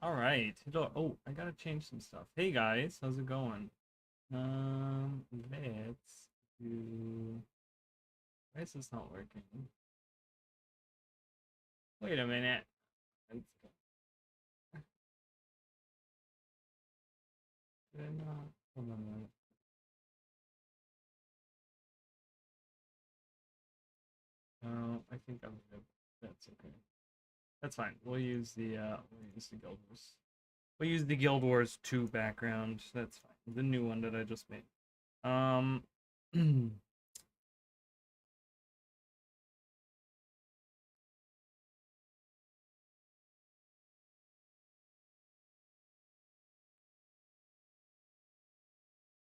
All right. Oh, I gotta change some stuff. Hey guys, how's it going? Let's do. Why is this not working? Wait a minute. Let's go. Did I not? Hold on a minute. Oh, I think I'm good. That's okay. That's fine. We'll use the Guild Wars. We'll use the Guild Wars 2 background. That's fine. The new one that I just made. Um.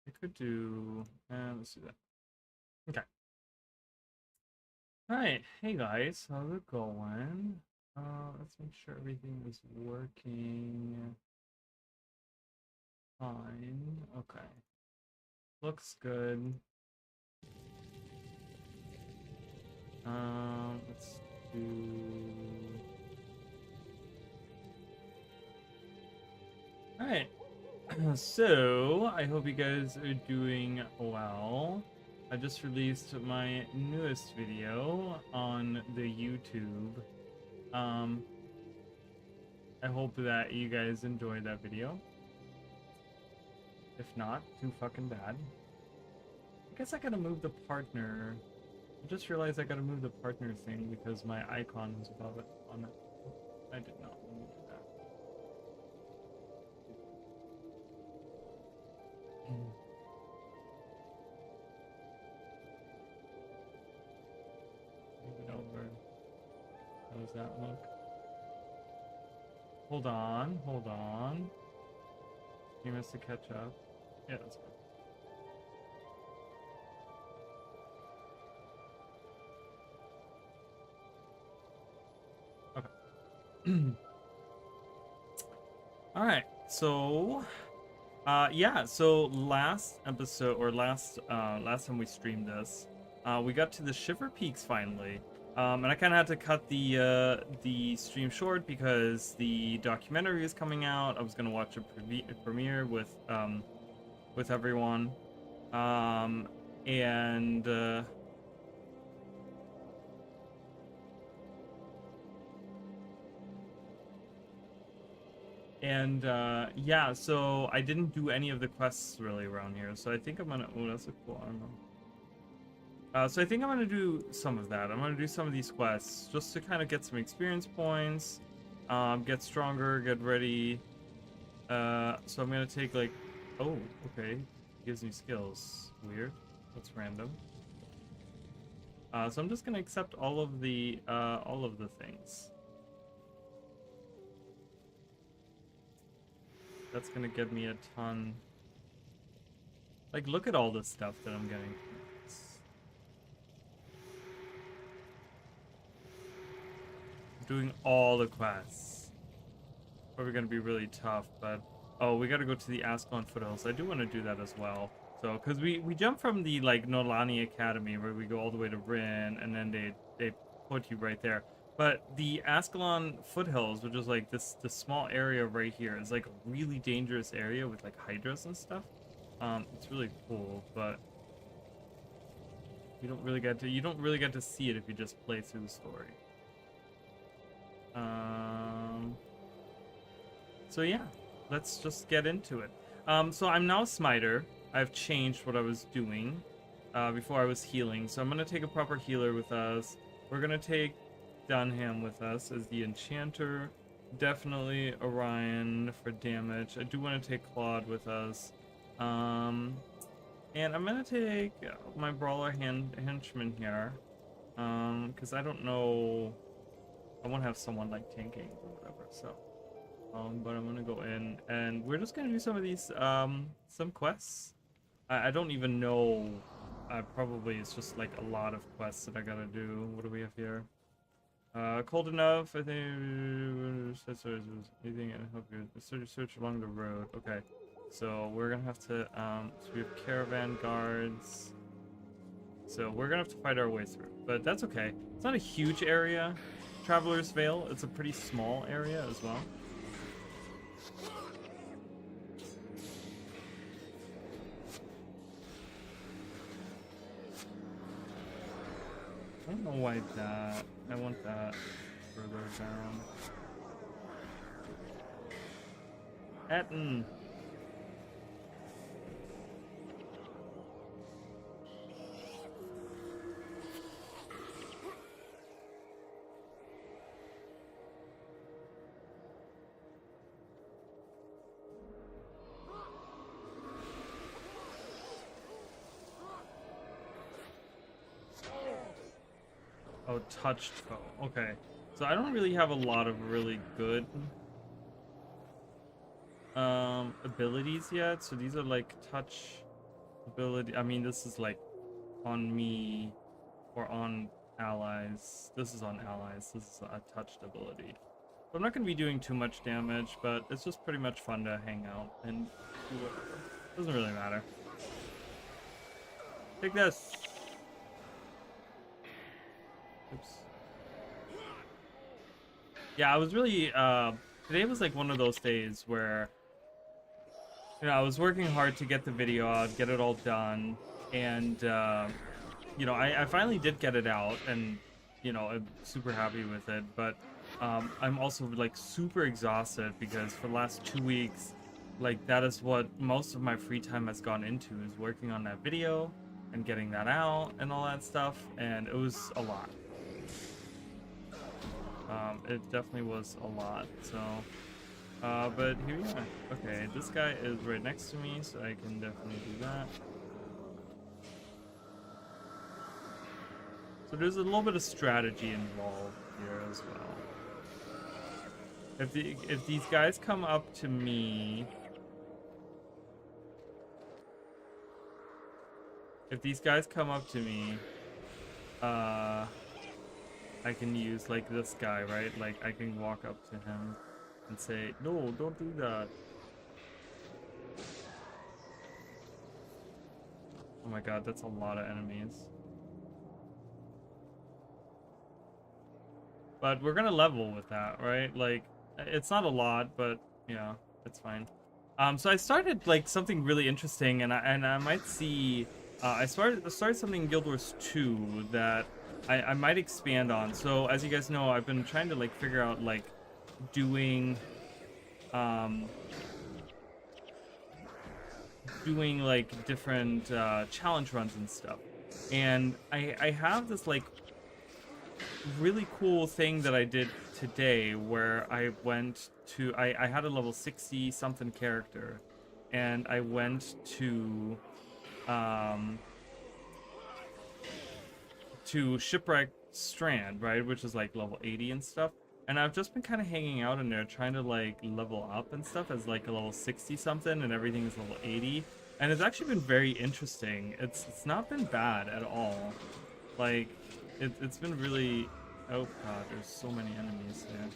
I could do. Let's do that. Okay. All right. Hey guys, how's it going? Let's make sure everything is working fine. Okay. Looks good. Let's do. All right. So I hope you guys are doing well. I just released my newest video on the YouTube. I hope that you guys enjoyed that video. If not, too fucking bad. I guess I gotta move the partner. I just realized I gotta move the partner thing because my icon was above it on it. I did not want to do that. Move it over. How does that look? Hold on, hold on. You must have catch up. Yeah, that's good. Okay. All right. So, yeah. So last episode or last time we streamed this, we got to the Shiverpeaks finally. And I kind of had to cut the stream short because the documentary is coming out. I was gonna watch a premiere with everyone, and yeah, so I didn't do any of the quests really around here. So I think I'm gonna. Oh, that's a cool armor. So I think I'm gonna do some of that. I'm gonna do some of these quests just to kind of get some experience points, get stronger, get ready. So I'm gonna take like, oh, okay, gives me skills. Weird. That's random. So I'm just gonna accept all of the things. That's gonna give me a ton. Like, look at all the stuff that I'm getting. Doing all the quests. Probably gonna be really tough, but oh, we gotta go to the Ascalon foothills. I do want to do that as well. So, because we jump from the like Nolani Academy where we go all the way to Rin, and then they put you right there. But the Ascalon foothills, which is like this small area right here, is like a really dangerous area with like hydras and stuff. It's really cool, but you don't really get to see it if you just play through the story. So yeah, let's just get into it. So I'm now Smiter. I've changed what I was doing before I was healing. So I'm going to take a proper healer with us. We're going to take Dunham with us as the enchanter. Definitely Orion for damage. I do want to take Claude with us. And I'm going to take my brawler henchman here. Because I don't know. I want to have someone like tanking or whatever, so. But I'm gonna go in and we're just gonna do some of these, some quests. I don't even know. Probably it's just like a lot of quests that I gotta do. What do we have here? Cold enough, I think. Anything I help you search along the road. Okay, so we're gonna have to. So we have caravan guards. So we're gonna have to fight our way through, but that's okay. It's not a huge area. Traveler's Vale, it's a pretty small area as well. I don't know why that. I want that further down. Etten. Oh, touched foe. Okay. So I don't really have a lot of really good abilities yet. So these are like touch ability. I mean, this is like on me or on allies. This is on allies. This is a touched ability. So I'm not going to be doing too much damage, but it's just pretty much fun to hang out and do whatever. Doesn't really matter. Take this. Oops. Yeah, I was really today was like one of those days where, you know, I was working hard to get the video out, get it all done, and you know, I finally did get it out, and you know, I'm super happy with it. But I'm also like super exhausted because for the last 2 weeks, like that is what most of my free time has gone into, is working on that video and getting that out and all that stuff, and it was a lot. It definitely was a lot. So, but here we are. Okay, this guy is right next to me, so I can definitely do that. So there's a little bit of strategy involved here as well. If these guys come up to me, I can use like this guy, right? Like I can walk up to him and say, "No, don't do that." Oh my god, that's a lot of enemies. But we're gonna level with that, right? Like, it's not a lot, but yeah, it's fine. So I started like something really interesting, and I might see. I started something in Guild Wars 2 that I might expand on. So as you guys know, I've been trying to like figure out like doing like different challenge runs and stuff. And I have this like really cool thing that I did today where I went to I had a level 60 something character, and I went to Shipwreck Strand, right, which is like level 80 and stuff. And I've just been kind of hanging out in there trying to like level up and stuff as like a level 60 something, and everything is level 80. And it's actually been very interesting. It's not been bad at all. Like it's been really. Oh god, there's so many enemies there.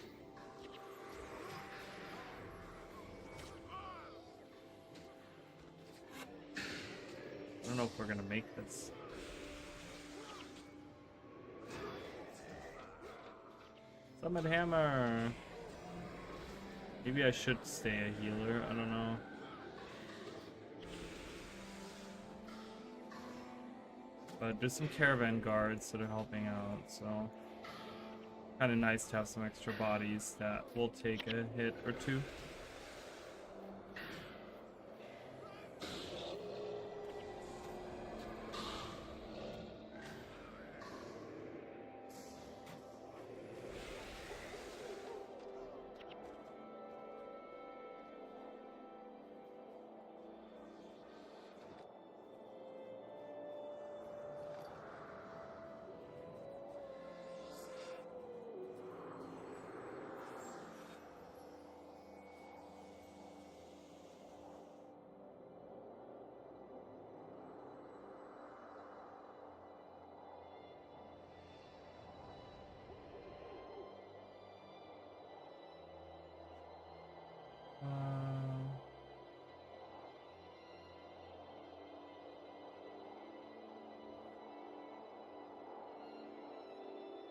I don't know if we're gonna make this. Summit Hammer! Maybe I should stay a healer, I don't know. But there's some caravan guards that are helping out, so kind of nice to have some extra bodies that will take a hit or two.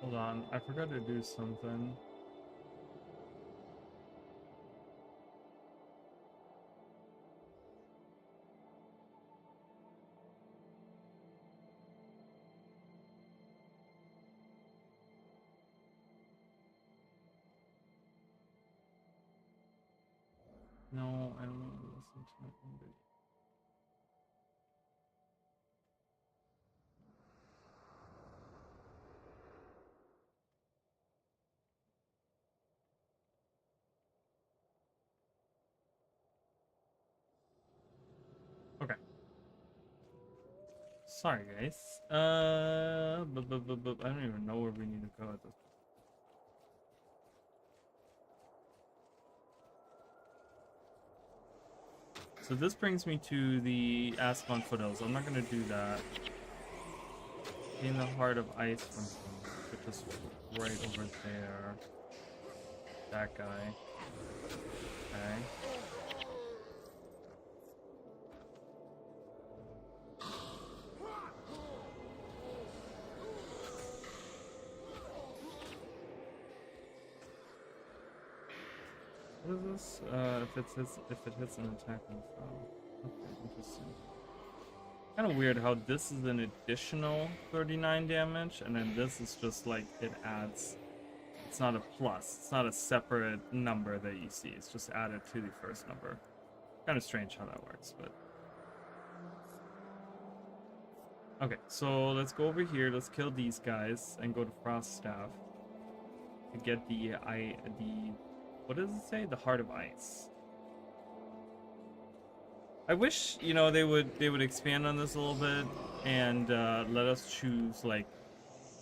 Hold on, I forgot to do something. No, I don't want to listen to NVIDIA. Okay. Sorry, guys. I don't even know where we need to go at this. So this brings me to the Ascalon foothills. I'm not gonna do that. In the heart of ice from him, but just right over there. That guy. Okay. What is this? If it hits an attack on the foe. Okay, interesting. Kind of weird how this is an additional 39 damage, and then this is just like it adds. It's not a plus. It's not a separate number that you see. It's just added to the first number. Kind of strange how that works, but. Okay, so let's go over here. Let's kill these guys and go to Frost Staff to get the what does it say? The Heart of Ice. I wish, you know, they would expand on this a little bit and let us choose like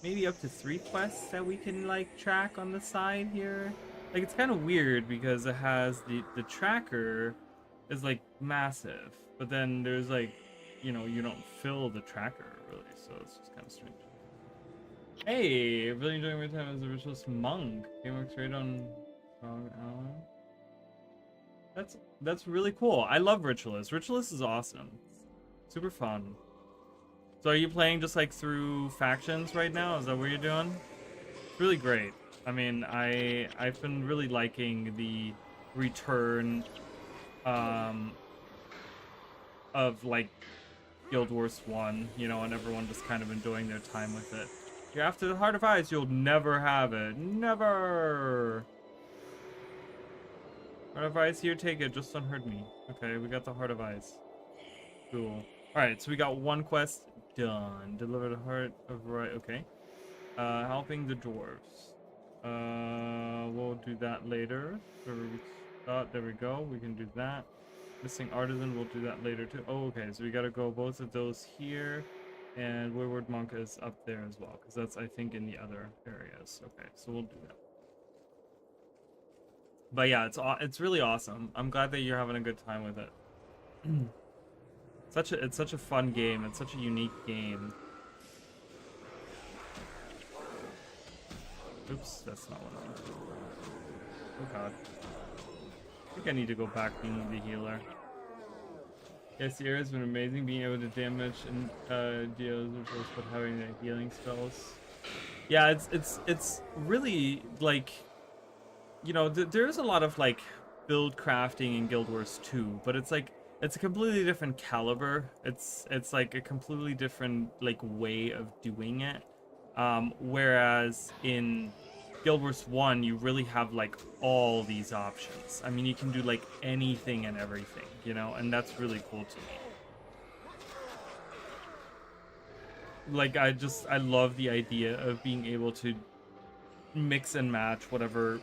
maybe up to 3 quests that we can like track on the side here. Like it's kind of weird because it has the tracker is like massive, but then there's like, you know, you don't fill the tracker really, so it's just kind of strange. Hey, really enjoying my time as a ritualist monk. Game works great on Wrong Allen. That's really cool. I love Ritualist. Ritualist is awesome. Super fun. So are you playing just like through factions right now? Is that what you're doing? It's really great. I mean, I've been really liking the return of like Guild Wars 1, you know, and everyone just kind of enjoying their time with it. You're after the Heart of Ice, you'll never have it. Never! Heart of Ice, here, take it. Just don't hurt me. Okay, we got the Heart of Ice. Cool. Alright, so we got 1 quest done. Deliver the Heart of Right. Okay. Helping the dwarves. We'll do that later. There we go. We can do that. Missing Artisan, we'll do that later too. Oh, okay, so we gotta go both of those here. And Wayward Monk is up there as well, because that's, I think, in the other areas. Okay, so we'll do that. But yeah, it's really awesome. I'm glad that you're having a good time with it. It's such a fun game. It's such a unique game. Oops, that's not what I wanted. Oh god. I think I need to go back being the healer. Yes, the has been amazing being able to damage and deals but having the healing spells. Yeah, it's really like, you know, there's a lot of like build crafting in Guild Wars 2, but it's like it's a completely different caliber. It's like a completely different like way of doing it. Whereas in Guild Wars 1, you really have like all these options. I mean, you can do like anything and everything, you know, and that's really cool to me. Like I love the idea of being able to mix and match whatever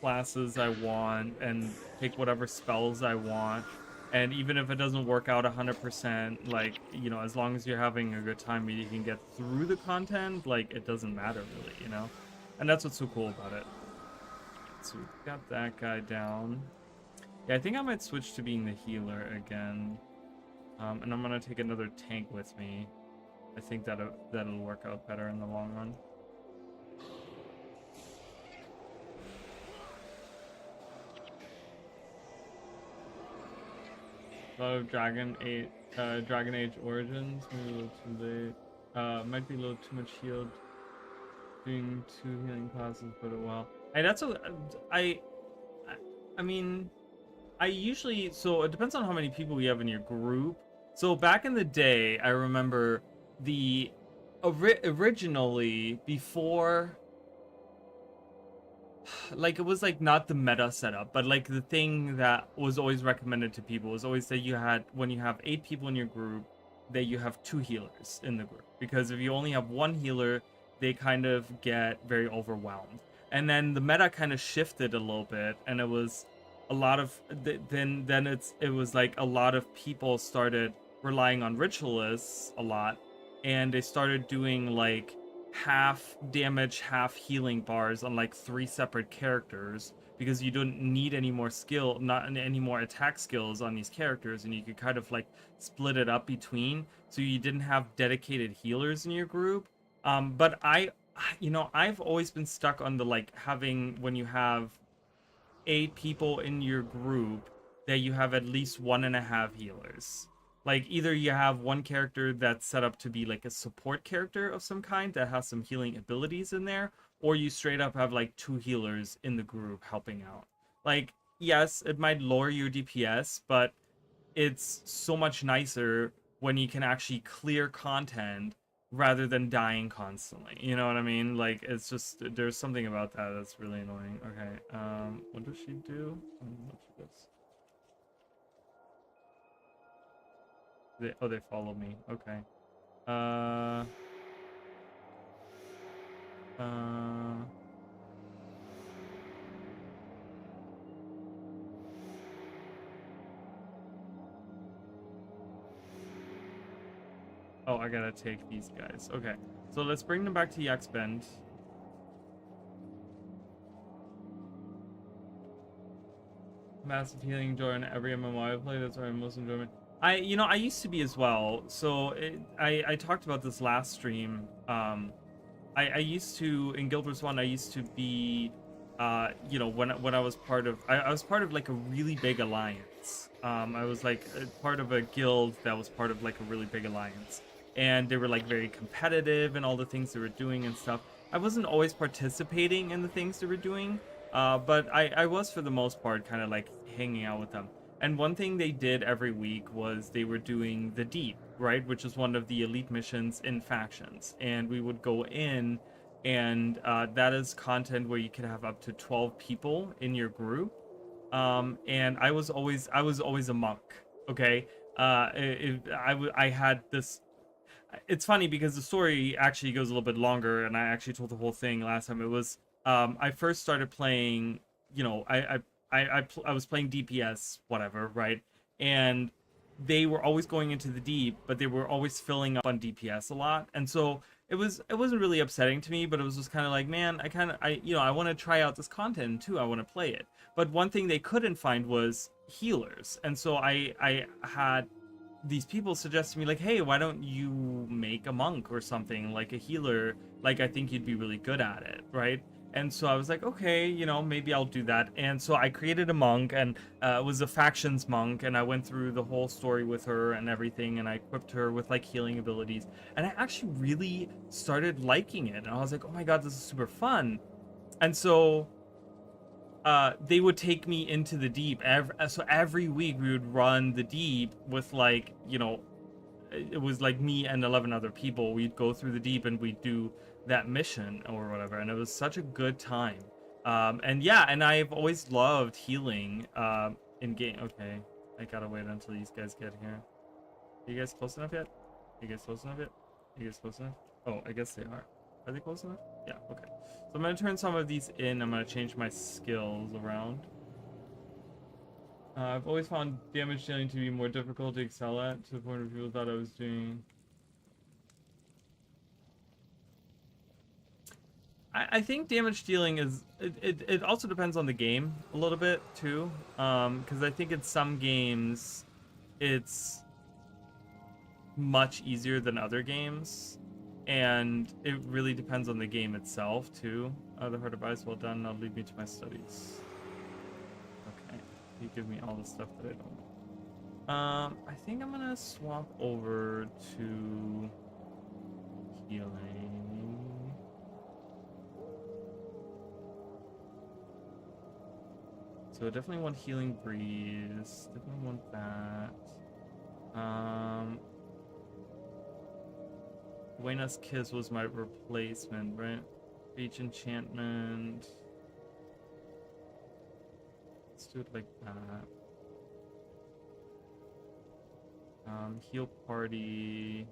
classes I want and pick whatever spells I want, and even if it doesn't work out 100%, like, you know, as long as you're having a good time and you can get through the content, like, it doesn't matter really, you know. And that's what's so cool about it. So we got that guy down. Yeah, I think I might switch to being the healer again, and I'm gonna take another tank with me. I think that'll work out better in the long run. A lot of Dragon Age Origins, maybe a little too late. Might be a little too much healed. Doing 2 healing classes, but well. Hey, that's a I mean, I usually, so it depends on how many people you have in your group. So back in the day, I remember originally before like it was like not the meta setup, but like the thing that was always recommended to people was always that you had, when you have 8 people in your group, that you have 2 healers in the group, because if you only have 1 healer, they kind of get very overwhelmed. And then the meta kind of shifted a little bit, and it was a lot of it was like a lot of people started relying on ritualists a lot, and they started doing like half damage, half healing bars on like 3 separate characters, because you don't need any more skill, not any more attack skills on these characters, and you could kind of like split it up between, so you didn't have dedicated healers in your group. But I've always been stuck on the like having, when you have 8 people in your group, that you have at least 1.5 healers. Like either you have one character that's set up to be like a support character of some kind that has some healing abilities in there, or you straight up have like 2 healers in the group helping out. Like, yes, it might lower your DPS, but it's so much nicer when you can actually clear content rather than dying constantly. You know what I mean? Like, it's just, there's something about that that's really annoying. Okay, what does she do? What she does? They follow me. Okay. Uh. Oh, I gotta take these guys. Okay. So let's bring them back to Yak's Bend. Massive healing joy in every MMO I play. That's why I'm most enjoying. I used to be as well. So I talked about this last stream. I used to, in Guild Wars 1, I used to be, when I was part of, I was part of like a really big alliance. I was like part of a guild that was part of like a really big alliance, and they were like very competitive and all the things they were doing and stuff. I wasn't always participating in the things they were doing, but I was for the most part kind of like hanging out with them. And one thing they did every week was they were doing the Deep, right? Which is one of the elite missions in factions. And we would go in, and that is content where you could have up to 12 people in your group. And I was always a monk, okay? I had this. It's funny because the story actually goes a little bit longer, and I actually told the whole thing last time. It was I first started playing, I was playing DPS, whatever, right? And they were always going into the deep, but they were always filling up on DPS a lot, and so it wasn't really upsetting to me, but it was just kind of like, man, I want to try out this content too. I want to play it. But one thing they couldn't find was healers, and so I had these people suggest to me like, hey, why don't you make a monk or something, like a healer? Like, I think you'd be really good at it, right? And so I was like, okay, maybe I'll do that. And so I created a monk, and it was a factions monk, and I went through the whole story with her and everything, and I equipped her with like healing abilities, and I actually really started liking it, and I was like, oh my god, this is super fun. And so they would take me into the deep. So every week we would run the deep with like, it was like me and 11 other people. We'd go through the deep and we'd do that mission or whatever, and it was such a good time. And yeah, and I've always loved healing in game. Okay, I gotta wait until these guys get here. Are you guys close enough yet? Are you guys close enough yet? Are you guys close enough? Oh, I guess they are. Are they close enough? Yeah, okay. So I'm going to turn some of these in. I'm going to change my skills around. I've always found damage dealing to be more difficult to excel at, to the point where people thought I was doing... I think damage dealing is... It also depends on the game a little bit, too. Because I think in some games, it's much easier than other games. And it really depends on the game itself, too. The hard advice, well done. Now lead me to my studies. Okay. You give me all the stuff that I don't want. I think I'm gonna swap over to healing. So I definitely want healing breeze. Definitely want that. Buena's Kiss was my replacement, right? Beach enchantment. do it like that. Heal party.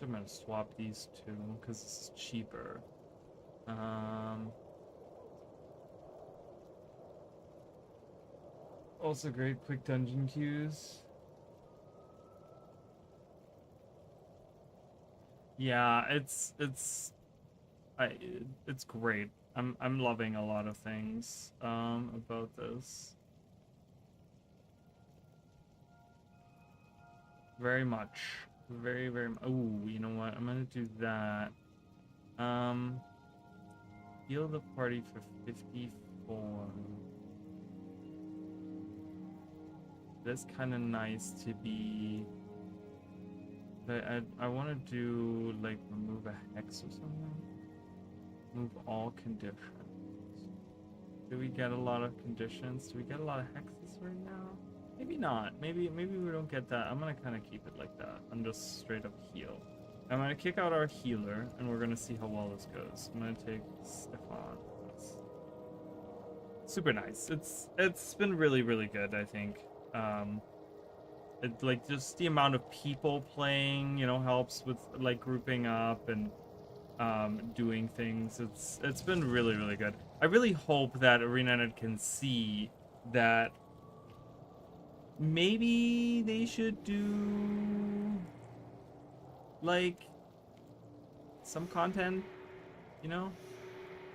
I'm gonna swap these two because this is cheaper. Also great quick dungeon queues. Yeah, it's great. I'm loving a lot of things about this. Very much. Very, very much. Oh, you know what? I'm gonna do that. Heal the party for 54. That's kind of nice to be. I want to do like remove a hex or something. Remove all conditions. Do we get a lot of conditions? Do we get a lot of hexes right now? Maybe not. Maybe we don't get that. I'm gonna kind of keep it like that. I'm just straight up heal. I'm gonna kick out our healer, and we're gonna see how well this goes. I'm gonna take Stefan. That's super nice. It's been really, really good, I think. It, like, just the amount of people playing, you know, helps with like grouping up and doing things. It's been really, really good. I really hope that ArenaNet can see that maybe they should do like some content, you know?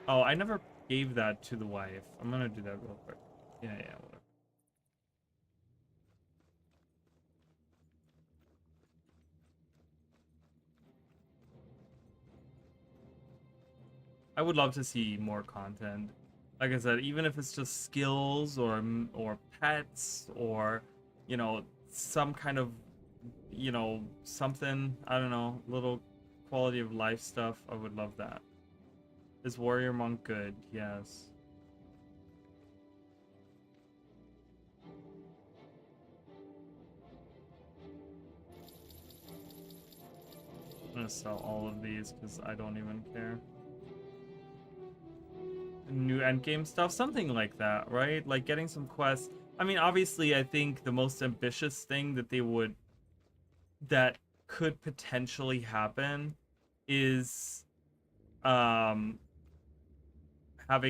Oh, I never gave that to the wife. I'm gonna do that real quick. Yeah, whatever. I would love to see more content. Like I said, even if it's just skills or pets or, you know, some kind of, you know, something, I don't know, little quality of life stuff, I would love that. Is Warrior Monk good? Yes. I'm gonna sell all of these because I don't even care. New endgame stuff, something like that, right? Like getting some quests. I mean, obviously, I think the most ambitious thing that could potentially happen is having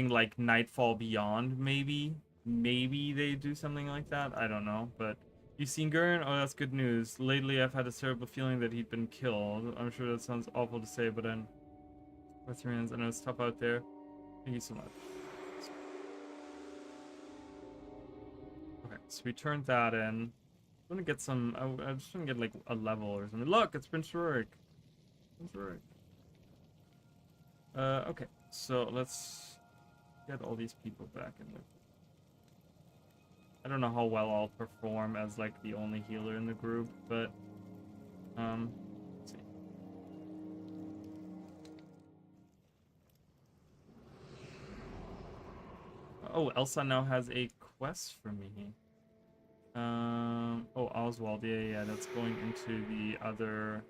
like Nightfall Beyond. Maybe they do something like that. I don't know, but you've seen Gurren? Oh, that's good news. Lately, I've had a terrible feeling that he'd been killed. I'm sure that sounds awful to say, but I'm with your hands. I know it's tough out there. Thank you so much. Okay, so we turned that in. I'm gonna get some. I just want to get like a level or something. Look, it's Prince Rurik. Okay, so let's get all these people back in there. I don't know how well I'll perform as like the only healer in the group, but let's see. Oh, Elsa now has a quest for me. Oh, Oswald, yeah, that's going into the other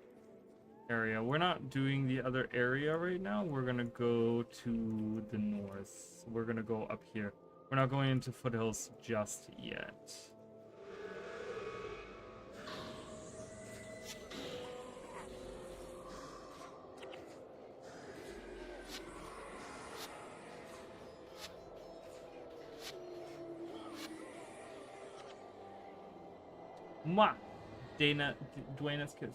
area. We're not doing the other area right now. We're gonna go to the north. We're gonna go up here. We're not going into foothills just yet. Mwah! Dwayna's kiss.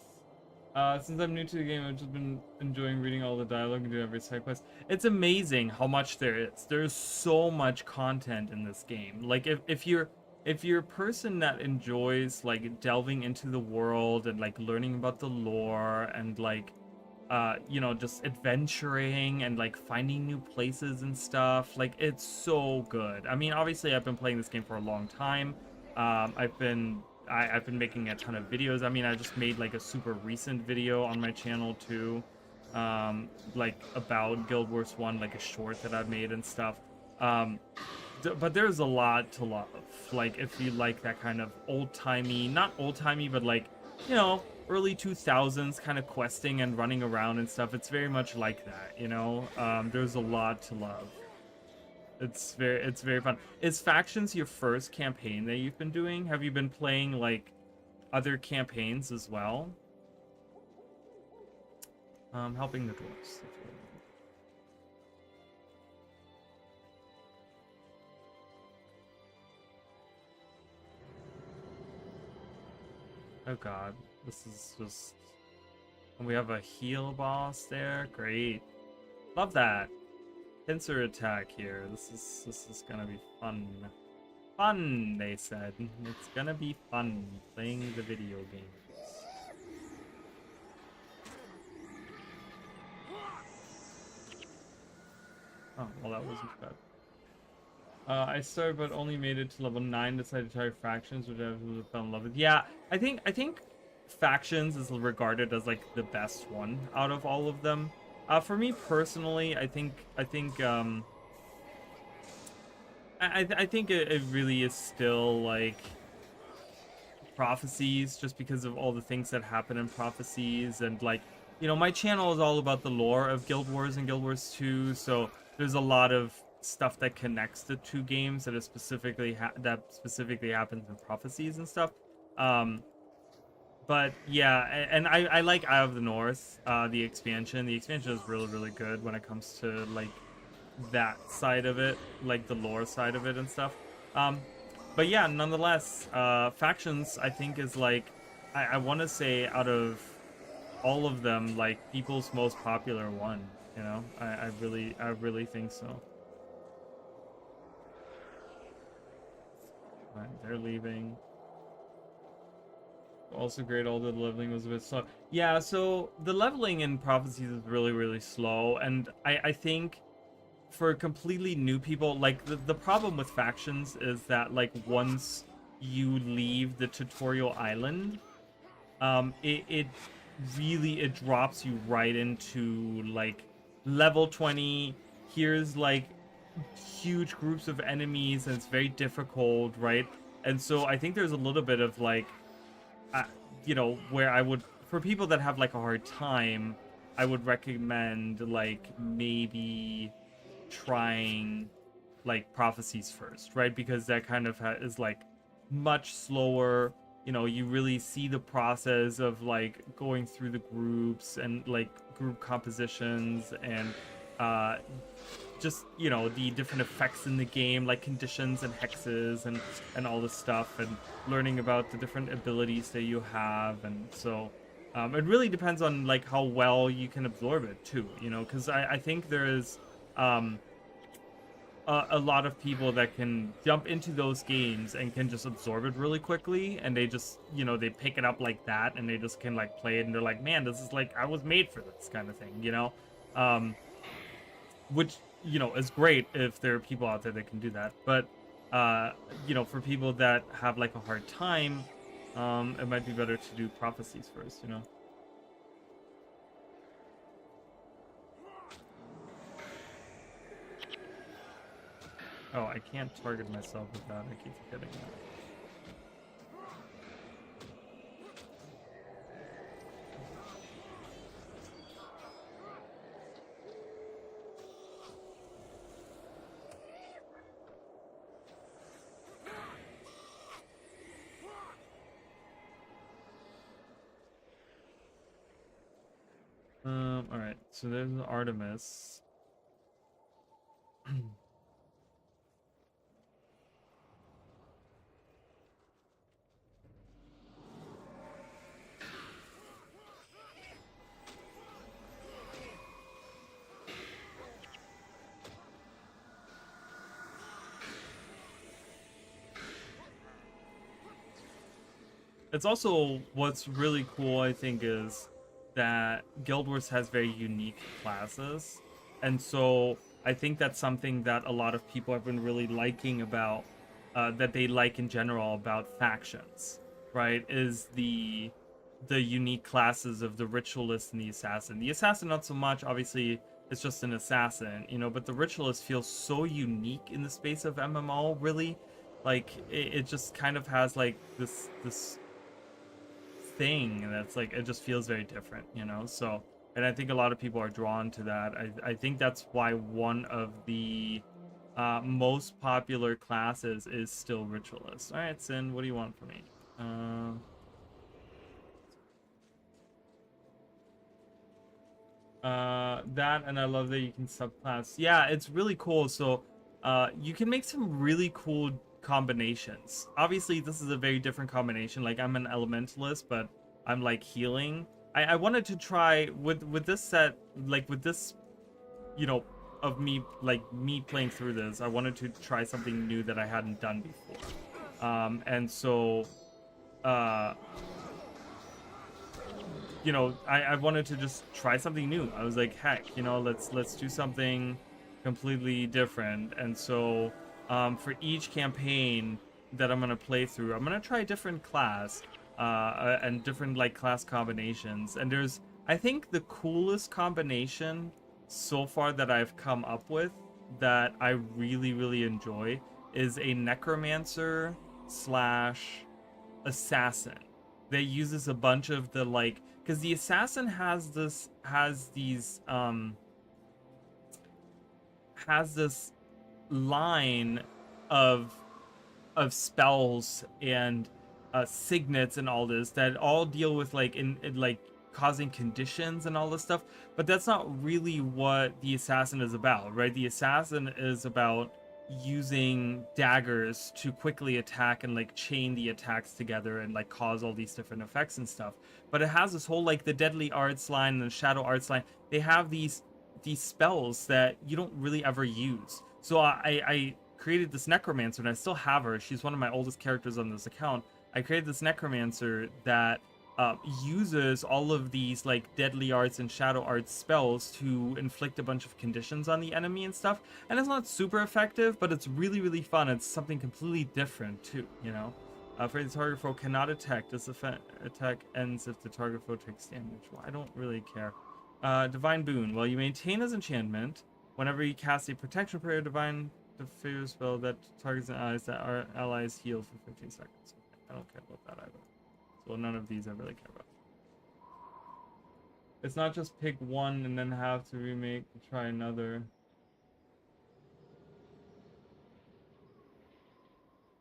Since I'm new to the game, I've just been enjoying reading all the dialogue and doing every side quest. It's amazing how much there is. There's so much content in this game. Like if you're a person that enjoys like delving into the world and like learning about the lore and like you know, just adventuring and like finding new places and stuff, like it's so good. I mean, obviously I've been playing this game for a long time. I've been making a ton of videos. I mean, I just made like a super recent video on my channel too. like about Guild Wars 1, like a short that I've made and stuff. But there's a lot to love. Like, if you like that kind of old-timey, not old-timey, but like, you know, early 2000s kind of questing and running around and stuff, it's very much like that, you know? There's a lot to love. It's very fun. Is Factions your first campaign that you've been doing? Have you been playing, like, other campaigns as well? Helping the dwarves. Oh god, this is just... We have a heal boss there. Great. Love that. Pincer attack here. This is gonna be fun. Fun, they said. It's gonna be fun playing the video games. Oh, well, that wasn't bad. I started but only made it to level 9, decided to try Factions, which I fell in love with. Yeah, I think Factions is regarded as like the best one out of all of them. For me personally, I think it really is still like Prophecies, just because of all the things that happen in Prophecies, and like, you know, my channel is all about the lore of Guild Wars and Guild Wars 2, so there's a lot of stuff that connects the two games that is specifically happens in Prophecies and stuff. But yeah, and I like Eye of the North, the expansion. The expansion is really good when it comes to like that side of it, like the lore side of it and stuff. But yeah, nonetheless, Factions I think is like, I want to say out of all of them, like people's most popular one. You know, I really think so. Right, they're leaving. Also great, all the leveling was a bit slow. Yeah, so the leveling in Prophecies is really slow, and I think for completely new people, like the problem with Factions is that like once you leave the tutorial island, it really drops you right into like level 20. Here's like huge groups of enemies, and it's very difficult, right? And so I think there's a little bit of like, you know, where I would, for people that have like a hard time, I would recommend like maybe trying like Prophecies first, right? Because that kind of is like much slower. You know, you really see the process of like going through the groups and like group compositions and just, you know, the different effects in the game, like conditions and hexes and all this stuff, and learning about the different abilities that you have. And so it really depends on like how well you can absorb it too, you know, because I think there is a lot of people that can jump into those games and can just absorb it really quickly, and they just, you know, they pick it up like that, and they just can like play it, and they're like, man, this is like, I was made for this kind of thing, you know. Which, you know, is great if there are people out there that can do that, but you know, for people that have like a hard time, it might be better to do Prophecies first, you know. Oh, I can't target myself with that. I keep forgetting that. All right. So there's Artemis. It's also, what's really cool, I think, is that Guild Wars has very unique classes. And so I think that's something that a lot of people have been really liking about, that they like in general about Factions, right? Is the the unique classes of the ritualist and the assassin. The assassin not so much, obviously it's just an assassin, you know, but the ritualist feels so unique in the space of MMO, really. Like it just kind of has like this thing that's like, it just feels very different, you know. So, and I think a lot of people are drawn to that. I think that's why one of the most popular classes is still ritualist. All right, Sin, what do you want from me? That, and I love that you can subclass. Yeah, it's really cool. So you can make some really cool combinations. Obviously this is a very different combination. Like, I'm an elementalist, but I'm like healing. I wanted to try with this set, like with this, you know, of me, like me playing through this, I wanted to try something new that I hadn't done before. And so you know, I wanted to just try something new. I was like, heck, you know, let's do something completely different. And so for each campaign that I'm gonna play through, I'm gonna try a different class and different like class combinations. And there's, I think the coolest combination so far that I've come up with that I really enjoy is a necromancer slash assassin that uses a bunch of the like, because the assassin has this line of spells and signets and all this that all deal with like in like causing conditions and all this stuff, but that's not really what the assassin is about, right? The assassin is about using daggers to quickly attack and like chain the attacks together and like cause all these different effects and stuff. But it has this whole like the deadly arts line and the shadow arts line. They have these spells that you don't really ever use. So I created this necromancer, and I still have her. She's one of my oldest characters on this account. I created this necromancer that uses all of these like deadly arts and shadow arts spells to inflict a bunch of conditions on the enemy and stuff. And it's not super effective, but it's really fun. It's something completely different too, you know. For the target foe cannot attack. This attack ends if the target foe takes damage. Well, I don't really care. Divine boon. Well, you maintain as enchantment whenever you cast a protection prayer, divine defeater spell that targets and allies that are allies heal for 15 seconds. I don't care about that either. So none of these I really care about. It's not just pick one and then have to remake and try another.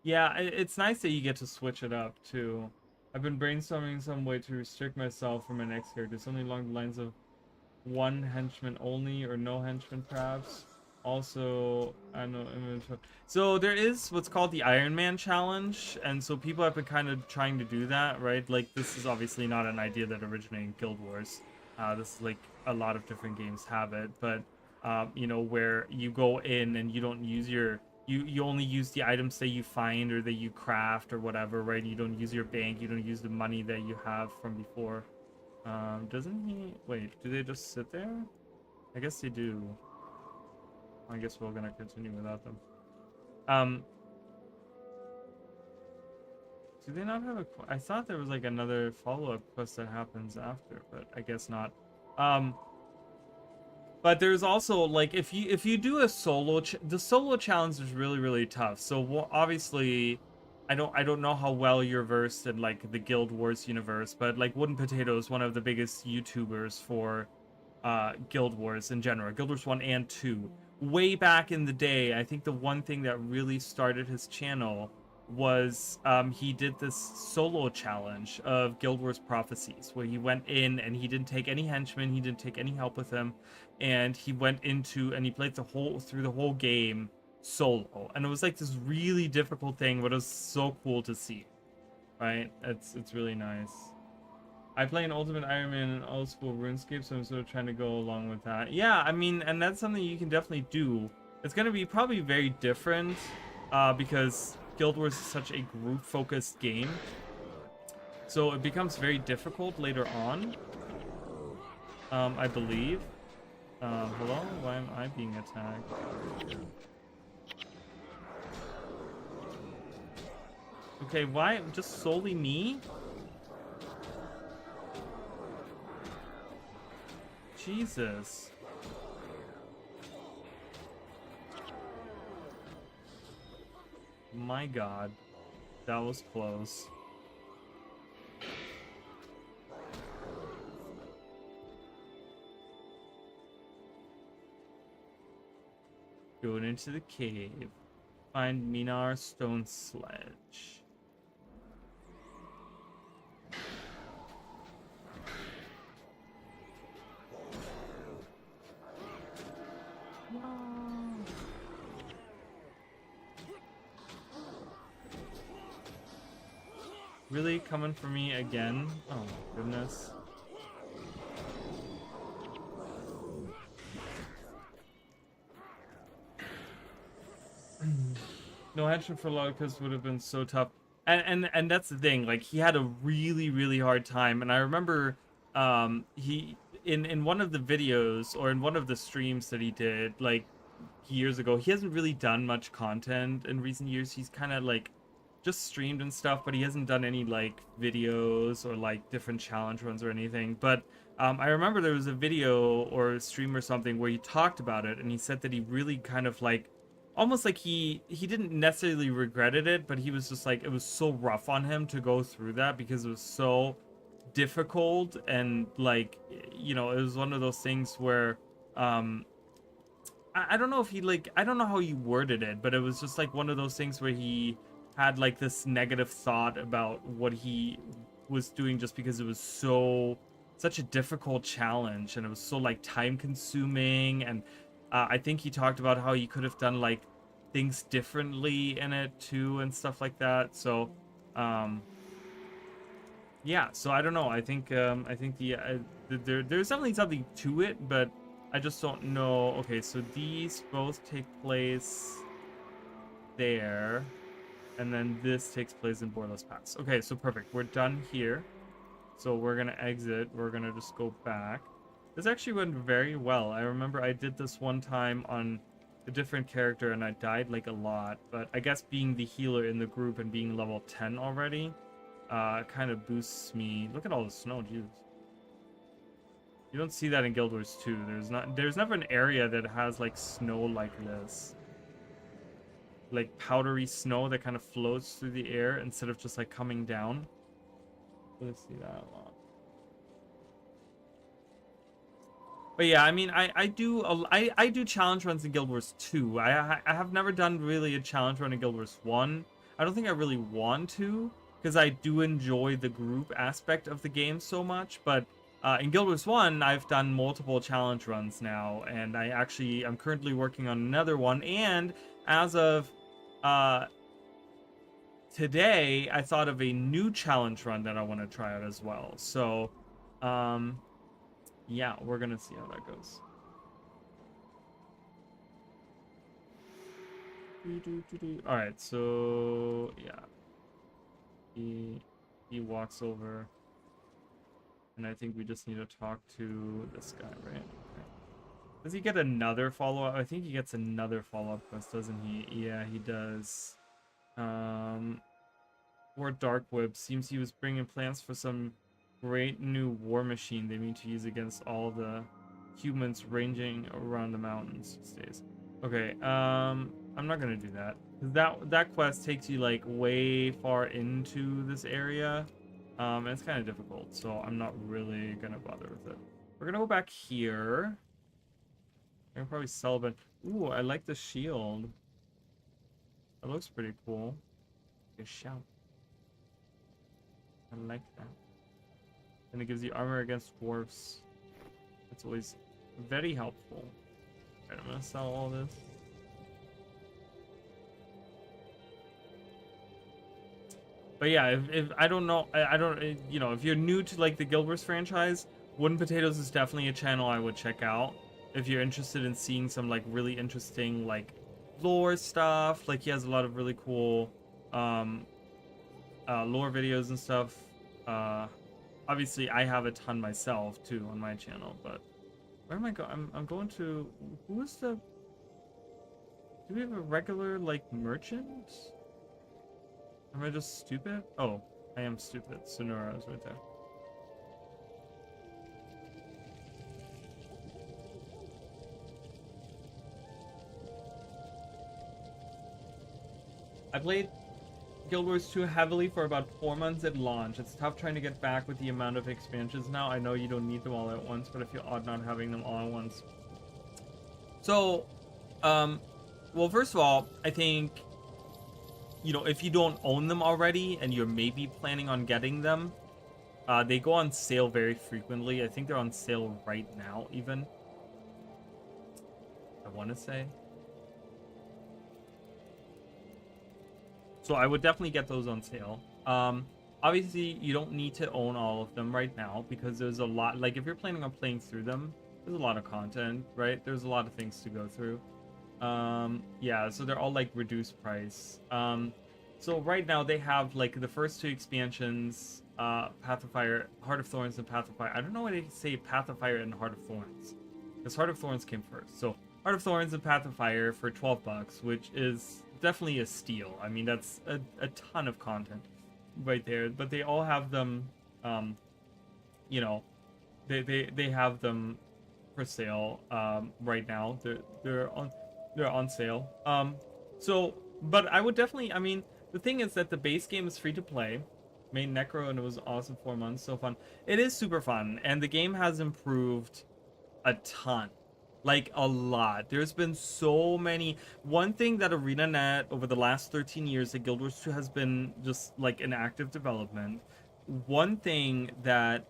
Yeah, it's nice that you get to switch it up too. I've been brainstorming some way to restrict myself from my next character, something along the lines of one henchman only or no henchman perhaps. Also, I know. So there is what's called the Iron Man challenge, and so people have been kind of trying to do that, right? Like, this is obviously not an idea that originated in Guild Wars. This is like a lot of different games have it, but you know, where you go in and you don't use your you only use the items that you find or that you craft or whatever, right? You don't use your bank, you don't use the money that you have from before. Doesn't he? Wait, do they just sit there? I guess they do. I guess we're gonna continue without them. Do they not have a? I thought there was like another follow-up quest that happens after, but I guess not. But there's also like if you do a solo, the solo challenge is really tough. So obviously, I don't know how well you're versed in like the Guild Wars universe, but like Wooden Potato is one of the biggest YouTubers for Guild Wars in general, Guild Wars 1 and 2. Way back in the day, I think the one thing that really started his channel was he did this solo challenge of Guild Wars Prophecies, where he went in and he didn't take any henchmen, he didn't take any help with him, and he went into and he played through the whole game solo, and it was like this really difficult thing, but it was so cool to see, right? It's really nice. I play an Ultimate Iron Man and old school RuneScape, so I'm sort of trying to go along with that. Yeah, I mean, and that's something you can definitely do. It's going to be probably very different because Guild Wars is such a group-focused game. So it becomes very difficult later on, I believe. Hello? Why am I being attacked? Okay, why? Just solely me? Jesus. My God. That was close. Going into the cave. Find Minar Stone Sledge. Really coming for me again? Oh my goodness. No headshot for Lodicus would have been so tough. And that's the thing, like he had a really hard time. And I remember he in one of the videos or in one of the streams that he did like years ago, he hasn't really done much content in recent years. He's kind of like just streamed and stuff, but he hasn't done any like videos or like different challenge runs or anything. But I remember there was a video or a stream or something where he talked about it, and he said that he really kind of like almost like he didn't necessarily regretted it, but he was just like it was so rough on him to go through that because it was so difficult. And like, you know, it was one of those things where I don't know if he like, I don't know how he worded it, but it was just like one of those things where he had like this negative thought about what he was doing just because it was such a difficult challenge, and it was so like time consuming. And I think he talked about how he could have done like things differently in it too and stuff like that. So yeah, so I don't know. I think there's definitely something to it, but I just don't know. Okay, so these both take place there, and then this takes place in Borderless Pass. Okay, so perfect. We're done here. So we're gonna exit. We're gonna just go back. This actually went very well. I remember I did this one time on a different character, and I died like a lot. But I guess being the healer in the group and being level 10 already, kind of boosts me. Look at all the snow, Jesus. You don't see that in Guild Wars 2. There's never an area that has like snow like this. Like powdery snow that kind of floats through the air instead of just like coming down. Let's see that a lot. But yeah, I mean, I do challenge runs in Guild Wars 2. I have never done really a challenge run in Guild Wars 1. I don't think I really want to, because I do enjoy the group aspect of the game so much. But in Guild Wars 1, I've done multiple challenge runs now, and I'm currently working on another one. And as of today, I thought of a new challenge run that I want to try out as well. So, yeah, we're gonna see how that goes. All right, so yeah, he walks over, and I think we just need to talk to this guy, right? Okay. Does he get another follow-up? I think he gets another follow-up quest, doesn't he? Yeah, he does. Or Dark Web seems he was bringing plans for some great new war machine they mean to use against all the humans ranging around the mountains these days. Okay, I'm not gonna do that. That quest takes you like way far into this area, and it's kind of difficult, so I'm not really gonna bother with it. We're gonna go back here. I can probably sell a bit. Ooh, I like the shield. That looks pretty cool. Good shout. I like that. And it gives you armor against dwarfs. That's always very helpful. Alright, I'm gonna sell all this. But yeah, if I don't know, I don't, you know, if you're new to like the Guild Wars franchise, Wooden Potatoes is definitely a channel I would check out. If you're interested in seeing some like really interesting like lore stuff, like he has a lot of really cool lore videos and stuff. Obviously I have a ton myself too on my channel, but where am I going? I'm going to, who is the, do we have a regular like merchant? Am I just stupid? Oh, I am stupid. Sonora is right there. I played Guild Wars 2 heavily for about 4 months at launch. It's tough trying to get back with the amount of expansions now. I know you don't need them all at once, but I feel odd not having them all at once. So, well, first of all, I think, you know, if you don't own them already and you're maybe planning on getting them, they go on sale very frequently. I think they're on sale right now, even. I want to say. So I would definitely get those on sale. Obviously, you don't need to own all of them right now because there's a lot. Like, if you're planning on playing through them, there's a lot of content, right? There's a lot of things to go through. Yeah, so they're all like reduced price. So right now they have like the first 2 expansions, Path of Fire, Heart of Thorns, and Path of Fire. I don't know why they say Path of Fire and Heart of Thorns, because Heart of Thorns came first. So Heart of Thorns and Path of Fire for $12, which is definitely a steal. I mean, that's a ton of content right there. But they all have them, you know, they have them for sale right now. They're on sale. So, but I would definitely, I mean, the thing is that the base game is free to play. Made Necro and it was awesome 4 months, so fun. It is super fun, and the game has improved a ton. Like, a lot. There's been so many. One thing that ArenaNet over the last 13 years that Guild Wars 2 has been just like an active development. One thing that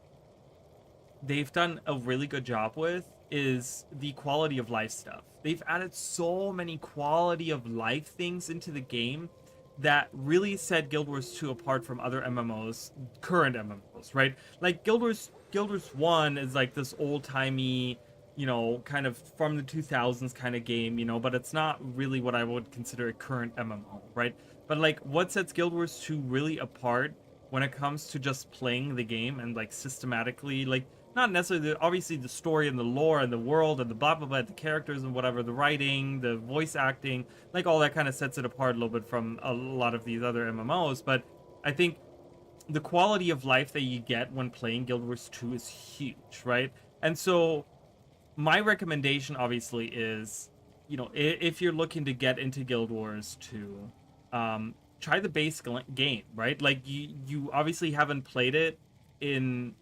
they've done a really good job with is the quality of life stuff. They've added so many quality of life things into the game that really set Guild Wars 2 apart from other MMOs, current MMOs, right? Like Guild Wars 1 is like this old-timey, you know, kind of from the 2000s kind of game, you know, but it's not really what I would consider a current MMO, right? But like what sets Guild Wars 2 really apart when it comes to just playing the game and like systematically, like not necessarily obviously the story and the lore and the world and the blah blah blah, the characters and whatever, the writing, the voice acting, like all that kind of sets it apart a little bit from a lot of these other MMOs. But I think the quality of life that you get when playing Guild Wars 2 is huge, right? And so my recommendation obviously is, you know, if you're looking to get into Guild Wars 2, try the base game, right? Like you obviously haven't played it in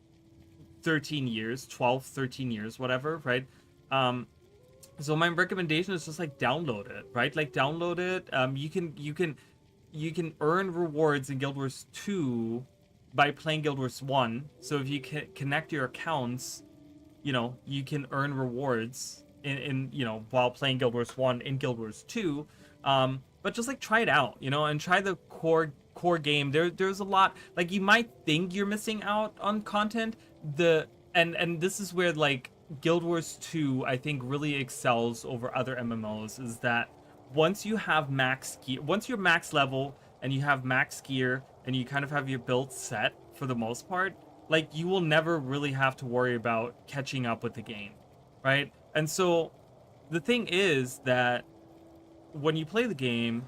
13 years, 12, 13 years, whatever, right? So my recommendation is just like download it, right? Like download it. You can earn rewards in Guild Wars 2 by playing Guild Wars 1. So if you can connect your accounts, you know, you can earn rewards in you know, while playing Guild Wars 1 in Guild Wars 2. But just like try it out, you know, and try the core game. There's a lot, like you might think you're missing out on content. And this is where like Guild Wars 2 I think really excels over other MMOs, is that once you have max gear, once you're max level and you have max gear and you kind of have your build set for the most part, like you will never really have to worry about catching up with the game, right? And so the thing is that when you play the game,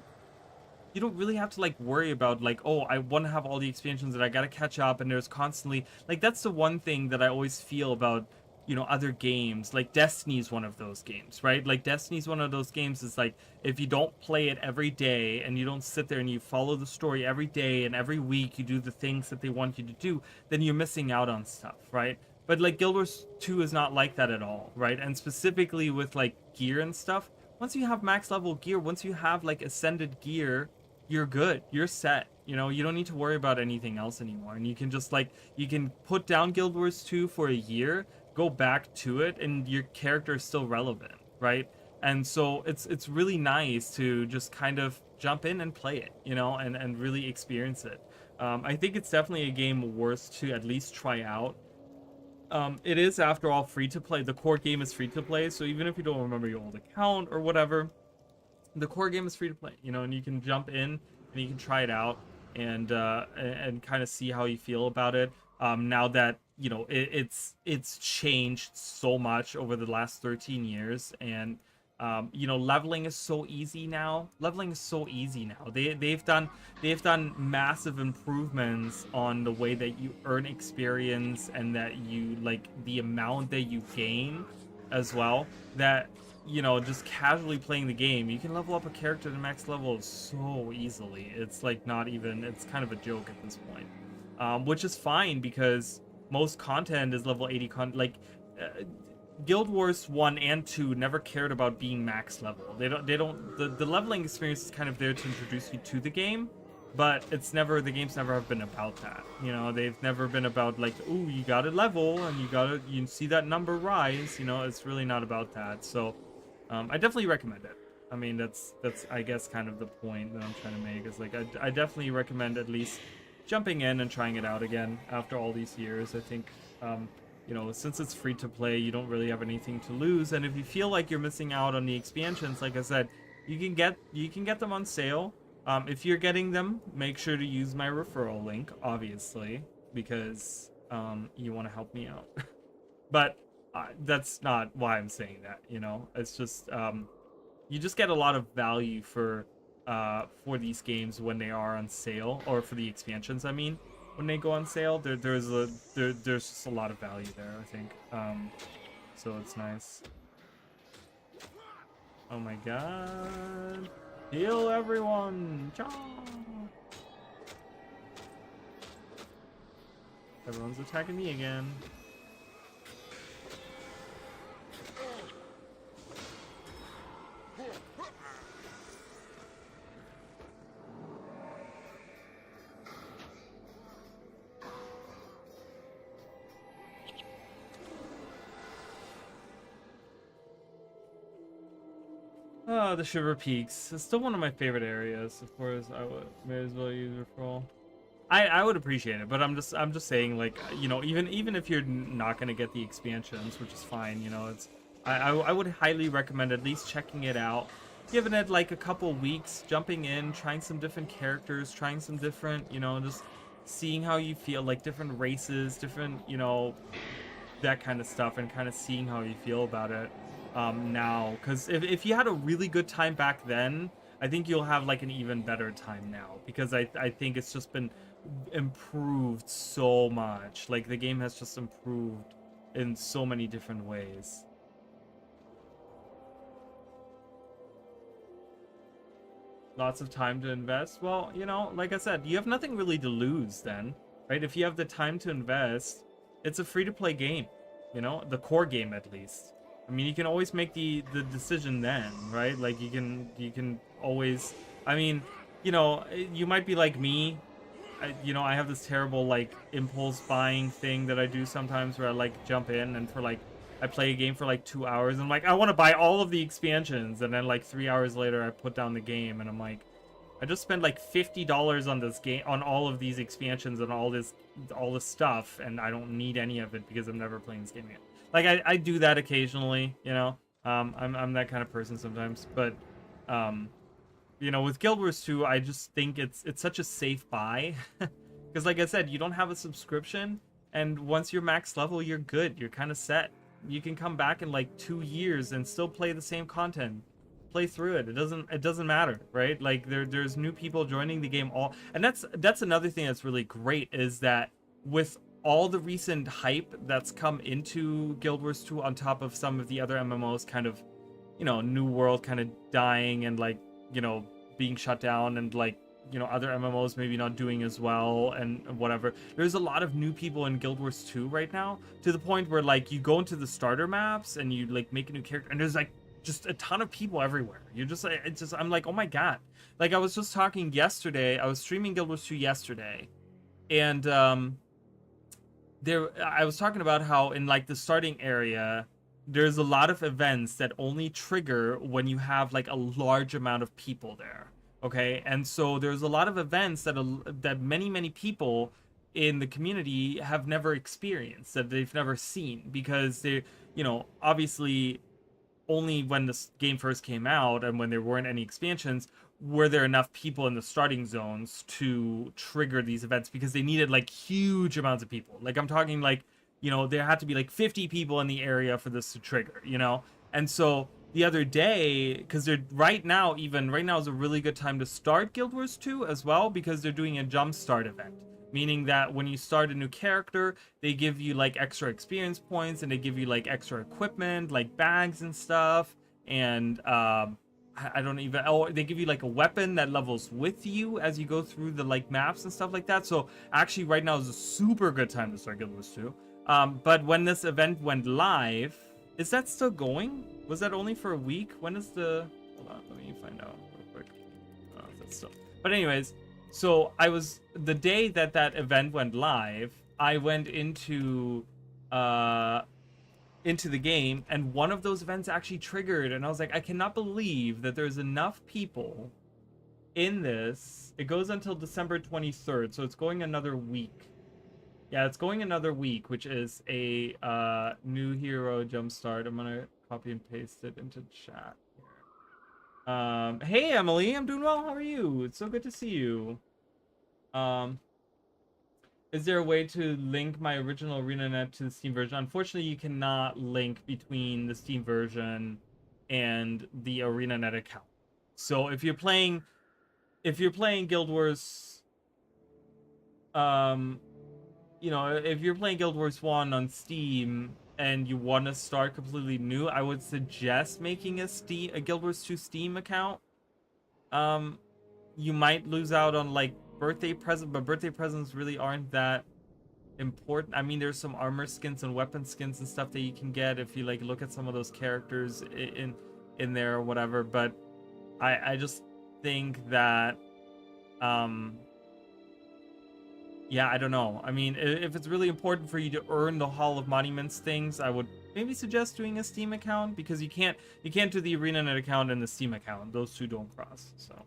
you don't really have to like worry about like, oh, I want to have all the expansions that I gotta catch up, and there's constantly like, that's the one thing that I always feel about, you know, other games. Like Destiny's one of those games, right? Like Destiny's one of those games is like, if you don't play it every day and you don't sit there and you follow the story every day and every week you do the things that they want you to do, then you're missing out on stuff, right? But like Guild Wars 2 is not like that at all, right? And specifically with like gear and stuff, once you have max level gear, once you have like ascended gear, you're good, you're set, you know, you don't need to worry about anything else anymore. And you can just like, you can put down Guild Wars 2 for a year, go back to it, and your character is still relevant, right? And so it's really nice to just kind of jump in and play it, you know, and really experience it. I think it's definitely a game worth to at least try out. It is, after all, free to play. The core game is free to play, so even if you don't remember your old account or whatever, the core game is free to play, you know, and you can jump in and you can try it out and kind of see how you feel about it. Now that, you know, it's changed so much over the last 13 years, and you know, leveling is so easy now. They've done massive improvements on the way that you earn experience and that you like the amount that you gain as well. That you know, just casually playing the game, you can level up a character to max level so easily. It's like not even, it's kind of a joke at this point. Which is fine because most content is level 80 like Guild Wars 1 and 2 never cared about being max level. The leveling experience is kind of there to introduce you to the game, but it's never, the games never have been about that. You know, they've never been about like, ooh, you gotta level and you see that number rise, you know, it's really not about that. So I definitely recommend it. I mean, that's I guess kind of the point that I'm trying to make is like I definitely recommend at least jumping in and trying it out again after all these years. I think you know, since it's free to play, you don't really have anything to lose, and if you feel like you're missing out on the expansions, like I said, you can get them on sale. If you're getting them, make sure to use my referral link, obviously, because you want to help me out. But that's not why I'm saying that, you know. It's just you just get a lot of value for these games when they are on sale, or for the expansions, I mean. When they go on sale, there's just a lot of value there, I think. So it's nice. Oh my god. Heal everyone! Cha! Everyone's attacking me again. Oh, the Shiverpeaks. It's still one of my favorite areas. Of course, I may as well use referral. I would appreciate it, but I'm just saying, like, you know, even if you're not gonna get the expansions, which is fine, you know, it's I would highly recommend at least checking it out, giving it like a couple weeks, jumping in, trying some different characters, trying some different, you know, just seeing how you feel, like different races, different, you know, that kind of stuff, and kind of seeing how you feel about it. Now, because if you had a really good time back then, I think you'll have like an even better time now, because I think it's just been improved so much. Like the game has just improved in so many different ways. Lots of time to invest. Well, you know, like I said, you have nothing really to lose then, right? If you have the time to invest, it's a free-to-play game, you know, the core game at least. I mean, you can always make the decision then, right? Like you can always, I mean, you know, you might be like me. You know, I have this terrible like impulse buying thing that I do sometimes, where I like jump in and for like I play a game for like 2 hours and I'm like, I want to buy all of the expansions, and then like 3 hours later I put down the game and I'm like, I just spent like $50 on this game, on all of these expansions and all this stuff, and I don't need any of it because I'm never playing this game again. Like I do that occasionally, you know. I'm that kind of person sometimes, but you know, with Guild Wars 2, I just think it's such a safe buy, because like I said, you don't have a subscription, and once you're max level, you're good. You're kind of set. You can come back in like 2 years and still play the same content, play through it. It doesn't matter, right? Like there's new people joining the game all, and that's another thing that's really great, is that with all the recent hype that's come into Guild Wars 2, on top of some of the other MMOs kind of, you know, New World kind of dying and like, you know, being shut down, and like, you know, other MMOs maybe not doing as well and whatever. There's a lot of new people in Guild Wars 2 right now, to the point where like you go into the starter maps and you like make a new character and there's like just a ton of people everywhere. You're just like, it's just, I'm like, oh my god. Like I was just talking yesterday, I was streaming Guild Wars 2 yesterday, and I was talking about how in like the starting area, there's a lot of events that only trigger when you have like a large amount of people there. Okay, and so there's a lot of events that many people in the community have never experienced, that they've never seen, because they, you know, obviously only when this game first came out and when there weren't any expansions were there enough people in the starting zones to trigger these events, because they needed like huge amounts of people. Like I'm talking like, you know, there had to be like 50 people in the area for this to trigger, you know? And so the other day, because they're right now is a really good time to start Guild Wars 2 as well, because they're doing a jump start event. Meaning that when you start a new character, they give you like extra experience points, and they give you like extra equipment, like bags and stuff. and I don't even. Oh, they give you like a weapon that levels with you as you go through the like maps and stuff like that. So actually, right now is a super good time to start Guild Wars 2. But when this event went live, is that still going? Was that only for a week? When is the? Hold on, let me find out real quick. If that's still. But anyways, so I was the day that that event went live. I went into the game, and one of those events actually triggered, and I was like, I cannot believe that there's enough people in this. It goes until December 23rd, so it's going another week. Yeah, it's going another week, which is a new hero jumpstart. I'm gonna copy and paste it into chat here. Hey Emily, I'm doing well. How are you? It's so good to see you. Is there a way to link my original ArenaNet to the Steam version? Unfortunately, you cannot link between the Steam version and the ArenaNet account. So if you're playing Guild Wars, you know, if you're playing Guild Wars 1 on Steam and you want to start completely new, I would suggest making a Guild Wars 2 Steam account. You might lose out on like birthday present, but birthday presents really aren't that important. I mean, there's some armor skins and weapon skins and stuff that you can get if you like look at some of those characters in there or whatever, but I just think that yeah, I don't know. I mean, if it's really important for you to earn the Hall of Monuments things, I would maybe suggest doing a Steam account, because you can't do the ArenaNet account and the Steam account. Those two don't cross. So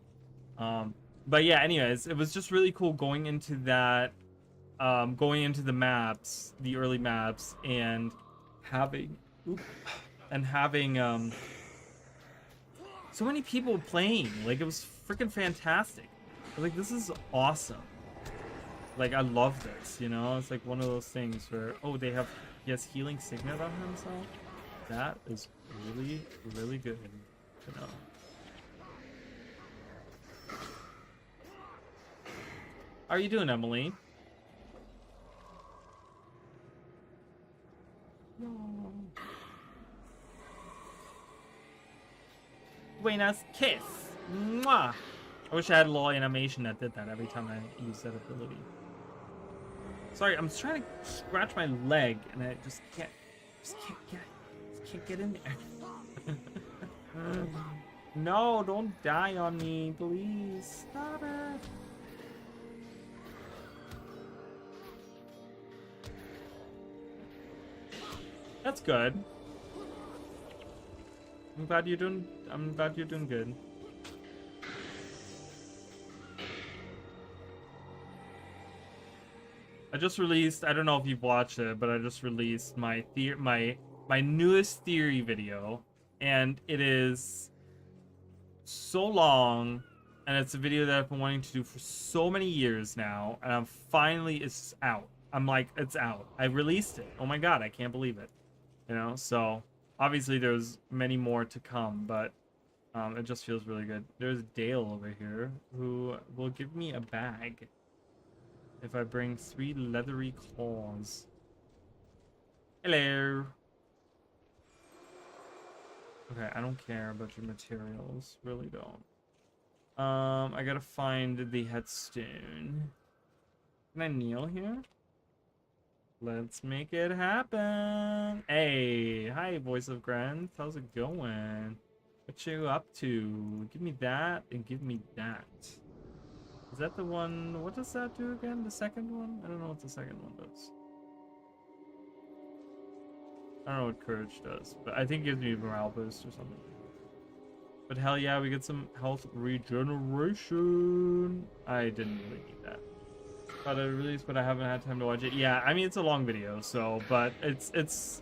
but yeah, anyways, it was just really cool going into that, going into the maps, the early maps, and having so many people playing. Like, it was freaking fantastic. I was like, this is awesome. Like, I love this, you know? It's like one of those things where, oh, he has healing signet on himself. That is really, really good to know. How are you doing, Emily? Buenas kiss. Mwah. I wish I had a little animation that did that every time I use that ability. Sorry, I'm trying to scratch my leg and I just can't get in there. No, don't die on me, please. Stop it. That's good. I'm glad you're doing good. I just released, I don't know if you've watched it, but I just released my newest theory video, and it is so long, and it's a video that I've been wanting to do for so many years now, and it's out. I'm like, it's out. I released it. Oh my god, I can't believe it. You know, so obviously there's many more to come, but it just feels really good. There's Dale over here who will give me a bag if I bring 3 leathery claws. Hello. Okay, I don't care about your materials. Really don't. I gotta find the headstone. Can I kneel here? Let's make it happen. Hey, hi, Voice of Grant. How's it going? What you up to? Give me that and give me that. Is that the one? What does that do again? The second one? I don't know what the second one does. I don't know what Courage does, but I think it gives me a morale boost or something. But hell yeah, we get some health regeneration. I didn't really need that. Thought I released, but I haven't had time to watch it. Yeah, I mean, it's a long video, so, but it's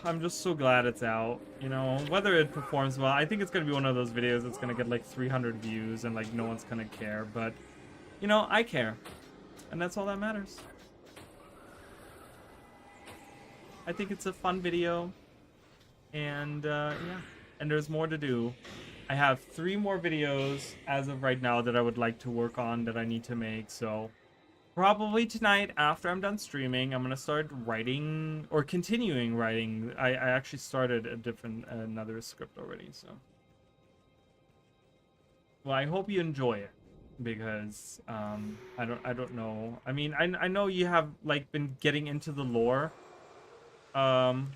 I'm just so glad it's out, you know, whether it performs well. I think it's gonna be one of those videos that's gonna get like 300 views and like no one's gonna care, but you know, I care, and that's all that matters. I think it's a fun video, and yeah, and there's more to do. I have 3 more videos as of right now that I would like to work on, that I need to make, so Probably tonight after I'm done streaming, I'm gonna start writing or continuing writing. I actually started another script already, so. Well, I hope you enjoy it because I don't know. I mean, I know you have like been getting into the lore um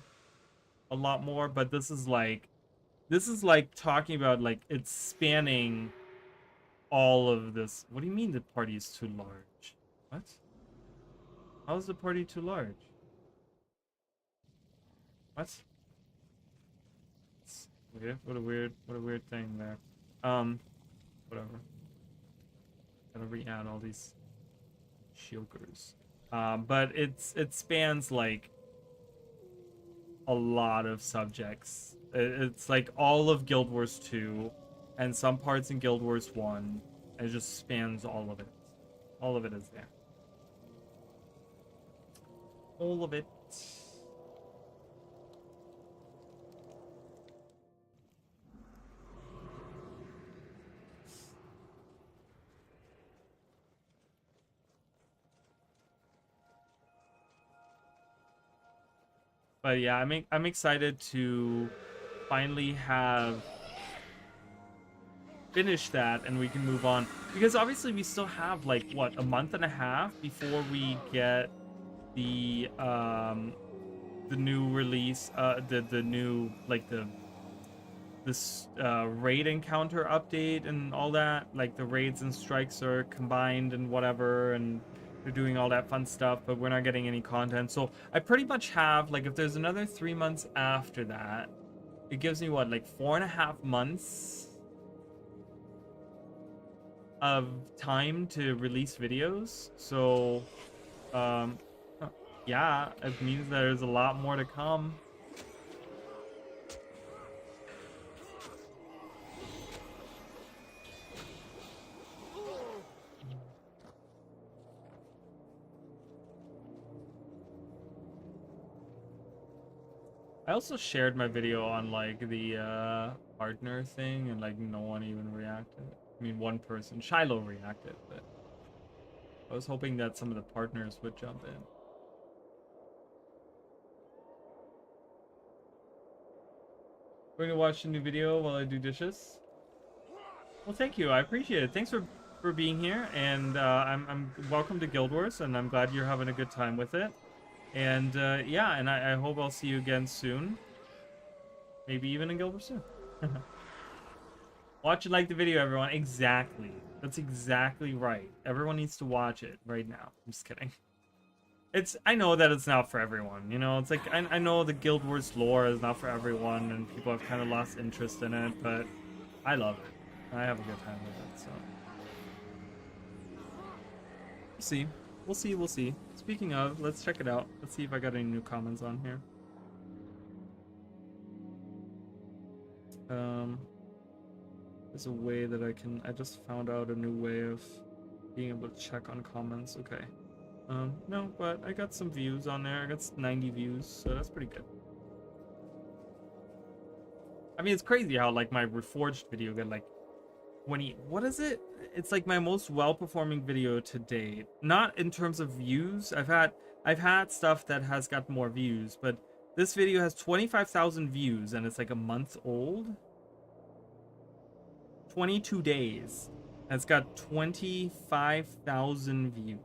a lot more, but this is like talking about like it's spanning all of this. What do you mean the party is too large? What? How is the party too large? What? Okay, what a weird thing there. Whatever. Gotta re-add all these shulkers. But it spans like a lot of subjects. It's like all of Guild Wars 2 and some parts in Guild Wars 1. It just spans all of it. All of it is there. All of it. But yeah, I'm excited to finally have finished that and we can move on, because obviously we still have like what, a month and a half before we get the new release, the new like this raid encounter update and all that. Like the raids and strikes are combined and whatever, and they're doing all that fun stuff, but we're not getting any content. So I pretty much have, like, if there's another 3 months after that, it gives me what, like 4.5 months of time to release videos. So yeah, it means there's a lot more to come. I also shared my video on like the partner thing, and like no one even reacted. I mean, one person, Shiloh, reacted, but I was hoping that some of the partners would jump in. Going to watch a new video while I do dishes. Well, thank you. I appreciate it. Thanks for being here, and I'm welcome to Guild Wars, and I'm glad you're having a good time with it. And yeah, and I hope I'll see you again soon. Maybe even in Guild Wars soon. Watch and like the video, everyone. Exactly. That's exactly right. Everyone needs to watch it right now. I'm just kidding. I know that it's not for everyone, you know? It's like, I know the Guild Wars lore is not for everyone, and people have kind of lost interest in it, but I love it. I have a good time with it, so. We'll see. We'll see, we'll see. Speaking of, let's check it out. Let's see if I got any new comments on here. There's a way that I just found out a new way of being able to check on comments. Okay. No, but I got some views on there. I got 90 views, so that's pretty good. I mean, it's crazy how like my Reforged video got like 20, what is it? It's like my most well-performing video to date. Not in terms of views. I've had stuff that has got more views, but this video has 25,000 views and it's like a month old. 22 days. And it's got 25,000 views.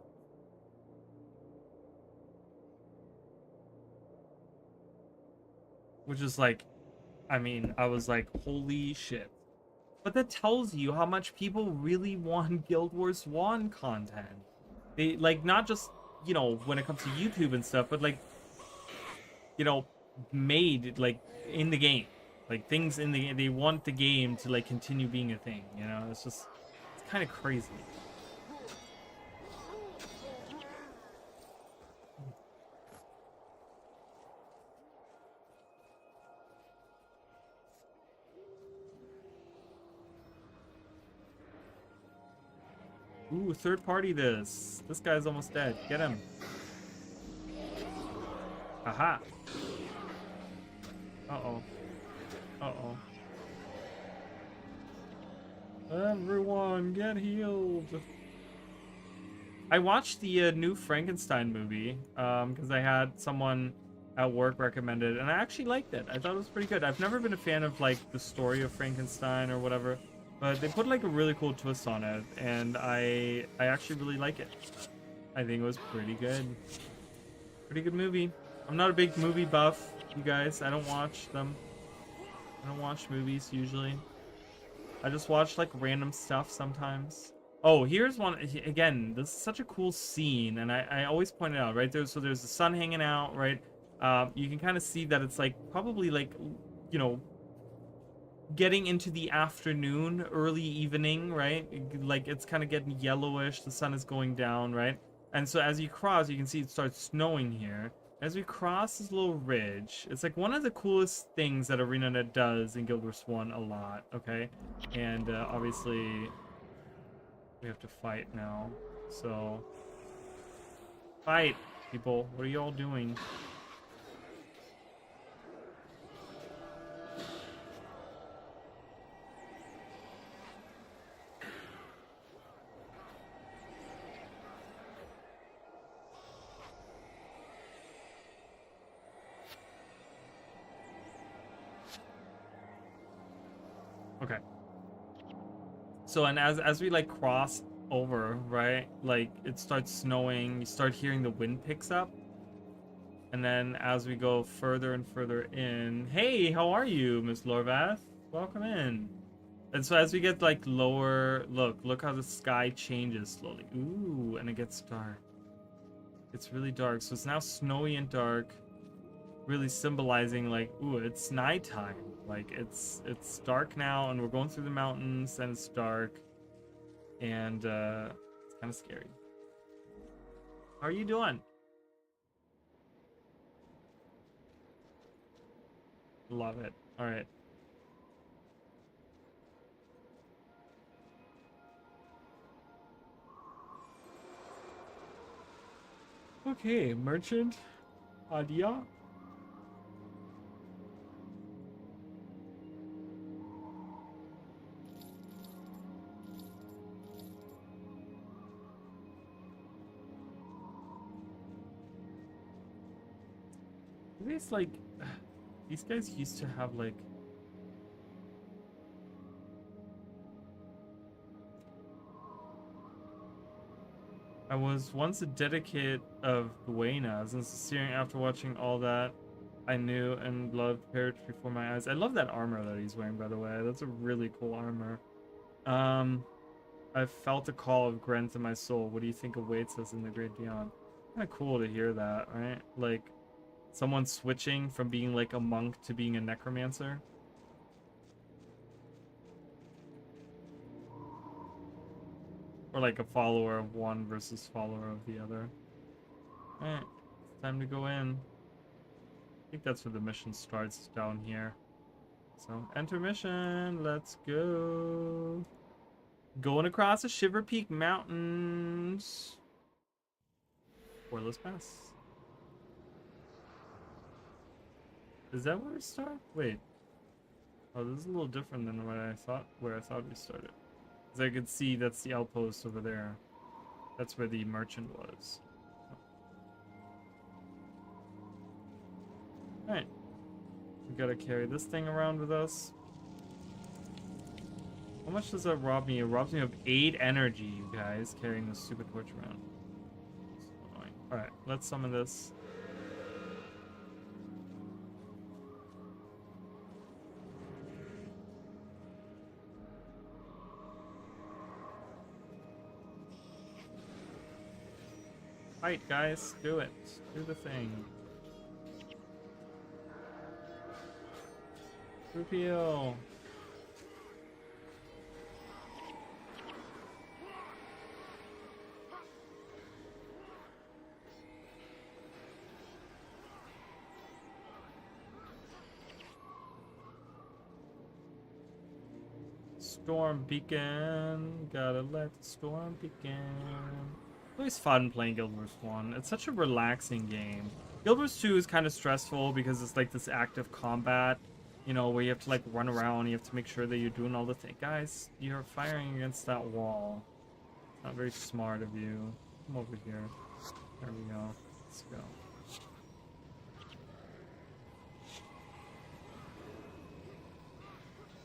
Which is like, I mean, I was like, holy shit. But that tells you how much people really want Guild Wars 1 content. They, like, not just, you know, when it comes to YouTube and stuff, but, like, you know, made, like, in the game. Like, things in the game, they want the game to, like, continue being a thing, you know? It's just, it's kind of crazy. Ooh, third party this. This guy's almost dead. Get him. Aha. Uh-oh. Uh-oh. Everyone, get healed. I watched the new Frankenstein movie because I had someone at work recommend it, and I actually liked it. I thought it was pretty good. I've never been a fan of like the story of Frankenstein or whatever, but they put like a really cool twist on it, and I actually really like it. I think it was pretty good. Pretty good movie. I'm not a big movie buff, you guys. I don't watch them. I don't watch movies usually. I just watch like random stuff sometimes. Oh, here's one again. This is such a cool scene, and I always point it out, right? So there's the sun hanging out, right? You can kind of see that it's like probably like, you know, getting into the afternoon, early evening, right? Like it's kind of getting yellowish. The sun is going down, right? And so as you cross, you can see it starts snowing here. As we cross this little ridge, it's like one of the coolest things that ArenaNet does in Guild Wars 1 a lot, okay? And obviously, we have to fight now. So, fight, people. What are you all doing? Okay. So, and as we like cross over, right? Like it starts snowing, you start hearing the wind picks up. And then as we go further and further in, hey, how are you, Miss Lorvath? Welcome in. And so as we get like lower, look how the sky changes slowly. Ooh, and it gets dark. It's really dark. So it's now snowy and dark, really symbolizing like, ooh, it's nighttime. Like it's dark now, and we're going through the mountains, and it's dark, and it's kind of scary. How are you doing? Love it. All right. Okay, merchant, Adia. These like, these guys used to have like. I was once a dedicate of Buenas, and sincerely after watching all that, I knew and loved perished before my eyes. I love that armor that he's wearing, by the way. That's a really cool armor. I felt a call of Grant in my soul. What do you think awaits us in the great beyond? Kind of cool to hear that, right? Like, someone switching from being like a monk to being a necromancer. Or like a follower of one versus follower of the other. Alright, time to go in. I think that's where the mission starts, down here. So, enter mission, let's go. Going across the Shiverpeak Mountains. Portless Pass. Is that where we start? Wait. Oh, this is a little different than what I thought, where I thought we started. As I could see, that's the outpost over there. That's where the merchant was. Alright. We gotta carry this thing around with us. How much does that rob me? It robs me of 8 energy, you guys, carrying this stupid torch around. Alright, let's summon this. Fight, guys. Do it. Do the thing. Repeal. Storm Beacon. Gotta let the storm begin. Always fun playing Guild Wars 1. It's such a relaxing game. Guild Wars 2 is kind of stressful because it's like this active combat, you know, where you have to like run around, you have to make sure that you're doing all the things. Guys, you're firing against that wall. It's not very smart of you. Come over here. There we go. Let's go.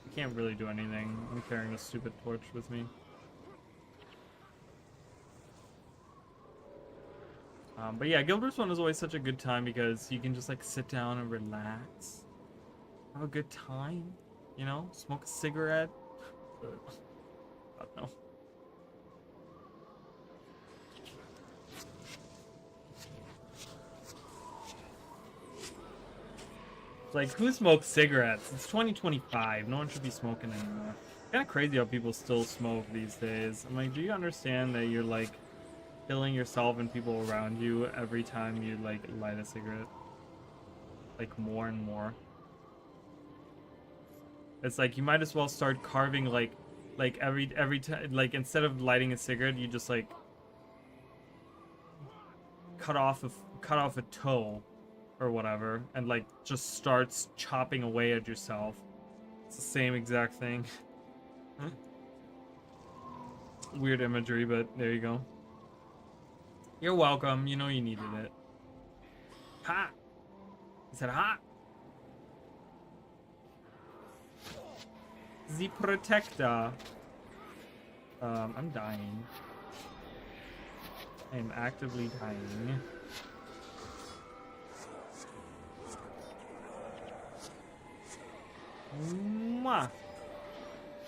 I can't really do anything. I'm carrying a stupid torch with me. But yeah, Gilbert's one is always such a good time because you can just like sit down and relax, have a good time, you know, smoke a cigarette. I don't know. Like, who smokes cigarettes? It's 2025. No one should be smoking anymore. Kind of crazy how people still smoke these days. I'm like, do you understand that you're like killing yourself and people around you every time you like light a cigarette? Like more and more. It's like you might as well start carving like every time, like instead of lighting a cigarette, you just like cut off a toe or whatever, and like just starts chopping away at yourself. It's the same exact thing. Weird imagery, but there you go. You're welcome. You know you needed it. Ha! He said ha! The protector. I'm dying. I am actively dying. Mwah!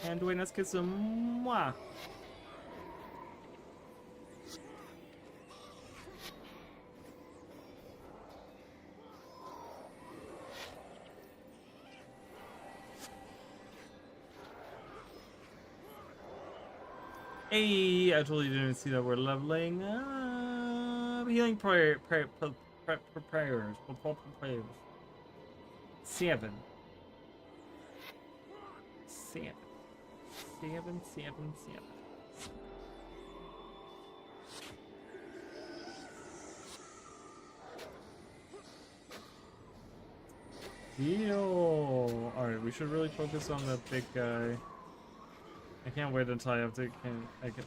And buenas que son. Mwah! Hey, I totally didn't see that we're leveling up. Healing prayers. 7. 7. 7, 7, 7. Yo! Alright, we should really focus on the big guy. I can't wait until I have to.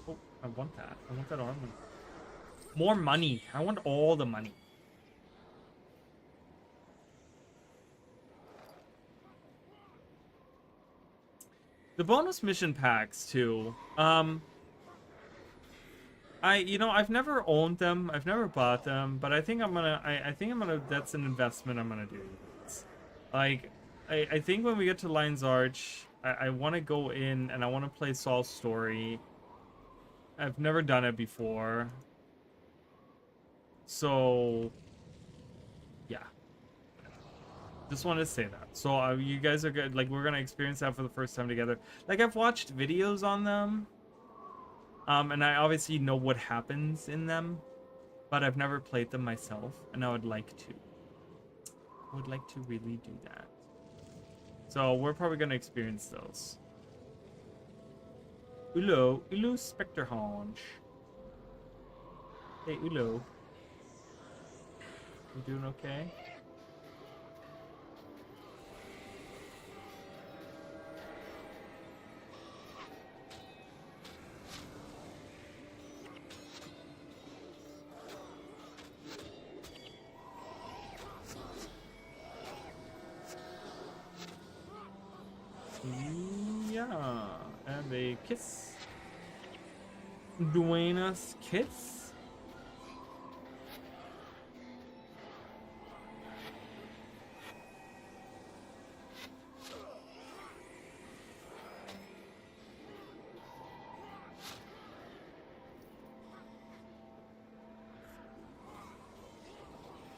Oh, I want that. I want that armor. More money. I want all the money. The bonus mission packs too. I've never owned them. I've never bought them, but I think I'm gonna. I think I'm gonna. That's an investment I'm gonna do. Like, I think when we get to Lion's Arch, I want to go in and I want to play Saul's story. I've never done it before. So, yeah. Just wanted to say that. So, you guys are good. Like, we're going to experience that for the first time together. Like, I've watched videos on them. And I obviously know what happens in them. But I've never played them myself. And I would like to. I would like to really do that. So we're probably going to experience those. Ulu Spectre Haunch. Hey, Ulu. You doing okay? Yeah, and a kiss. Duena's kiss.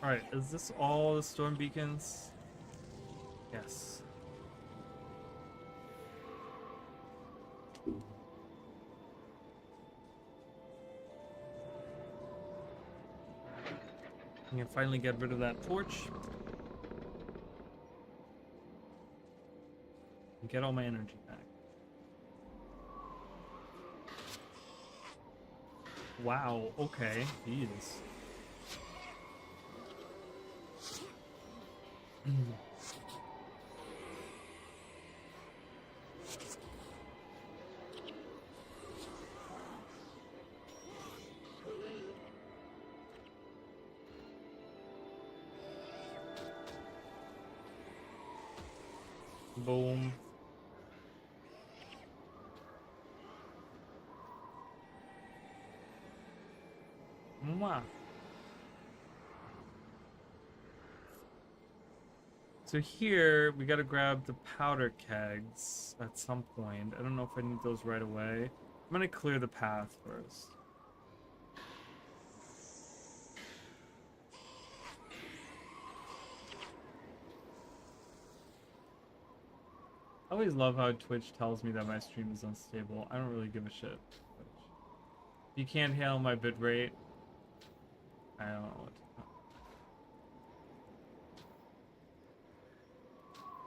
All right, is this all the storm beacons? Yes. I can finally get rid of that torch. And get all my energy back. Wow, okay. Jesus. Boom. Mwah. So here, we gotta grab the powder kegs at some point. I don't know if I need those right away. I'm gonna clear the path first. I always love how Twitch tells me that my stream is unstable. I don't really give a shit. If you can't handle my bitrate, I don't know what to do.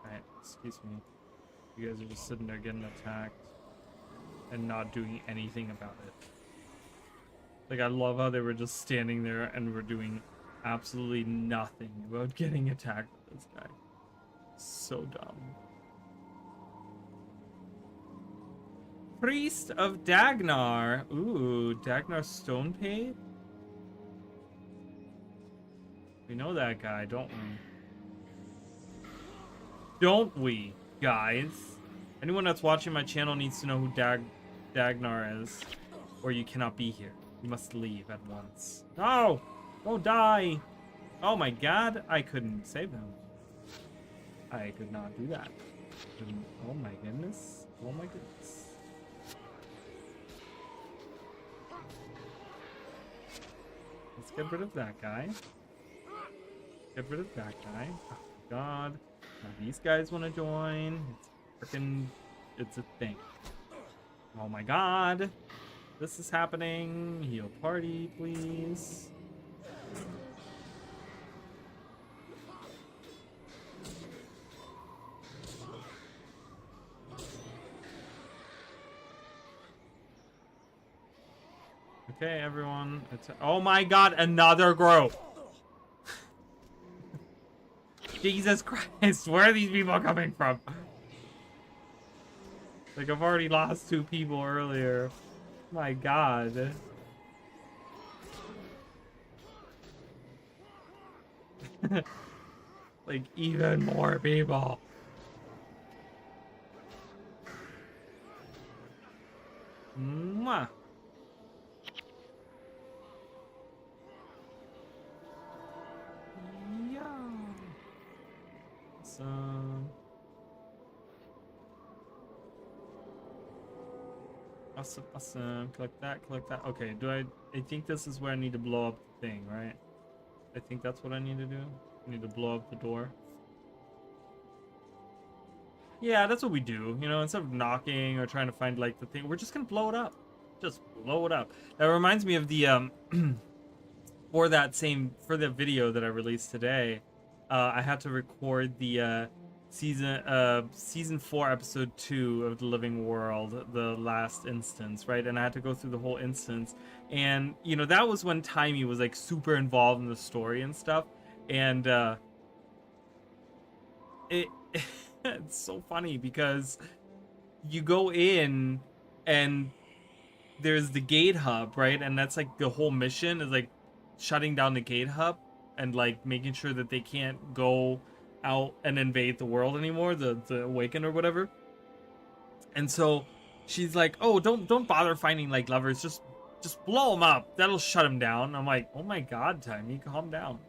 Alright, excuse me. You guys are just sitting there getting attacked and not doing anything about it. Like, I love how they were just standing there and were doing absolutely nothing about getting attacked with this guy. So dumb. Priest of Dagnar. Ooh, Dagnar Stonepate? We know that guy, don't we? Don't we, guys? Anyone that's watching my channel needs to know who Dagnar is, or you cannot be here. You must leave at once. No! Don't die! Oh my god, I couldn't save him. I could not do that. Oh my goodness. Oh my goodness. Let's get rid of that guy. Get rid of that guy. Oh my god. Now these guys want to join. It's freaking... It's a thing. Oh my god. This is happening. Heal party, please. Okay, everyone. Oh my god, another group. Jesus Christ, where are these people coming from? Like, I've already lost 2 people earlier. My god. Like, even more people. Mwah. Yeah. Awesome. Collect that. Okay, I think this is where I need to blow up the thing, right? I think that's what I need to do. I need to blow up the door. Yeah, that's what we do. You know, instead of knocking or trying to find, like, the thing, we're just gonna blow it up. Just blow it up. That reminds me of the, for the video that I released today, I had to record the, season 4 episode 2 of The Living World, the last instance, right? And I had to go through the whole instance, and you know, that was when Timey was like super involved in the story and stuff, and it's so funny because you go in and there's the gate hub, right? And that's like the whole mission is like shutting down the gate hub and like making sure that they can't go out and invade the world anymore, the Awakened or whatever. And so she's like, oh, don't bother finding like lovers, just blow them up, that'll shut them down. I'm like, oh my god, Timey, calm down.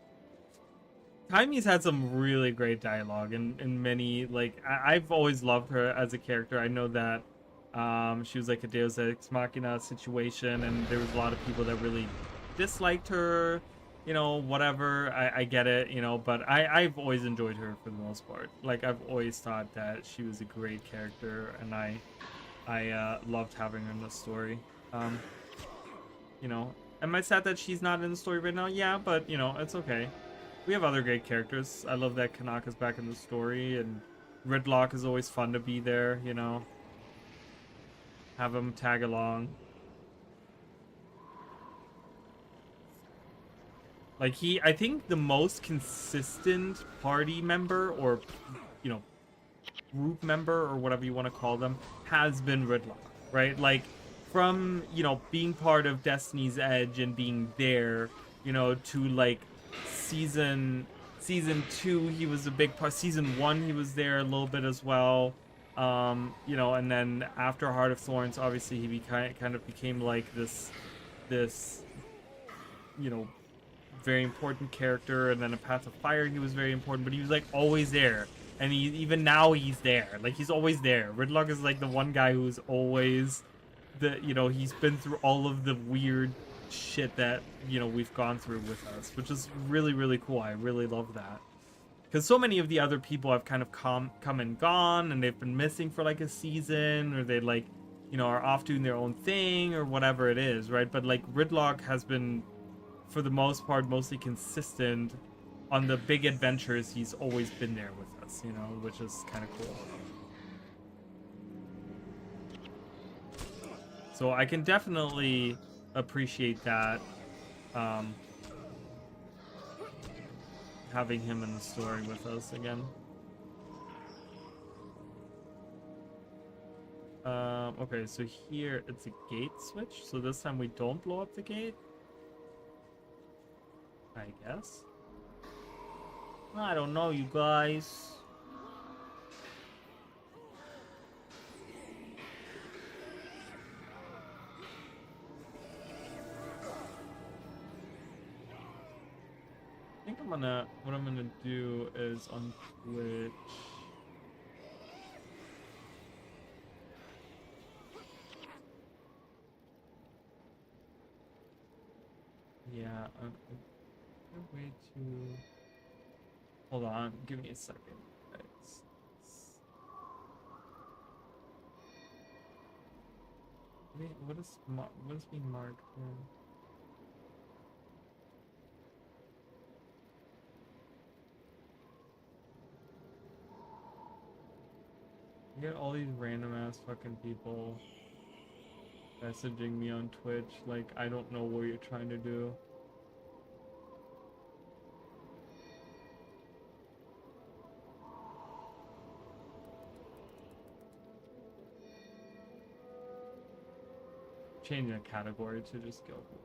Timey's had some really great dialogue in many, like, I've always loved her as a character. I know that she was like a Deus Ex Machina situation, and there was a lot of people that really disliked her, you know, whatever. I get it, you know, but I've always enjoyed her for the most part. Like, I've always thought that she was a great character, and I loved having her in the story. You know, am I sad that she's not in the story right now? Yeah, but, you know, it's okay. We have other great characters. I love that Kanaka's back in the story, and Ridlock is always fun to be there, you know. Have him tag along. Like, I think the most consistent party member, or, you know, group member, or whatever you want to call them, has been Ridlock, right? Like, from, you know, being part of Destiny's Edge and being there, you know, to, like, season Season 2, he was a big part. Season 1, he was there a little bit as well. You know, and then after Heart of Thorns, obviously he kind of became like this, you know, very important character. And then in Path of Fire, he was very important, but he was like always there. And even now he's there. Like, he's always there. Ridlock is like the one guy who's always you know, he's been through all of the weird shit that, you know, we've gone through with us, which is really, really cool. I really love that. Because so many of the other people have kind of come and gone, and they've been missing for like a season, or they like, you know, are off doing their own thing, or whatever it is, right? But like, Ridlock has been, for the most part, mostly consistent on the big adventures. He's always been there with us, you know, which is kind of cool. So I can definitely appreciate that, having him in the story with us again. Okay, so here it's a gate switch. So this time we don't blow up the gate, I guess. I don't know, you guys. I think what I'm gonna do is on Twitch. Yeah, a way to. Hold on, give me a second, guys. Wait, what is being marked here? You get all these random ass fucking people messaging me on Twitch, like, I don't know what you're trying to do. Changing a category to just Guild Wars.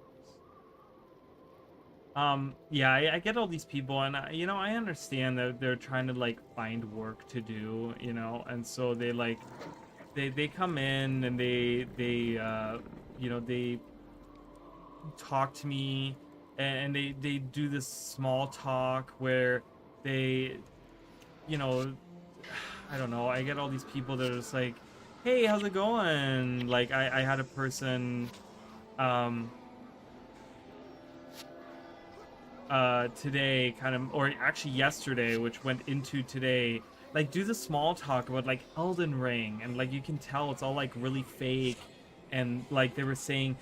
Yeah, I get all these people, and you know, I understand that they're trying to like find work to do, you know, and so they like they come in and they you know, they talk to me, and they do this small talk where they, you know, I don't know, I get all these people that are just like, hey, how's it going? Like, I had a person today, kind of, or actually yesterday, which went into today, like, do the small talk about like Elden Ring, and like, you can tell it's all like really fake, and like they were saying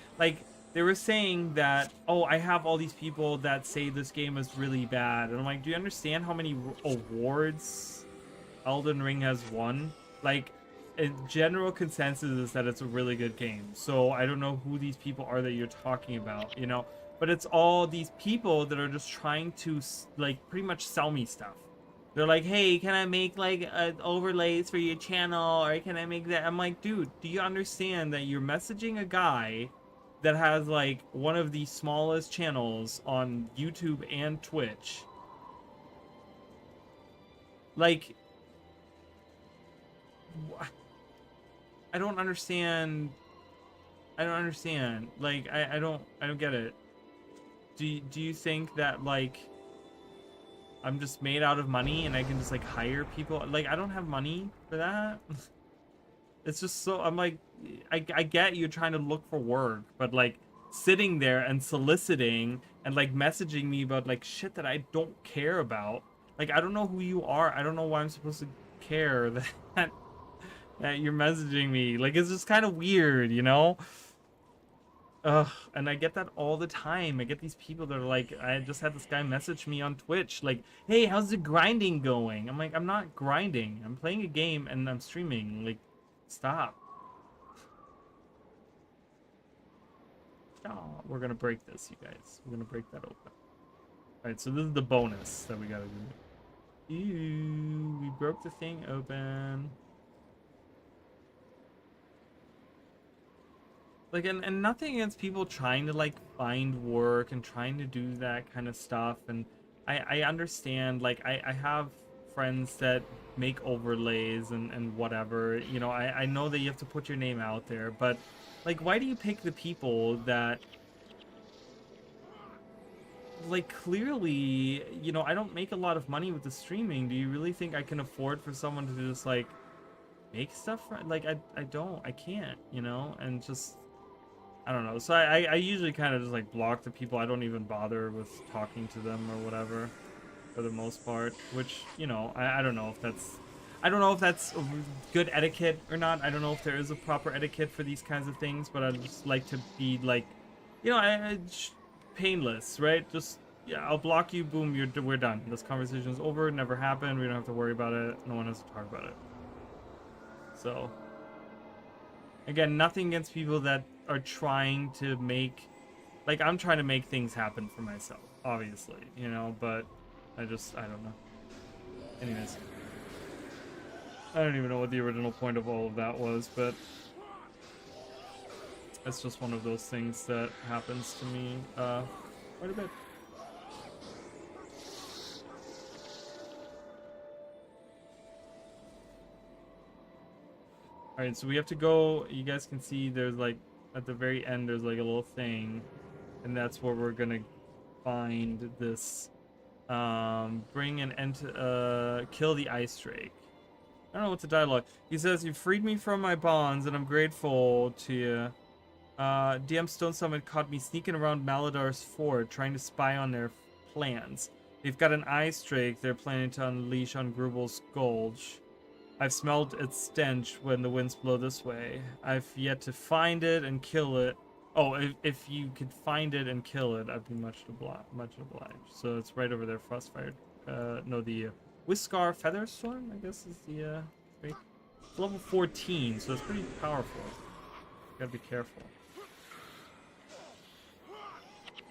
that, oh, I have all these people that say this game is really bad, and I'm like, do you understand how many awards Elden Ring has won? Like, a general consensus is that it's a really good game. So I don't know who these people are that you're talking about, you know, but it's all these people that are just trying to like pretty much sell me stuff. They're like, hey, can I make like overlays for your channel, or can I make that? I'm like, dude, do you understand that you're messaging a guy that has like one of the smallest channels on YouTube and Twitch? Like, what? I don't understand. Like, I don't get it. Do you think that like I'm just made out of money and I can just like hire people? Like, I don't have money for that. It's just so, I'm like, I get you trying to look for work, but like sitting there and soliciting and like messaging me about like shit that I don't care about. Like, I don't know who you are. I don't know why I'm supposed to care that you're messaging me. Like, it's just kind of weird, you know? Ugh, and I get that all the time. I get these people that are like, I just had this guy message me on Twitch, like, hey, how's the grinding going? I'm like, I'm not grinding. I'm playing a game and I'm streaming. Like, stop. Oh, we're gonna break this, you guys. We're gonna break that open. Alright, so this is the bonus that we gotta do. Ew, we broke the thing open. Like, and nothing against people trying to like find work and trying to do that kind of stuff, and I understand, like, I have friends that make overlays and whatever, you know, I know that you have to put your name out there, but, like, why do you pick the people that, like, clearly, you know, I don't make a lot of money with the streaming. Do you really think I can afford for someone to just, like, make stuff for, like, I don't, I can't, you know, and just, I don't know. So I usually kind of just, like, block the people. I don't even bother with talking to them or whatever, for the most part, which, you know, I don't know if that's, I don't know if that's good etiquette or not. I don't know if there is a proper etiquette for these kinds of things, but I just like to be, like, you know, painless, right? Just, yeah, I'll block you, boom, we're done. This conversation is over, never happened, we don't have to worry about it, no one has to talk about it. So, again, nothing against people that are trying to make, like, I'm trying to make things happen for myself, obviously, you know, but I don't know. Anyways, I don't even know what the original point of all of that was, but it's just one of those things that happens to me quite a bit. Alright, so we have to go, you guys can see there's, like, at the very end there's, like, a little thing, and that's where we're gonna find this, bring an end to, kill the ice drake. I don't know what's the dialogue. He says, "You freed me from my bonds, and I'm grateful to you. DM Stone Summit caught me sneaking around Maladar's fort, trying to spy on their plans. They've got an ice drake they're planning to unleash on Grubbel's Gulch. I've smelled its stench when the winds blow this way. I've yet to find it and kill it. Oh, if you could find it and kill it, I'd be much obliged." So it's right over there, Frostfire. No, the Whiskar Featherstorm, I guess, is the drake. It's level 14, so it's pretty powerful. Gotta be careful.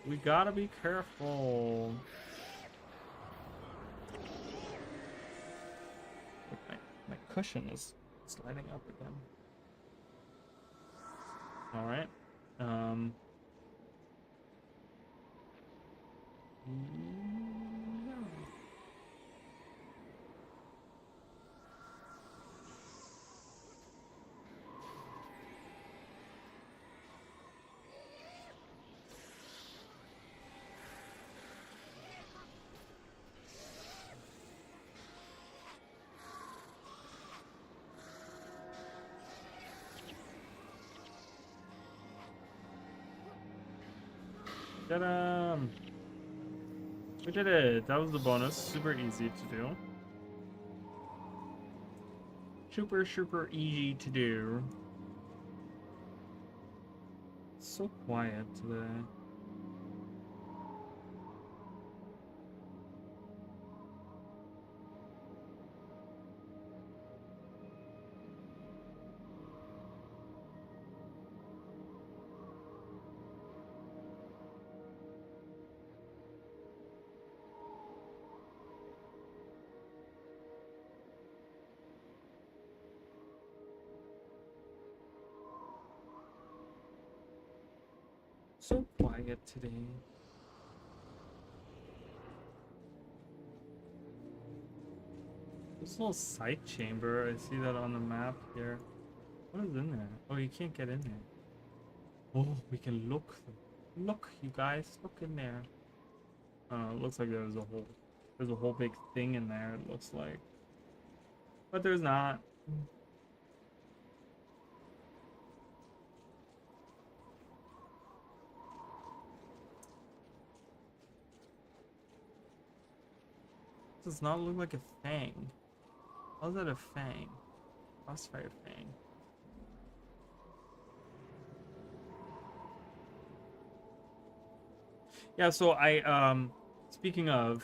We gotta be careful. My cushion is sliding up again. Alright. Get him! We did it! That was the bonus. Super easy to do. Super easy to do. It's so quiet today. So quiet today. This little side chamber, I see that on the map here. What is in there? Oh, you can't get in there. Oh, we can look. Look, you guys, look in there. Oh, it looks like there's a whole big thing in there, it looks like. But there's not. Does not look like a fang. How's that a fang? Crossfire fang. Yeah, so speaking of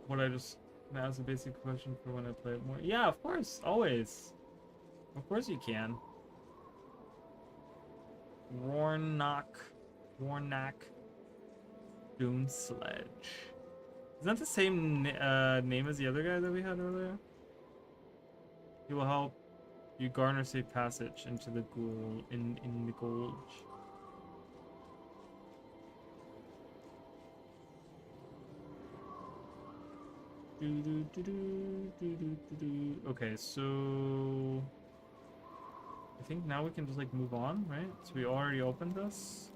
what I just asked a basic question for when I play it more. Yeah, of course, always. Of course you can. Warnock Dune Sledge. Isn't that the same name as the other guy that we had earlier? He will help you garner safe passage into the ghoul in the gulch. Okay, so I think now we can just like move on, right? So we already opened this.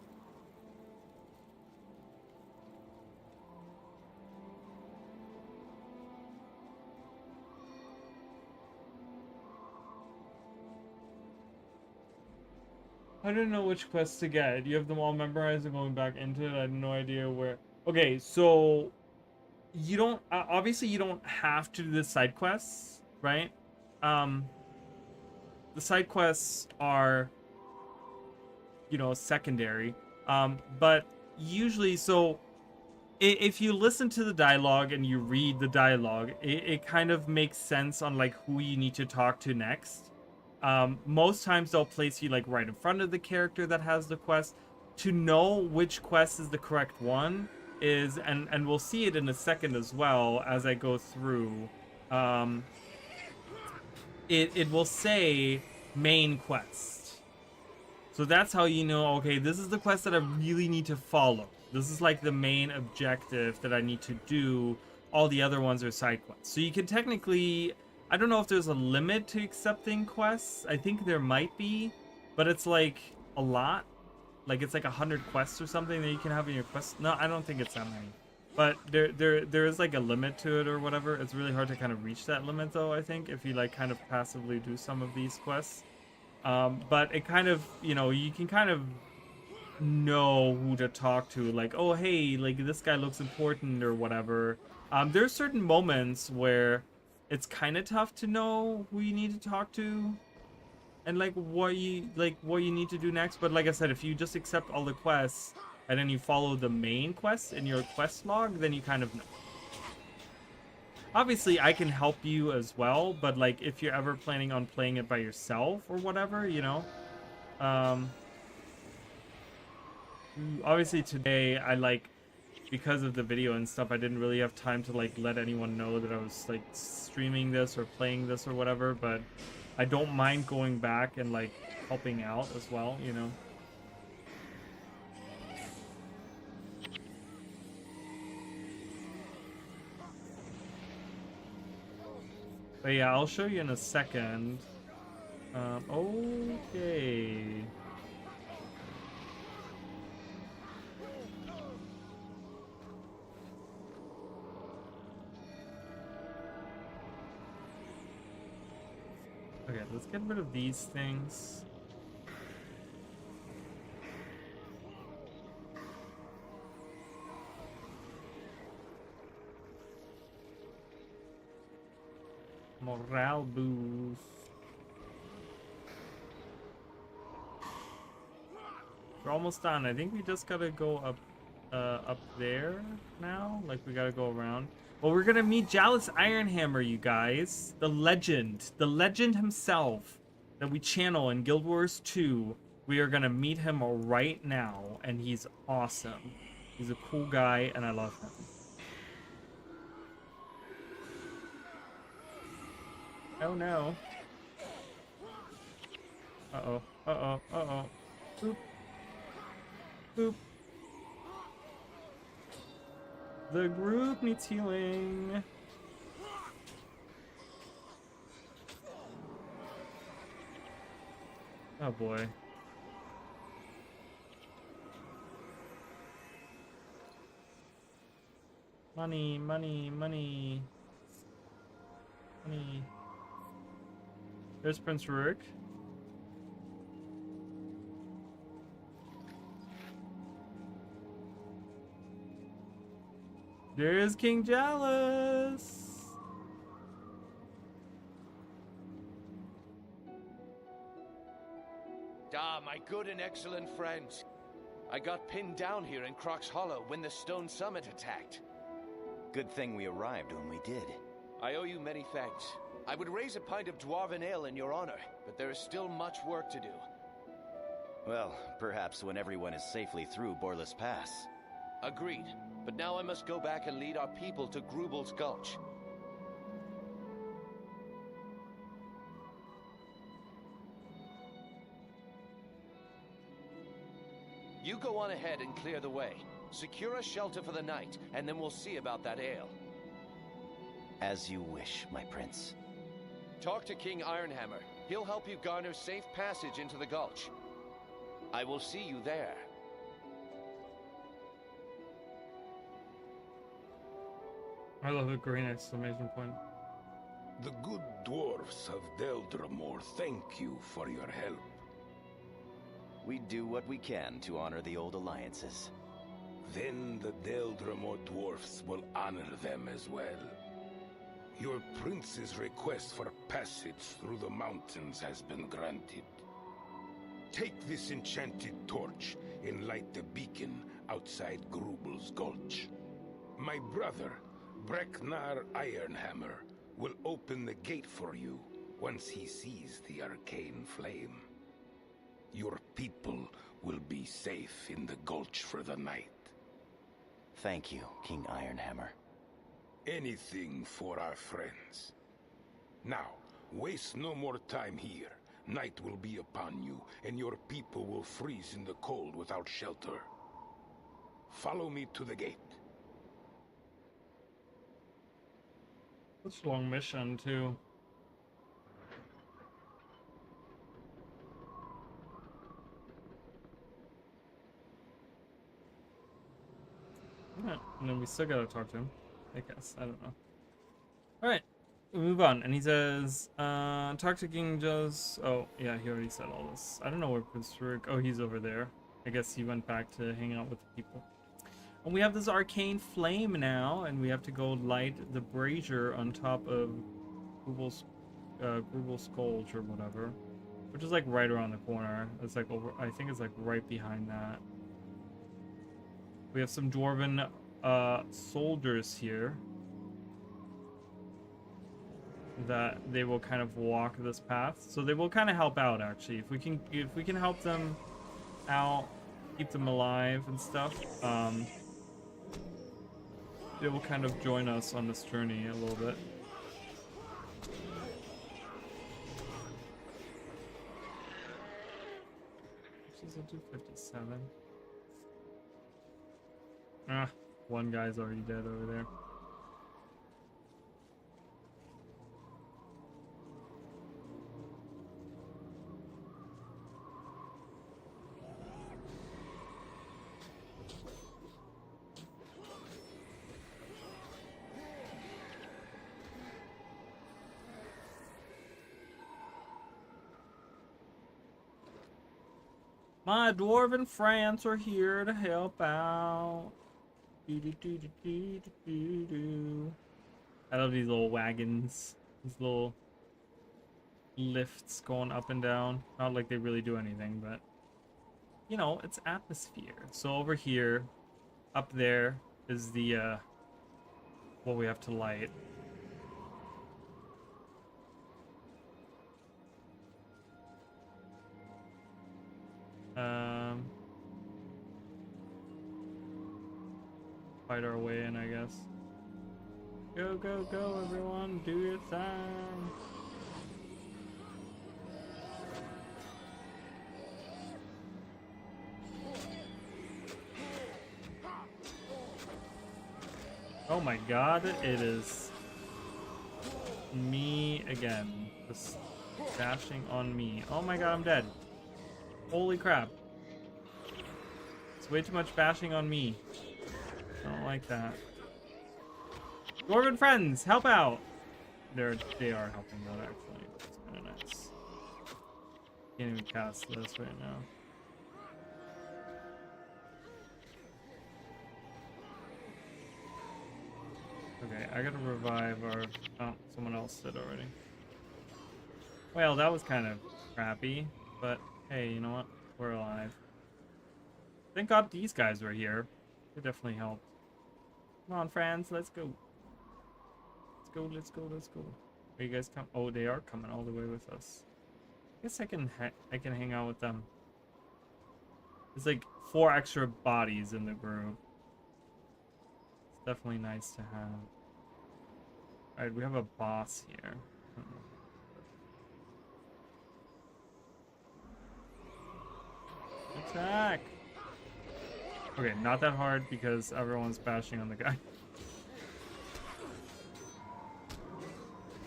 I didn't know which quests to get. You have them all memorized and going back into it. I had no idea where. Okay, so you don't obviously you don't have to do the side quests, right? The side quests are, you know, secondary. But usually, so if you listen to the dialogue and you read the dialogue, it kind of makes sense on like who you need to talk to next. Most times they'll place you like right in front of the character that has the quest. To know which quest is the correct one is, and we'll see it in a second as well as I go through. It will say main quest. So that's how you know, okay, this is the quest that I really need to follow. This is like the main objective that I need to do. All the other ones are side quests. So you can technically, I don't know if there's a limit to accepting quests. I think there might be, but it's like a lot. Like it's like 100 quests or something that you can have in your quest. No, I don't think it's that many. But there is like a limit to it or whatever. It's really hard to kind of reach that limit though, I think, if you like kind of passively do some of these quests. But it kind of, you know, you can kind of know who to talk to, like, oh hey, like this guy looks important or whatever. There's certain moments where it's kind of tough to know who you need to talk to and like what you need to do next. But like I said, if you just accept all the quests and then you follow the main quest in your quest log, then you kind of know. Obviously I can help you as well, but like if you're ever planning on playing it by yourself or whatever, you know, obviously today I like, because of the video and stuff, I didn't really have time to like let anyone know that I was like streaming this or playing this or whatever, but I don't mind going back and like helping out as well, you know. But yeah, I'll show you in a second. Okay. Okay, let's get rid of these things. Morale boost. We're almost done. I think we just gotta go up there now. Like we gotta go around. Well, we're gonna meet Jalis Ironhammer, you guys. The legend himself that we channel in Guild Wars 2. We are gonna meet him right now, and he's awesome. He's a cool guy, and I love him. Oh no. Uh-oh. Uh-oh. Uh-oh. Boop. Boop. The group needs healing. Oh boy. Money, money, money. Money. There's Prince Rurik. There's King Jalis. Ah, my good and excellent friends. I got pinned down here in Croc's Hollow when the Stone Summit attacked. Good thing we arrived when we did. I owe you many thanks. I would raise a pint of Dwarven Ale in your honor, but there is still much work to do. Well, perhaps when everyone is safely through Borless Pass. Agreed. But now I must go back and lead our people to Grubel's Gulch. You go on ahead and clear the way. Secure a shelter for the night, and then we'll see about that ale. As you wish, my prince. Talk to King Ironhammer. He'll help you garner safe passage into the Gulch. I will see you there. I love the green exclamation point. The good dwarfs of Deldramore thank you for your help. We do what we can to honor the old alliances. Then the Deldramore dwarfs will honor them as well. Your prince's request for passage through the mountains has been granted. Take this enchanted torch and light the beacon outside Grubel's Gulch. My brother, Breknar Ironhammer, will open the gate for you once he sees the arcane flame. Your people will be safe in the Gulch for the night. Thank you, King Ironhammer. Anything for our friends. Now, waste no more time here. Night will be upon you, and your people will freeze in the cold without shelter. Follow me to the gate. Such a long mission, too. Alright, and then we still gotta talk to him. I guess. I don't know. Alright, we move on. And he says, talk to King Joe's. Oh, yeah, he already said all this. I don't know where Prince Rick. Oh, he's over there. I guess he went back to hang out with the people. And we have this arcane flame now, and we have to go light the brazier on top of Grubel's Gulch or whatever, which is like right around the corner. It's like over. I think it's like right behind that. We have some dwarven soldiers here that they will kind of walk this path, so they will kind of help out. Actually, if we can help them out, keep them alive and stuff, they will kind of join us on this journey a little bit. She's a 257. Ah, one guy's already dead over there. My dwarven friends are here to help out. I love these little wagons, these little lifts going up and down. Not like they really do anything, but you know, it's atmosphere. So over here, up there is the what we have to light. Fight our way in, I guess. Go, go, go, everyone, do your thing. Oh my god, it is me again. Just dashing on me. Oh my god, I'm dead. Holy crap. It's way too much bashing on me. I don't like that. Dwarven friends, help out! They are helping out, actually. It's kind of nice. Can't even cast this right now. Okay, I gotta revive our... Oh, someone else did already. Well, that was kind of crappy, but hey, you know what? We're alive. Thank God these guys were here. They definitely helped. Come on, friends, let's go. Let's go, let's go, let's go. Are you guys come? Oh, they are coming all the way with us. I guess I can hang out with them. There's like 4 extra bodies in the group. It's definitely nice to have. Alright, we have a boss here. Attack! Okay, not that hard because everyone's bashing on the guy.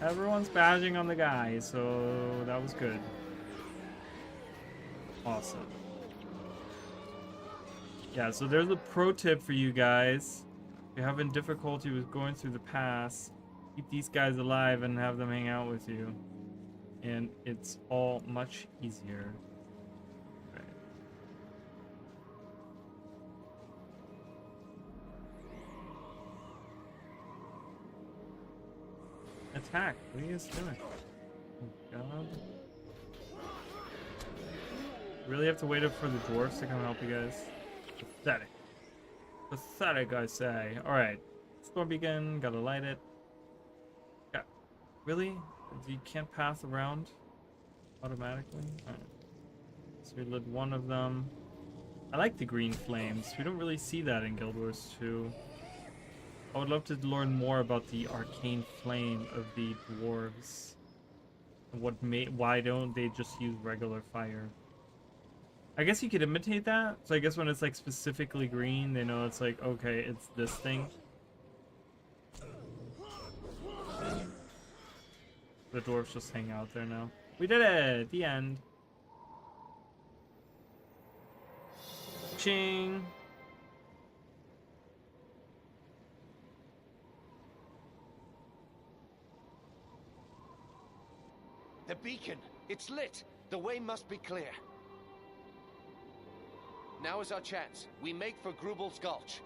Everyone's bashing on the guy, so that was good. Awesome. Yeah, so there's a pro tip for you guys. If you're having difficulty with going through the pass, keep these guys alive and have them hang out with you. And it's all much easier. Right. Attack! What are you guys doing? Oh god. Really have to wait up for the dwarves to come and help you guys? Pathetic. Pathetic, I say. Alright. Storm beacon, gotta light it. Yeah. Really? You can't pass around automatically? Alright. So we lit one of them. I like the green flames. We don't really see that in Guild Wars 2. I would love to learn more about the arcane flame of the dwarves. Why don't they just use regular fire? I guess you could imitate that. So I guess when it's like specifically green, they know it's like, okay, it's this thing. The dwarves just hang out there now. We did it! The end. Ching! The beacon! It's lit! The way must be clear. Now is our chance. We make for Grubel's Gulch.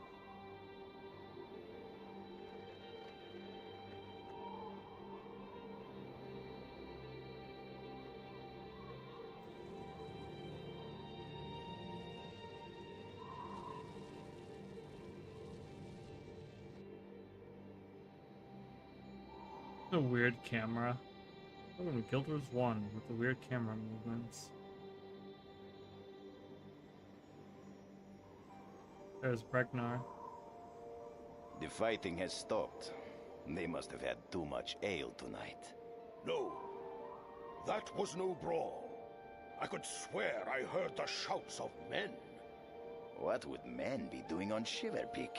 A weird camera. Oh, Guild Wars 1 with the weird camera movements. There's Bregnar. The fighting has stopped. They must have had too much ale tonight. No, that was no brawl. I could swear I heard the shouts of men. What would men be doing on Shiverpeak?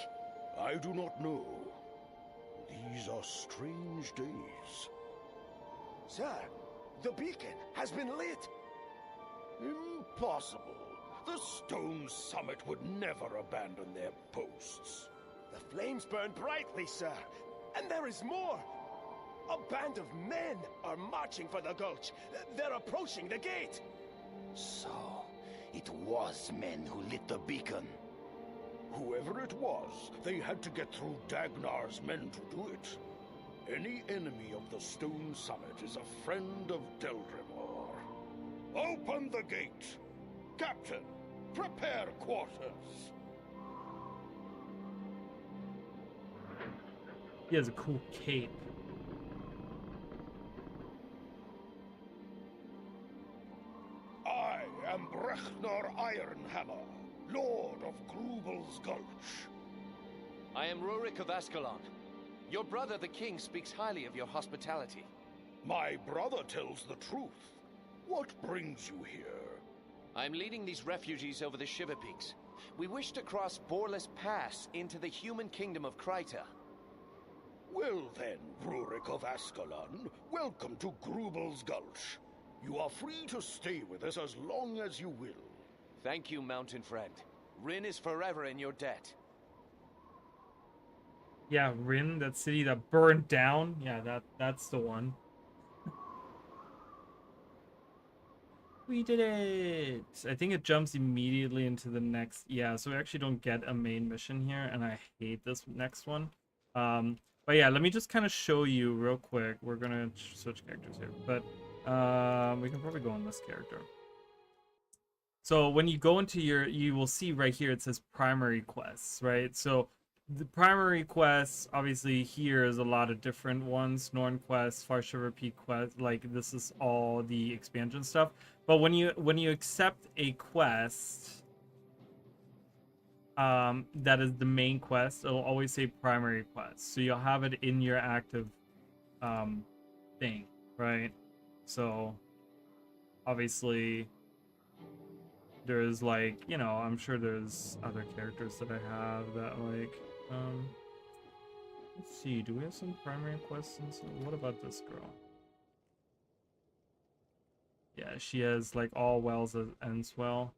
I do not know. These are strange days. Sir, the beacon has been lit. Impossible. The Stone Summit would never abandon their posts. The flames burn brightly, sir. And there is more. A band of men are marching for the gulch. They're approaching the gate. So, it was men who lit the beacon. Whoever it was, they had to get through Dagnar's men to do it. Any enemy of the Stone Summit is a friend of Deldrimor. Open the gate! Captain, prepare quarters! He has a cool cape. I am Brechnor Ironhammer, Lord of Grubel's Gulch. I am Rurik of Ascalon. Your brother, the king, speaks highly of your hospitality. My brother tells the truth. What brings you here? I'm leading these refugees over the Shiverpeaks. We wish to cross Boreless Pass into the human kingdom of Kryta. Well then, Rurik of Ascalon, welcome to Grubel's Gulch. You are free to stay with us as long as you will. Thank you, mountain friend. Rin is forever in your debt. Yeah, Rin, that city that burned down. Yeah, that's the one. We did it! I think it jumps immediately into the next. Yeah, so we actually don't get a main mission here, and I hate this next one. But yeah, let me just kind of show you real quick. We're gonna switch characters here, but we can probably go on this character. So when you go into you will see right here it says primary quests, right? So the primary quests, obviously here is a lot of different ones. Norn quests, Far Shiverpeak quest, like this is all the expansion stuff. But when you accept a quest, that is the main quest, it'll always say primary quest. So you'll have it in your active thing, right? So obviously there's like, you know, I'm sure there's other characters that I have that like Let's see, do we have some primary questions? What about this girl? Yeah, she has like all wells ends well.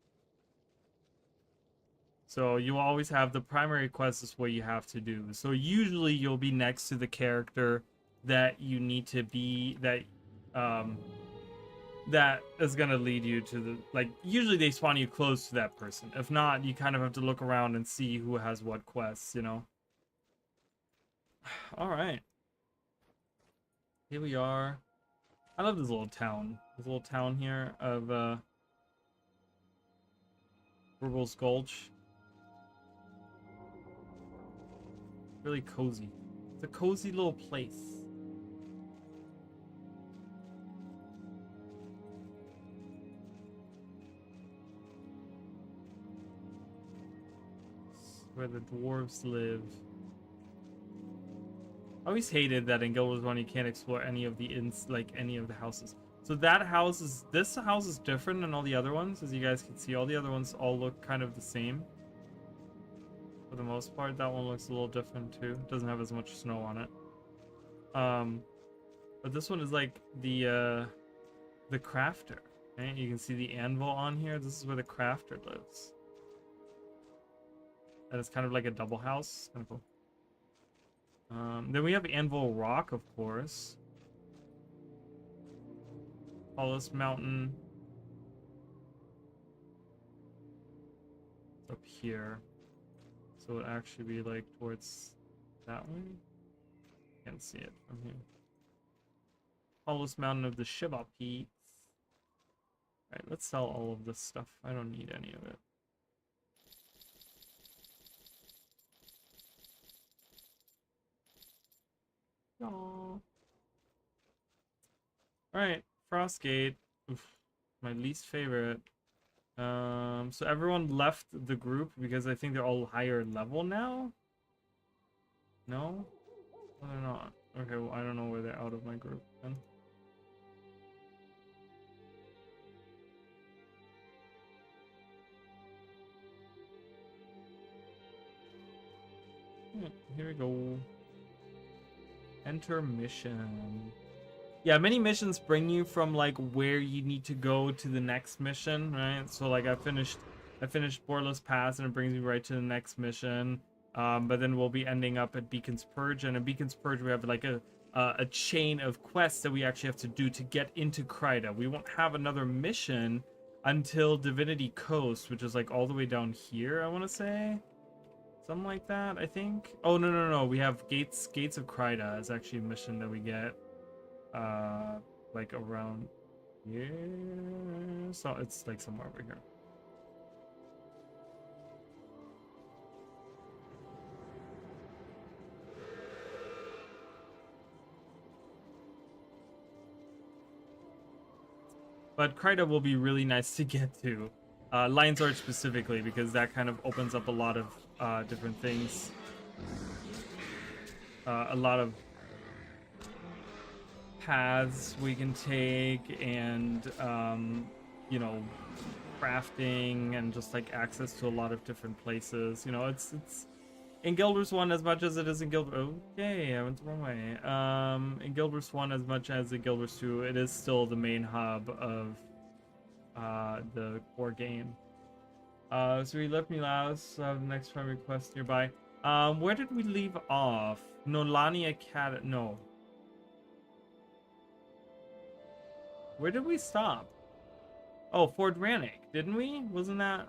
So you always have the primary quest is what you have to do. So usually you'll be next to the character that you need to be, that is gonna lead you to the, like, usually they spawn you close to that person. If not, you kind of have to look around and see who has what quests, you know? Alright. Here we are. I love this little town. This little town here of, Rubal's Gulch. Really cozy. It's a cozy little place. Where the dwarves live. I always hated that in Guild Wars 1 you can't explore any of the any of the houses. So that house is, this house is different than all the other ones, as you guys can see. All the other ones all look kind of the same. For the most part, that one looks a little different too. Doesn't have as much snow on it. But this one is like the crafter. Right? You can see the anvil on here. This is where the crafter lives. And it's kind of like a double house. Kind of cool. Then we have Anvil Rock, of course. Tallest mountain. It's up here. So it would actually be like towards that way. Can't see it from here. Tallest mountain of the Shiverpeaks. Alright, let's sell all of this stuff. I don't need any of it. Aww. Alright, Frostgate. Oof, my least favorite. So everyone left the group because I think they're all higher level now? No? No, they're not. Okay, well, I don't know where they're out of my group then. Here we go. Enter mission. Yeah, many missions bring you from like where you need to go to the next mission, right? So like I finished Borderless Pass and it brings me right to the next mission. But then we'll be ending up at Beacon's Purge, and at Beacon's Purge we have like a chain of quests that we actually have to do to get into Kryta. We won't have another mission until Divinity Coast, which is like all the way down here, I want to say. Something like that, I think. Oh, no. We have Gates of Kryta is actually a mission that we get. Like around here. So it's like somewhere over here. But Kryta will be really nice to get to. Lion's Arch specifically, because that kind of opens up a lot of different things. A lot of paths we can take, and you know, crafting, and just like access to a lot of different places. You know, it's in Guild Wars 1 as much as it is in Guild. Okay, I went the wrong way. In Guild Wars 1 as much as in Guild Wars 2, it is still the main hub of the core game. So he left me last. The next primary quest nearby. Where did we leave off? Nolani Academy. No. Where did we stop? Oh, Fort Rannick, didn't we? Wasn't that?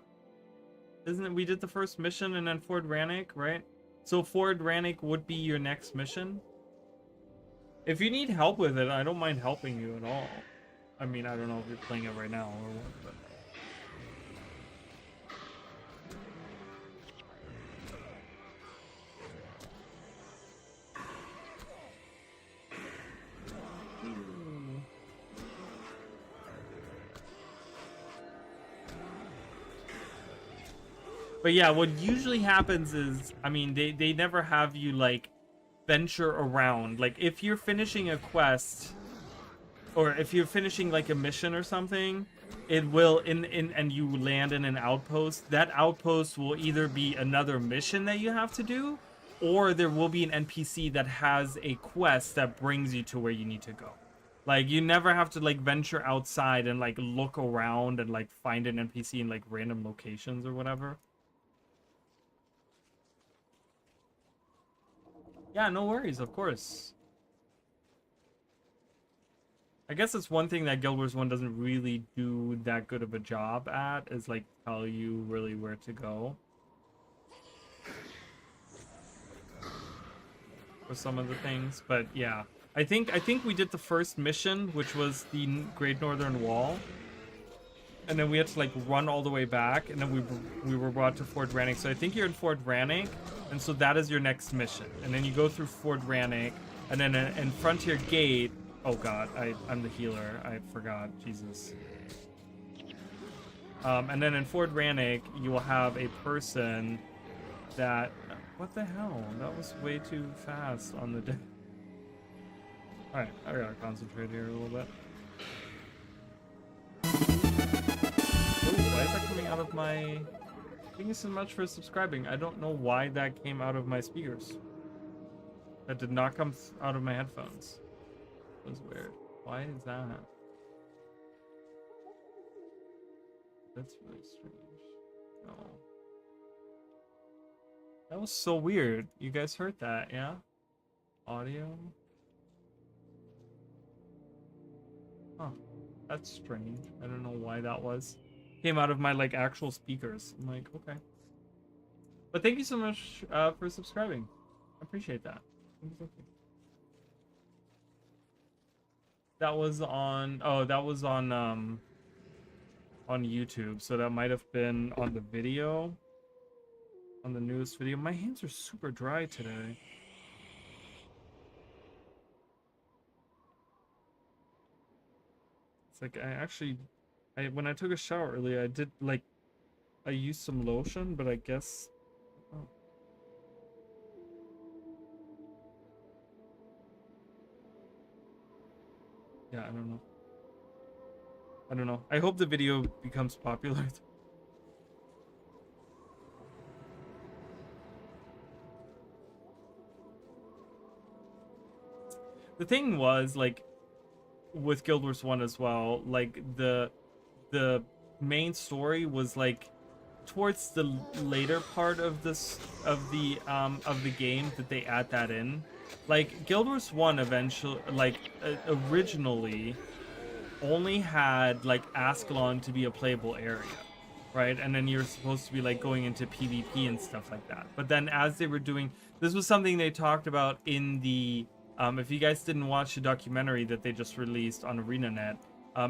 Isn't it? We did the first mission and then Fort Rannick, right? So Fort Rannick would be your next mission. If you need help with it, I don't mind helping you at all. I mean, I don't know if you're playing it right now or what, but... But yeah, what usually happens is, I mean, they never have you, like, venture around. Like, if you're finishing a quest, or if you're finishing, like, a mission or something, it will, and you land in an outpost, that outpost will either be another mission that you have to do, or there will be an NPC that has a quest that brings you to where you need to go. Like, you never have to, like, venture outside and, like, look around and, like, find an NPC in, like, random locations or whatever. Yeah, no worries, of course. I guess it's one thing that Guild Wars 1 doesn't really do that good of a job at, is, like, tell you really where to go. For some of the things, but yeah. I think we did the first mission, which was the Great Northern Wall. And then we had to, like, run all the way back, and then we were brought to Fort Rannick. So I think you're in Fort Rannick, and so that is your next mission. And then you go through Fort Rannick, and then in Frontier Gate... Oh god, I'm the healer. I forgot. Jesus. And then in Fort Rannick, you will have a person that... What the hell? That was way too fast on the day. Alright, I gotta concentrate here a little bit. Oh, why is that coming out of my... Thank you so much for subscribing. I don't know why that came out of my speakers. That did not come out of my headphones. That was weird. Why is that? That's really strange. No. That was so weird. You guys heard that, yeah? Audio? Huh. That's strange. I don't know why that was. Came out of my, like, actual speakers. I'm like, okay. But thank you so much for subscribing. I appreciate that. Thank you. That was on... Oh, that was on YouTube. So that might have been on the video. On the newest video. My hands are super dry today. It's like when I took a shower earlier, I did, like, I used some lotion, but I guess... Oh. Yeah, I don't know. I don't know. I hope the video becomes popular. The thing was, like, with Guild Wars 1 as well, like, the main story was, like, towards the later part of the game that they add that in. Like, Guild Wars 1 eventually, like, originally only had, like, Ascalon to be a playable area, right? And then you're supposed to be, like, going into PvP and stuff like that. But then as they were doing, this was something they talked about in the, if you guys didn't watch the documentary that they just released on ArenaNet,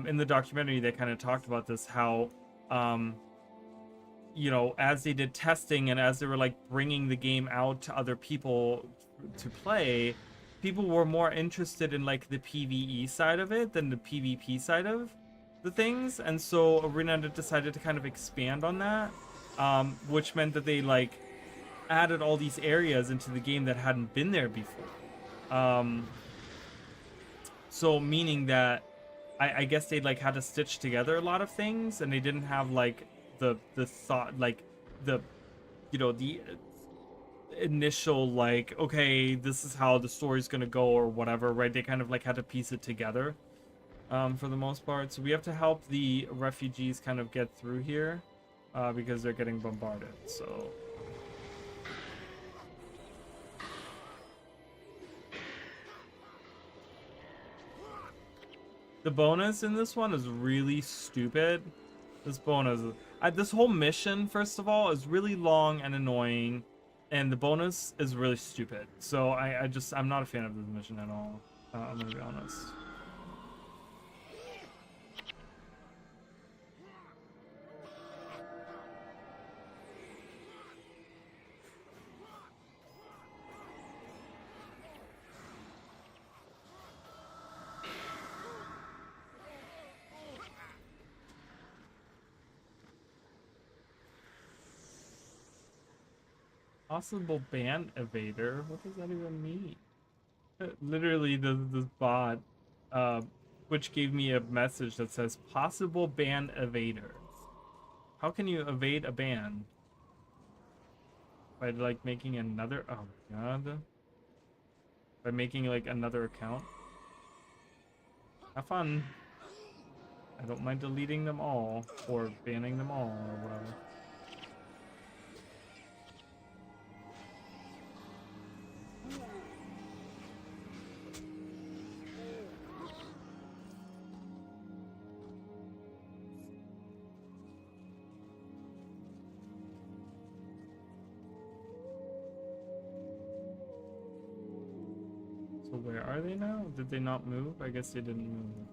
in the documentary they kind of talked about this, how, you know, as they did testing and as they were, like, bringing the game out to other people to play, people were more interested in, like, the PvE side of it than the PvP side of the things. And so ArenaNet decided to kind of expand on that, which meant that they, like, added all these areas into the game that hadn't been there before. So meaning that I guess they, like, had to stitch together a lot of things, and they didn't have, like, the thought, like, the, you know, the initial, like, okay, this is how the story's gonna go or whatever, right? They kind of, like, had to piece it together for the most part. So we have to help the refugees kind of get through here because they're getting bombarded. So the bonus in this one is really stupid. This bonus, this whole mission, first of all, is really long and annoying, and the bonus is really stupid. So I'm not a fan of this mission at all. I'm gonna be honest. Possible ban evader? What does that even mean? Literally, the bot, which gave me a message that says possible ban evader. How can you evade a ban? By like making another, oh my god. By making like another account. Have fun. I don't mind deleting them all or banning them all or whatever. So where are they now? Did they not move? I guess they didn't move.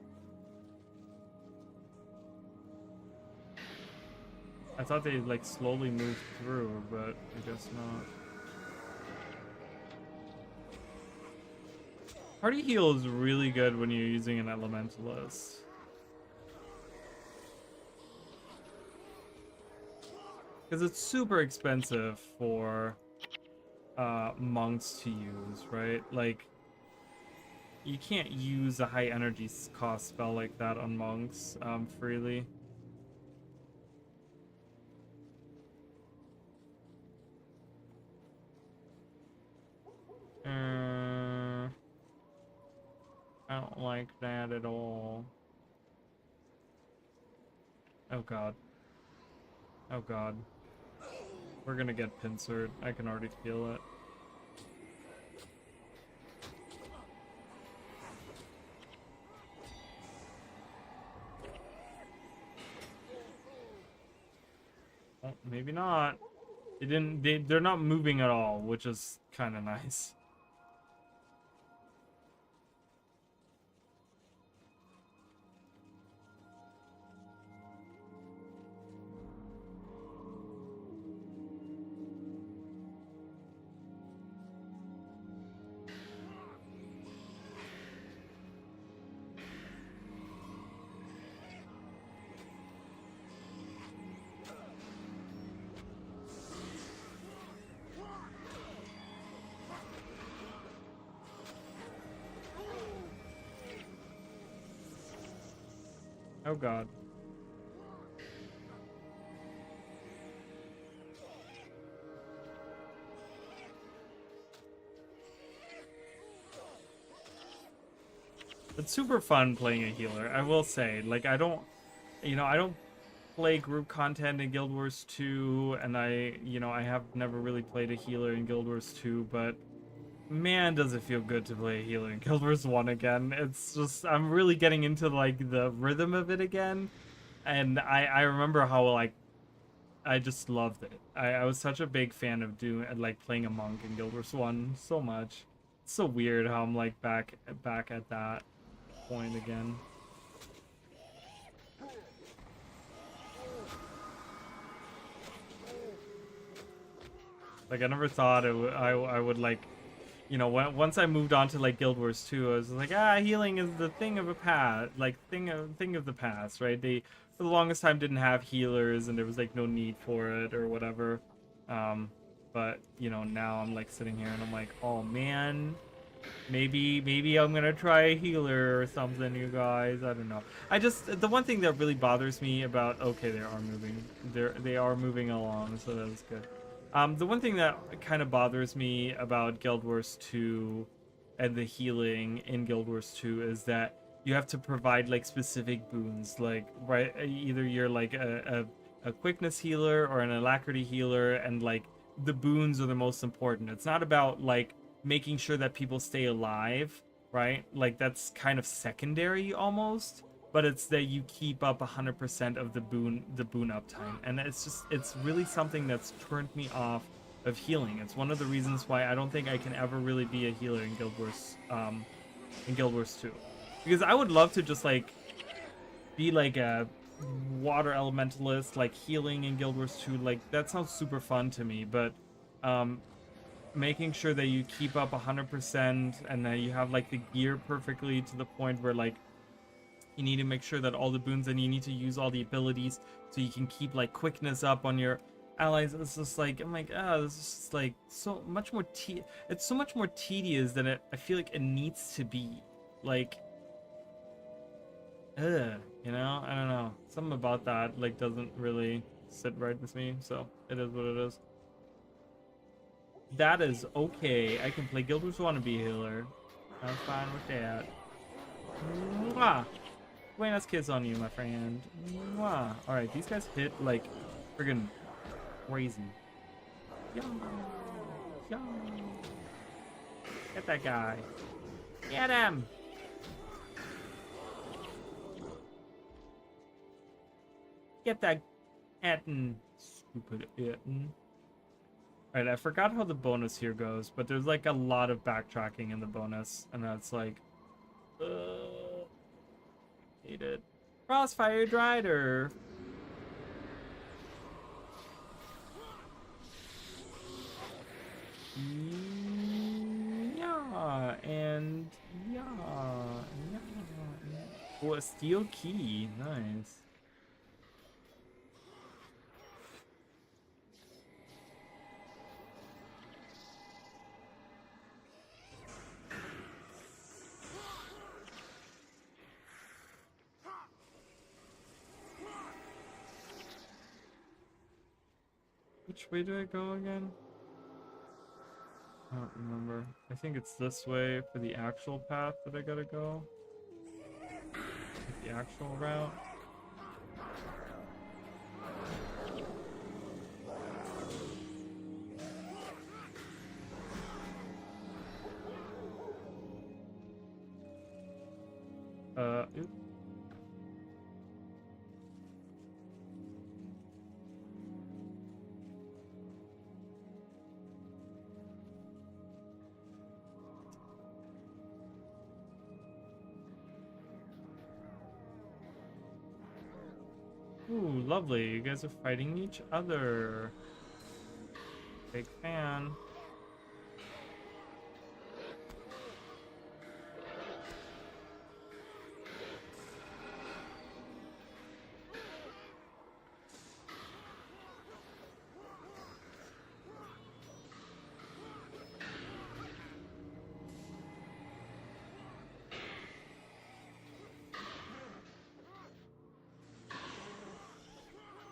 I thought they like slowly moved through, but I guess not. Party heal is really good when you're using an elementalist. Because it's super expensive for monks to use, right? Like, you can't use a high energy cost spell like that on monks freely. I don't like that at all. Oh god. Oh god. We're gonna get pincered. I can already feel it. Oh, maybe not. They're not moving at all, which is kind of nice. Oh god. It's super fun playing a healer, I will say. Like, I don't play group content in Guild Wars 2, and I have never really played a healer in Guild Wars 2, but man, does it feel good to play a healer in Guild Wars 1 again. It's just, I'm really getting into, like, the rhythm of it again. And I remember how, like, I just loved it. I was such a big fan of playing a monk in Guild Wars 1 so much. It's so weird how I'm, like, back at that point again. Like, I never thought I would, like, once I moved on to like Guild Wars 2, I was like, healing is the thing of a past, like thing of the past, right? They for the longest time didn't have healers, and there was like no need for it or whatever. But now I'm like sitting here and I'm like, oh man, maybe I'm gonna try a healer or something, you guys. I don't know. The one thing that really bothers me about they are moving. They are moving along, so that was good. The one thing that kind of bothers me about Guild Wars 2 and the healing in Guild Wars 2 is that you have to provide like specific boons, like either you're like a quickness healer or an alacrity healer, and like the boons are the most important. It's not about like making sure that people stay alive, right? Like that's kind of secondary almost. But it's that you keep up 100% of the boon uptime, and it's really something that's turned me off of healing. It's one of the reasons why I don't think I can ever really be a healer in Guild Wars 2, because I would love to just like be like a water elementalist, like healing in Guild Wars 2. Like that sounds super fun to me, but making sure that you keep up 100% and that you have like the gear perfectly to the point where like you need to make sure that all the boons, and you need to use all the abilities so you can keep like quickness up on your allies. It's just like, I'm like, this is just like so much more it's so much more tedious than I feel like it needs to be. Like, I don't know. Something about that like doesn't really sit right with me, so it is what it is. That is okay. I can play Guild Wars Wannabe Healer. I'm fine with that. Mwah! Buenas kids on you, my friend. Mwah! Alright, these guys hit like friggin' crazy. Yo! Yo! Get that guy. Get him! Get that Etten. Stupid Etten. Alright, I forgot how the bonus here goes, but there's like a lot of backtracking in the bonus, and that's like, hate it. Crossfire Drider. Yeah, and yeah. Oh, a steel key. Nice. Which way do I go again? I don't remember. I think it's this way for the actual path that I gotta go. Like the actual route. Oops. Ooh, lovely. You guys are fighting each other. Big fan.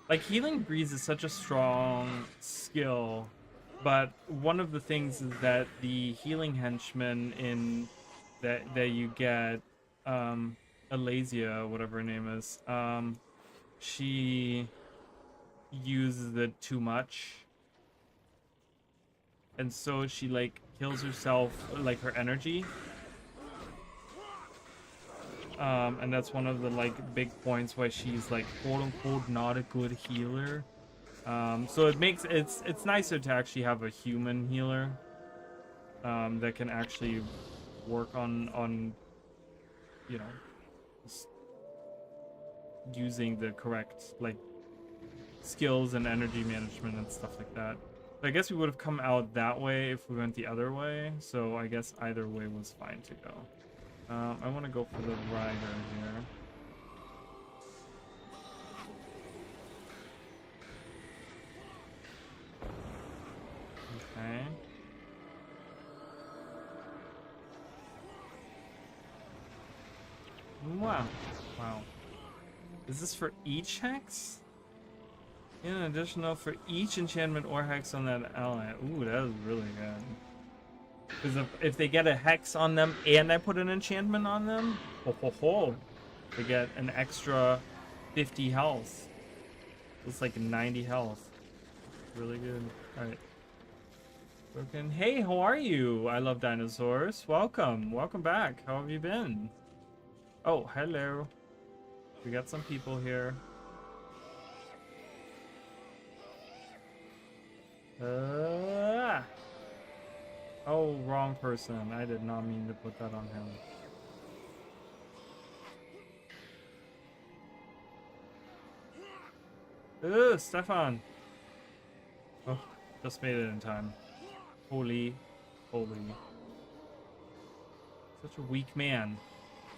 Like, Healing Breeze is such a strong skill, but one of the things is that the healing henchman in that you get, Alasia, whatever her name is, she uses it too much. And so she, like, kills herself, like, her energy. And that's one of the like big points why she's like quote unquote not a good healer. So it makes it's nicer to actually have a human healer that can actually work on you know using the correct like skills and energy management and stuff like that. But I guess we would have come out that way if we went the other way, so I guess either way was fine to go. I want to go for the rider here. Okay. Wow. Wow. Is this for each hex? In additional for each enchantment or hex on that ally. Ooh, that was really good. Because if they get a hex on them and I put an enchantment on them, they get an extra 50 health. It's like 90 health. Really good. Alright. Broken. Hey, how are you? I love dinosaurs. Welcome. Welcome back. How have you been? Oh, hello. We got some people here. Oh, wrong person. I did not mean to put that on him. Ugh, Stefan. Oh, just made it in time. Holy. Holy. Such a weak man.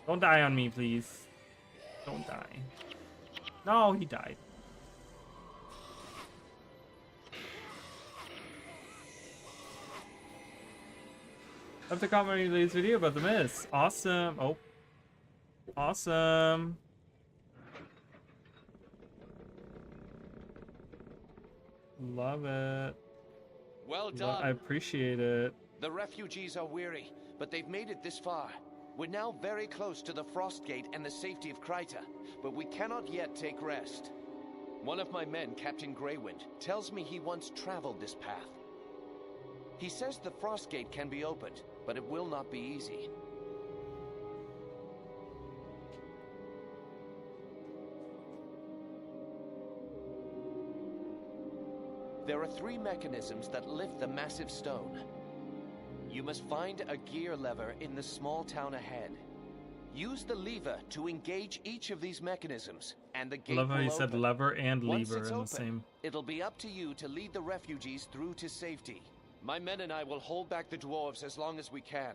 Don't die on me, please. Don't die. No, he died. Left a comment on today's video about the miss. Awesome. Oh. Awesome. Love it. Well I done. appreciate it. The refugees are weary, but they've made it this far. We're now very close to the Frost Gate and the safety of Kryta, but we cannot yet take rest. One of my men, Captain Greywind, tells me he once traveled this path. He says the Frost Gate can be opened, but it will not be easy. There are 3 mechanisms that lift the massive stone. You must find a gear lever in the small town ahead. Use the lever to engage each of these mechanisms, and the I gate love how will you said open. lever and Once lever it's in the open, same. it'll be up to you to lead the refugees through to safety. My men and I will hold back the dwarves as long as we can.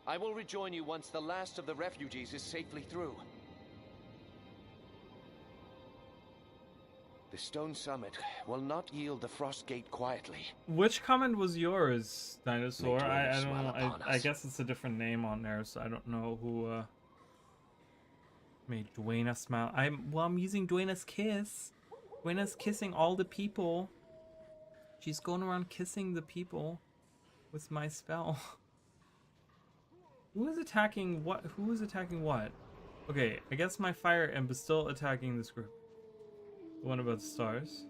I will rejoin you once the last of the refugees is safely through. The stone summit will not yield the Frost Gate quietly. Which comment was yours, Dinosaur? May I dwellers don't smile know. upon I us. guess it's a different name on there, so I don't know who made Dwayna smile. I'm using Dwayna's kiss. Dwayna's kissing all the people. She's going around kissing the people with my spell. Who is attacking what? Who is attacking what? Okay, I guess my fire imp is still attacking this group. The one about the stars.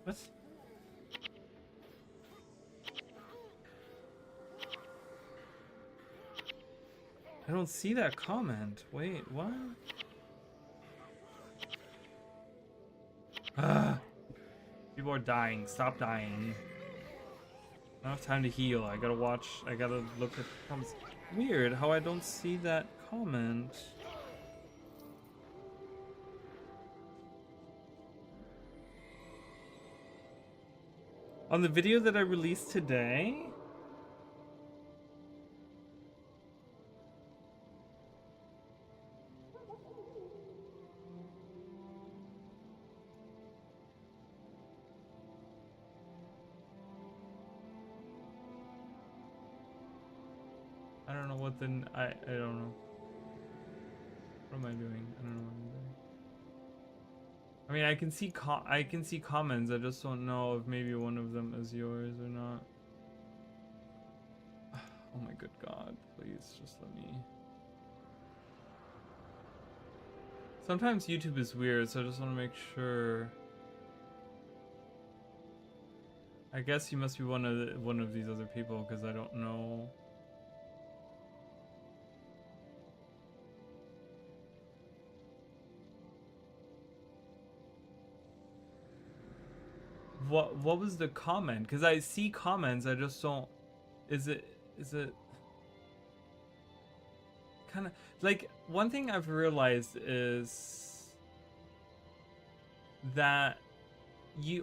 What? I don't see that comment. Wait, what? Ah! People are dying. Stop dying. I don't have time to heal. I gotta watch. I gotta look at the comments. Weird how I don't see that comment. On the video that I released today? I don't know what the I don't know. What am I doing? I don't know what I'm doing. I mean, I can see comments. I just don't know if maybe one of them is yours or not. Oh my good God! Please just let me. Sometimes YouTube is weird, so I just want to make sure. I guess you must be one of these other people because I don't know. What was the comment? Because I see comments, I just don't. Is it kind of like one thing I've realized is that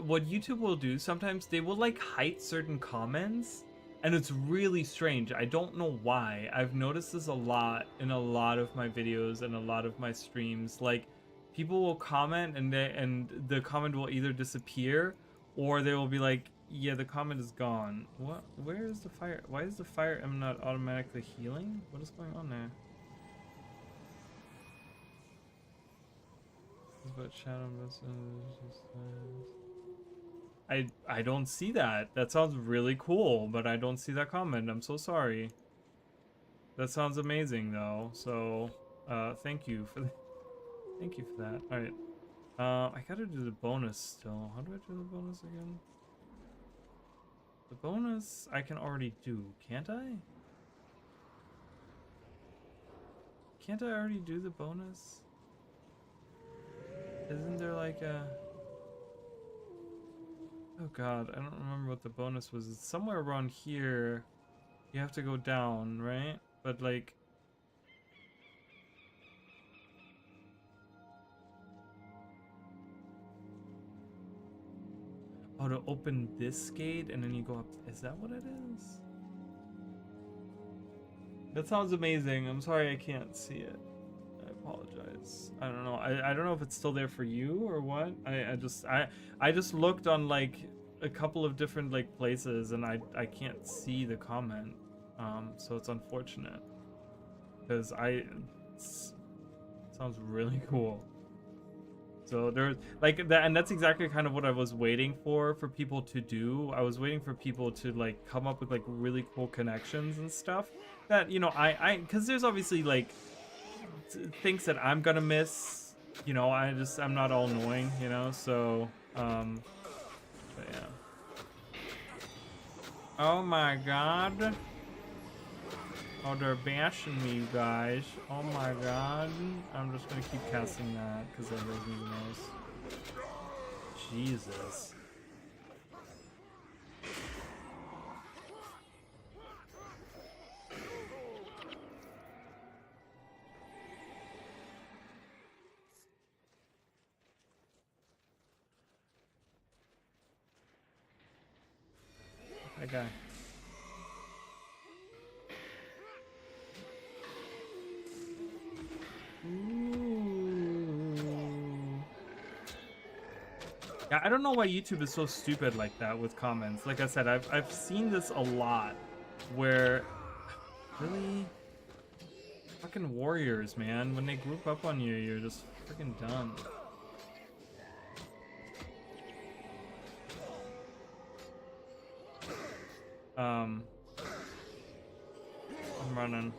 what YouTube will do sometimes, they will like hide certain comments, and it's really strange. I don't know why. I've noticed this a lot in a lot of my videos and a lot of my streams. Like people will comment and the comment will either disappear, or they will be like, yeah, the comment is gone. What? Where is the fire? Why is the fire emblem not automatically healing? What is going on there? This is about shadow I don't see that. That sounds really cool, but I don't see that comment. I'm so sorry. That sounds amazing though. So, thank you for thank you for that. All right. I gotta do the bonus still. How do I do the bonus again? The bonus I can already do, can't I? Can't I already do the bonus? Isn't there like a... Oh god, I don't remember what the bonus was. It's somewhere around here. You have to go down, right? But like... Oh, to open this gate and then you go up. Is that what it is? That sounds amazing. I'm sorry I can't see it. I apologize. I don't know. I don't know if it's still there for you or what. I just looked on like a couple of different like places and I can't see the comment. So it's unfortunate. Because it sounds really cool. So there's like that, and that's exactly kind of what I was waiting for people to do. I was waiting for people to like come up with like really cool connections and stuff that, you know, because there's obviously like things that I'm gonna miss, you know. I'm not all knowing, you know, so but yeah. Oh my god. Oh, they're bashing me, you guys. Oh my god. I'm just gonna keep casting that because that heals me the most. Jesus. That guy. Yeah, I don't know why YouTube is so stupid like that with comments. Like I said, I've seen this a lot where really fucking warriors, man, when they group up on you, you're just freaking done. I'm running.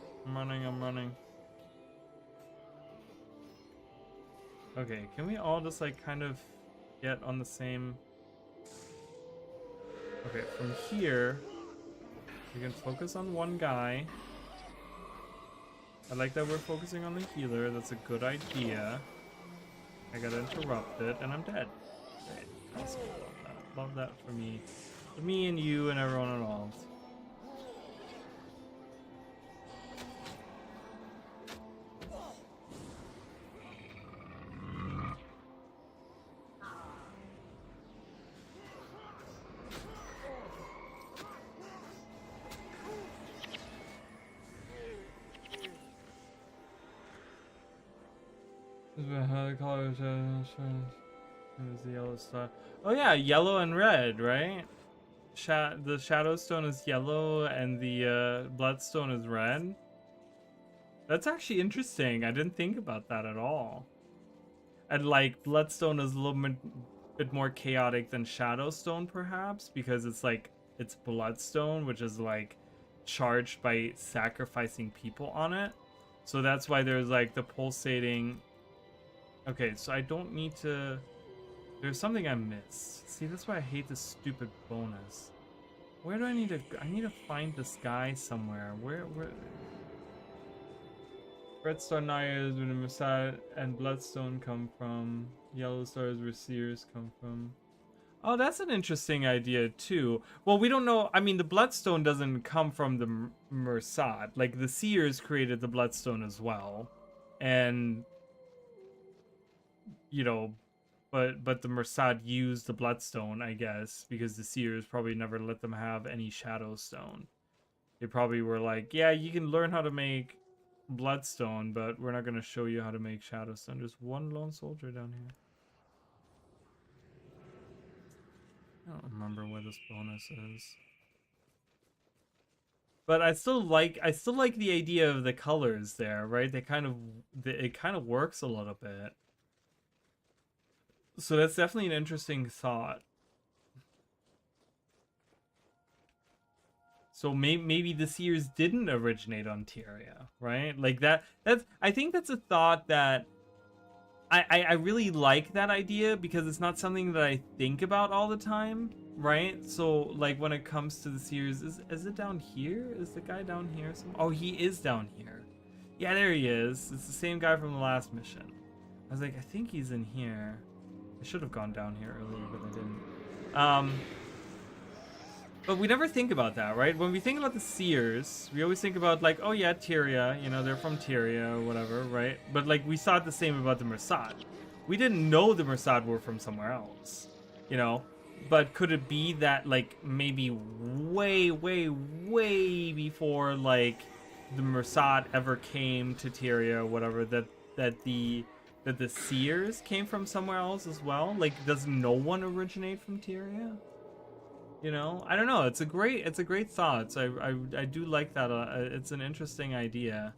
Okay, can we all just like kind of get on the same... Okay, from here, we can focus on one guy. I like that we're focusing on the healer. That's a good idea. I got interrupted and I'm dead. Great. Awesome. Love that. Love that for me. For me and you and everyone involved. The colors is the yellow star. Oh yeah, yellow and red, right? The shadow stone is yellow and the bloodstone is red. That's actually interesting. I didn't think about that at all. And like bloodstone is a little bit more chaotic than shadowstone, perhaps, because it's like it's bloodstone, which is like charged by sacrificing people on it. So that's why there's like the pulsating. Okay, so I don't need to... There's something I missed. See, that's why I hate this stupid bonus. Where do I need to... I need to find this guy somewhere. Where... Red Star Naya is where the Messiah and Bloodstone come from. Yellow Star is where Seers come from. Oh, that's an interesting idea, too. Well, we don't know... I mean, the Bloodstone doesn't come from the Mersad. Like, the Seers created the Bloodstone as well. And... You know, but the Mersad used the Bloodstone, I guess, because the Seers probably never let them have any Shadowstone. They probably were like, yeah, you can learn how to make Bloodstone, but we're not going to show you how to make Shadowstone. There's one lone soldier down here. I don't remember where this bonus is. But I still like the idea of the colors there, right? It kind of works a little bit. So that's definitely an interesting thought. So maybe the Seers didn't originate on Tyria, right? Like I think that's a thought that I really like that idea because it's not something that I think about all the time, right? So like when it comes to the Seers, is it down here? Is the guy down here? Oh, he is down here. Yeah, there he is. It's the same guy from the last mission. I was like, I think he's in here. I should have gone down here earlier, but I didn't. But we never think about that, right? When we think about the Seers, we always think about like, oh yeah, Tyria, you know, they're from Tyria or whatever, right? But like we thought the same about the Mersad. We didn't know the Mersad were from somewhere else, you know? But could it be that like maybe way before like the Mersad ever came to Tyria or whatever, that the Seers came from somewhere else as well? Like, does no one originate from Tyria? You know, I don't know. It's a great thought. I do like that. It's an interesting idea.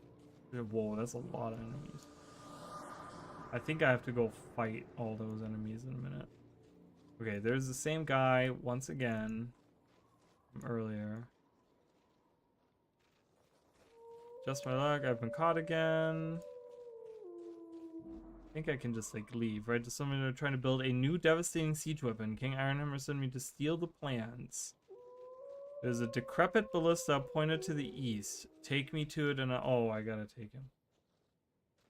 Whoa, that's a lot of enemies. I think I have to go fight all those enemies in a minute. Okay, there's the same guy once again from earlier. Just my luck, I've been caught again. I think I can just like leave, right? Just someone trying to build a new devastating siege weapon. King Ironhammer sent me to steal the plans. There's a decrepit ballista pointed to the east. Take me to it and oh, I gotta take him.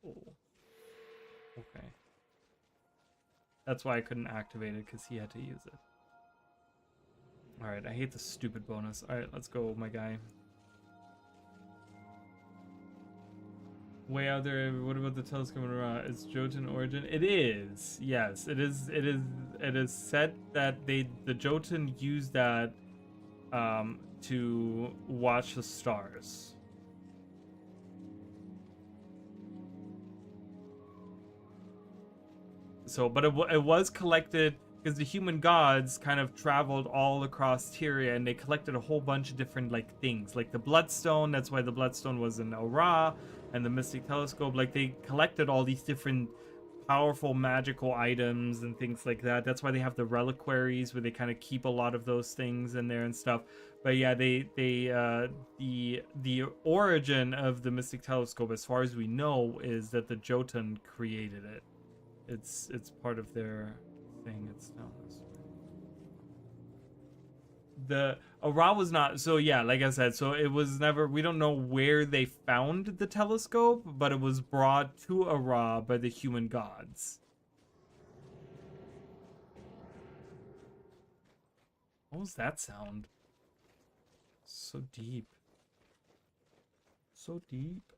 Oh. Okay. That's why I couldn't activate it, because he had to use it. Alright, I hate the stupid bonus. Alright, let's go, my guy. Way out there, what about the telescope around? It's Jotun origin? It is. Yes, it is. It is said that the Jotun used that to watch the stars. So, but it was collected because the human gods kind of traveled all across Tyria, and they collected a whole bunch of different like things, like the Bloodstone. That's why the Bloodstone was in Ora, and the Mystic Telescope. Like they collected all these different powerful magical items and things like that. That's why they have the reliquaries where they kind of keep a lot of those things in there and stuff. But yeah, the origin of the Mystic Telescope, as far as we know, is that the Jotun created it. It's part of their thing. It's down this way. The Ra was not, so yeah, like I said, so it was never, we don't know where they found the telescope, but it was brought to Ra by the human gods. What was that sound? So deep. So deep.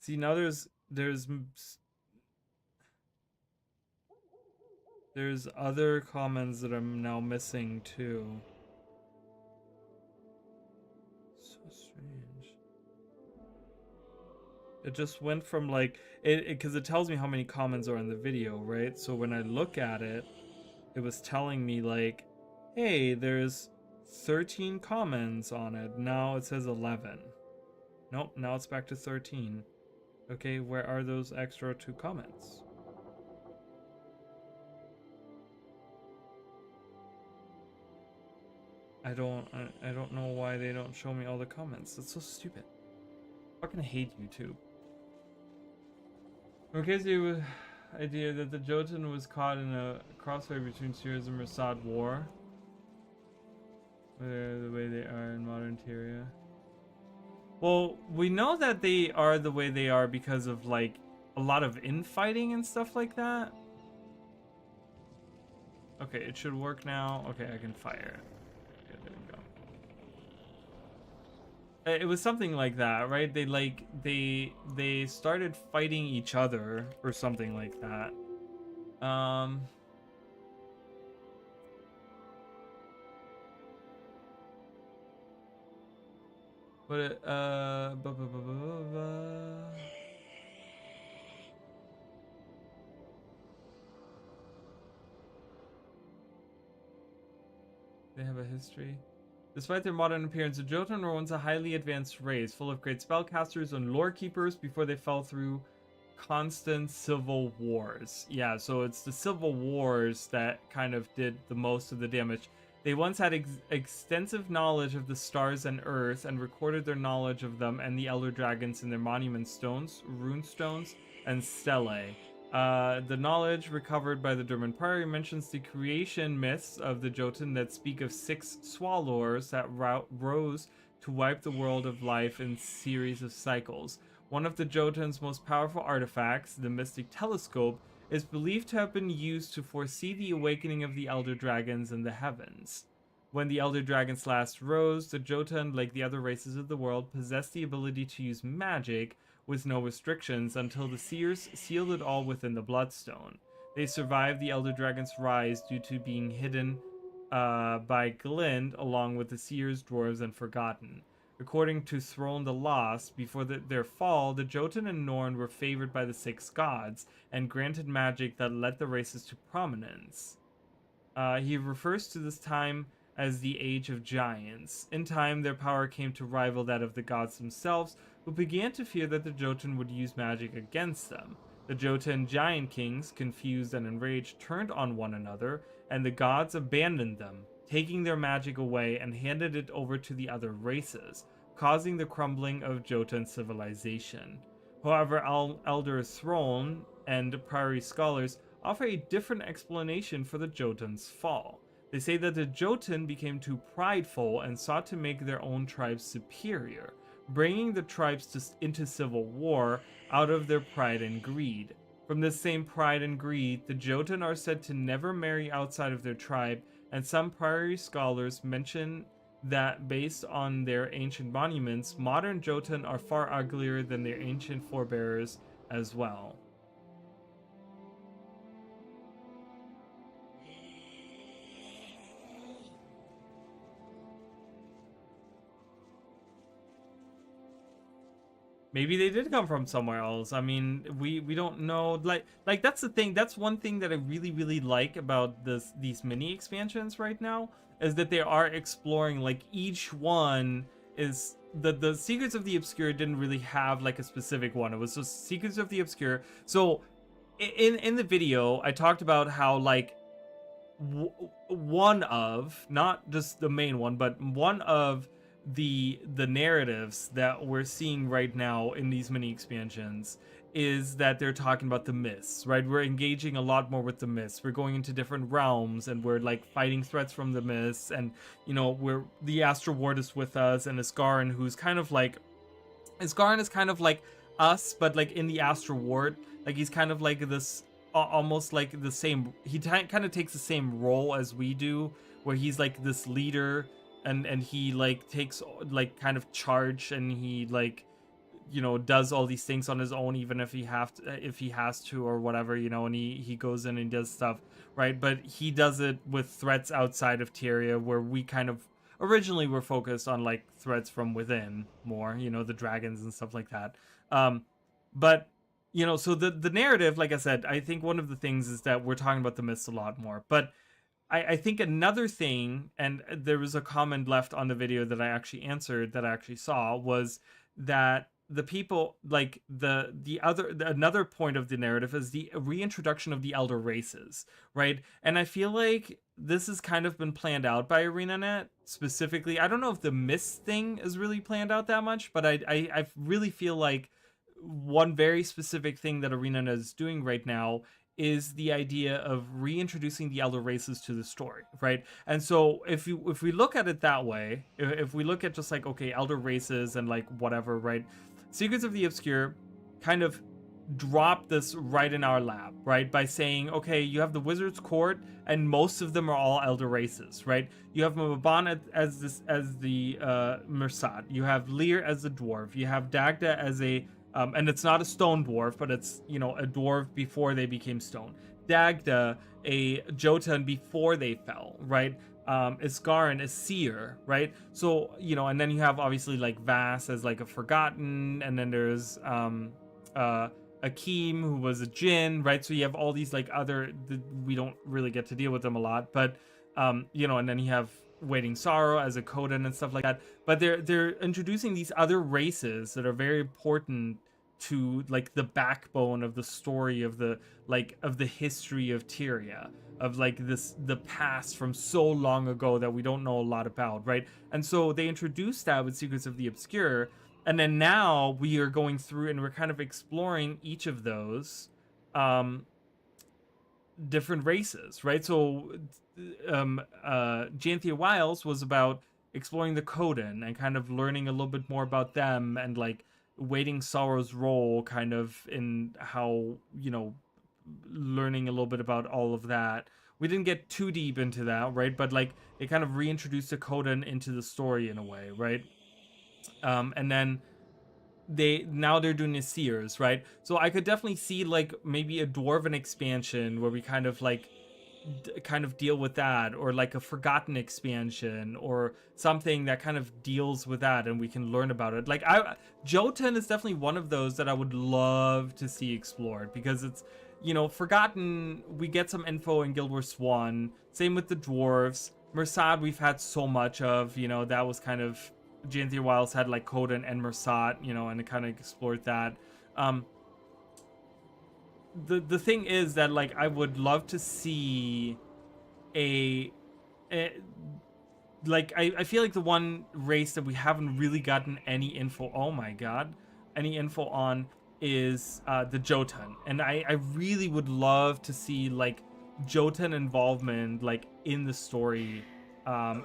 See, now there's other comments that I'm now missing too. So strange. It just went from like because it tells me how many comments are in the video, right? So when I look at it, it was telling me like, hey, there's 13 comments on it. Now it says 11. Nope, now it's back to 13. Okay, where are those extra 2 comments? I don't know why they don't show me all the comments. That's so stupid. I fucking hate YouTube. Okay, so the idea that the Jotun was caught in a crossfire between Syria's and Mossad war. They're the way they are in modern Tyria. Well, we know that they are the way they are because of like a lot of infighting and stuff like that. Okay, it should work now. Okay, I can fire it. Okay, there we go. It was something like that, right? They started fighting each other or something like that. But they have a history. Despite their modern appearance, the Jotun were once a highly advanced race, full of great spellcasters and lore keepers before they fell through constant civil wars. Yeah, so it's the civil wars that kind of did the most of the damage. They once had extensive knowledge of the stars and Earth, and recorded their knowledge of them and the Elder Dragons in their monument stones, rune stones, and stelae. The knowledge recovered by the Durman Priory mentions the creation myths of the Jotun that speak of 6 swallows that rose to wipe the world of life in series of cycles. One of the Jotun's most powerful artifacts, the Mystic Telescope, is believed to have been used to foresee the awakening of the Elder Dragons in the heavens. When the Elder Dragons last rose, the Jotun, like the other races of the world, possessed the ability to use magic with no restrictions until the Seers sealed it all within the Bloodstone. They survived the Elder Dragon's rise due to being hidden by Glint, along with the Seers, Dwarves, and Forgotten. According to Throne the Lost, before their fall, the Jotun and Norn were favored by the 6 gods, and granted magic that led the races to prominence. He refers to this time as the Age of Giants. In time, their power came to rival that of the gods themselves, who began to fear that the Jotun would use magic against them. The Jotun giant kings, confused and enraged, turned on one another, and the gods abandoned them, taking their magic away and handed it over to the other races, causing the crumbling of Jotun civilization. However, Elder Throne and Prairie Scholars offer a different explanation for the Jotun's fall. They say that the Jotun became too prideful and sought to make their own tribes superior, bringing the tribes into civil war out of their pride and greed. From this same pride and greed, the Jotun are said to never marry outside of their tribe, and some Prairie Scholars mention that based on their ancient monuments, modern Jotun are far uglier than their ancient forebears as well. Maybe they did come from somewhere else. I mean, we don't know. Like that's the thing. That's one thing that I really like about these mini expansions right now, is that they are exploring, like, each one is the Secrets of the Obscure didn't really have like a specific one. It was just Secrets of the Obscure. So in the video, I talked about how, like, one of, not just the main one, but one of the narratives that we're seeing right now in these mini expansions is that they're talking about the myths, right? We're engaging a lot more with the myths. We're going into different realms, and we're like fighting threats from the myths, and you know, we're the Astral Ward is with us, and Isgarin, who's kind of like, Isgarin is kind of like us, but like in the Astral Ward, like he's kind of like this almost like the same, he kind of takes the same role as we do, where he's like this leader, and he like takes like kind of charge, and he like, you know, does all these things on his own, even if he has to or whatever, you know, and he goes in and does stuff, right? But he does it with threats outside of Tyria, where we kind of originally were focused on like threats from within more, you know, the dragons and stuff like that. But you know, so the narrative, like I said, I think one of the things is that we're talking about the myths a lot more. But I think another thing, and there was a comment left on the video that I actually answered, that I actually saw, was that the people, like another point of the narrative is the reintroduction of the elder races, right? And I feel like this has kind of been planned out by ArenaNet specifically. I don't know if the myths thing is really planned out that much, but I really feel like one very specific thing that ArenaNet is doing right now is the idea of reintroducing the elder races to the story, right? And so if we look at it that way, if we look at just like, okay, elder races and like whatever, right? Secrets of the Obscure kind of drop this right in our lap, right? By saying, okay, you have the Wizard's Court, and most of them are all elder races, right? You have Maban as the Mersat. You have Lear as the dwarf. You have Dagda as a and it's not a stone dwarf, but it's, you know, a dwarf before they became stone. Dagda, a Jotun before they fell, right? Isgarin, a seer, right? So, you know, and then you have obviously like Vass as like a forgotten, and then there's Akeem, who was a Jinn, right? So you have all these like other, we don't really get to deal with them a lot, but you know, and then you have Waiting Sorrow as a Coden and stuff like that. But they're introducing these other races that are very important to like the backbone of the story of the history of Tyria, of like the past from so long ago that we don't know a lot about, right? And so they introduced that with Secrets of the Obscure, and then now we are going through and we're kind of exploring each of those different races, right? So Janthia Wiles was about exploring the Coden and kind of learning a little bit more about them, and like Waiting Sorrow's role kind of in how, you know, learning a little bit about all of that. We didn't get too deep into that, right? But like they kind of reintroduced the Coden into the story in a way, right? And then they're doing the Seers, right? So I could definitely see like maybe a Dwarven expansion where we kind of like deal with that, or like a Forgotten expansion or something that kind of deals with that, and we can learn about it. Like Jotun is definitely one of those that I would love to see explored, because it's, you know, Forgotten, we get some info in Guild Wars 1, same with the dwarves. Mersat we've had so much of, you know, that was kind of, Janthier Wilds had like Codan and Mersat, you know, and it kind of explored that. The thing is that like I would love to see a like I feel like the one race that we haven't really gotten any info, oh my god, any info on is the Jotun, and I really would love to see like Jotun involvement like in the story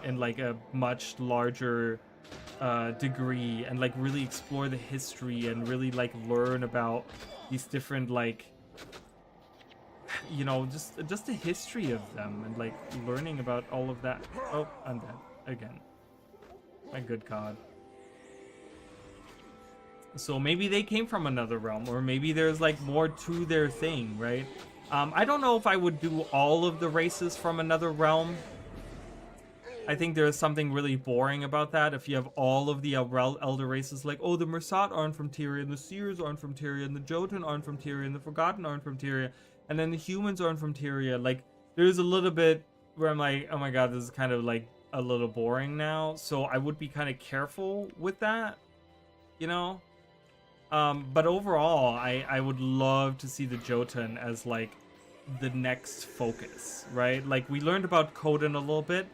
in like a much larger degree, and like really explore the history and really like learn about these different like, you know, just the history of them, and like learning about all of that. Oh, I'm dead again. My good god. So maybe they came from another realm, or maybe there's like more to their thing, right? I don't know if I would do all of the races from another realm. I think there's something really boring about that. If you have all of the elder races, like, oh, the Mersat aren't from Tyrion, the Seers aren't from Tyrion, the Jotun aren't from Tyrion, the Forgotten aren't from Tyrion, and then the humans aren't from Tyrion. Like, there's a little bit where I'm like, oh my god, this is kind of like a little boring now. So I would be kind of careful with that, you know? But overall, I would love to see the Jotun as like the next focus, right? Like, we learned about Codan a little bit.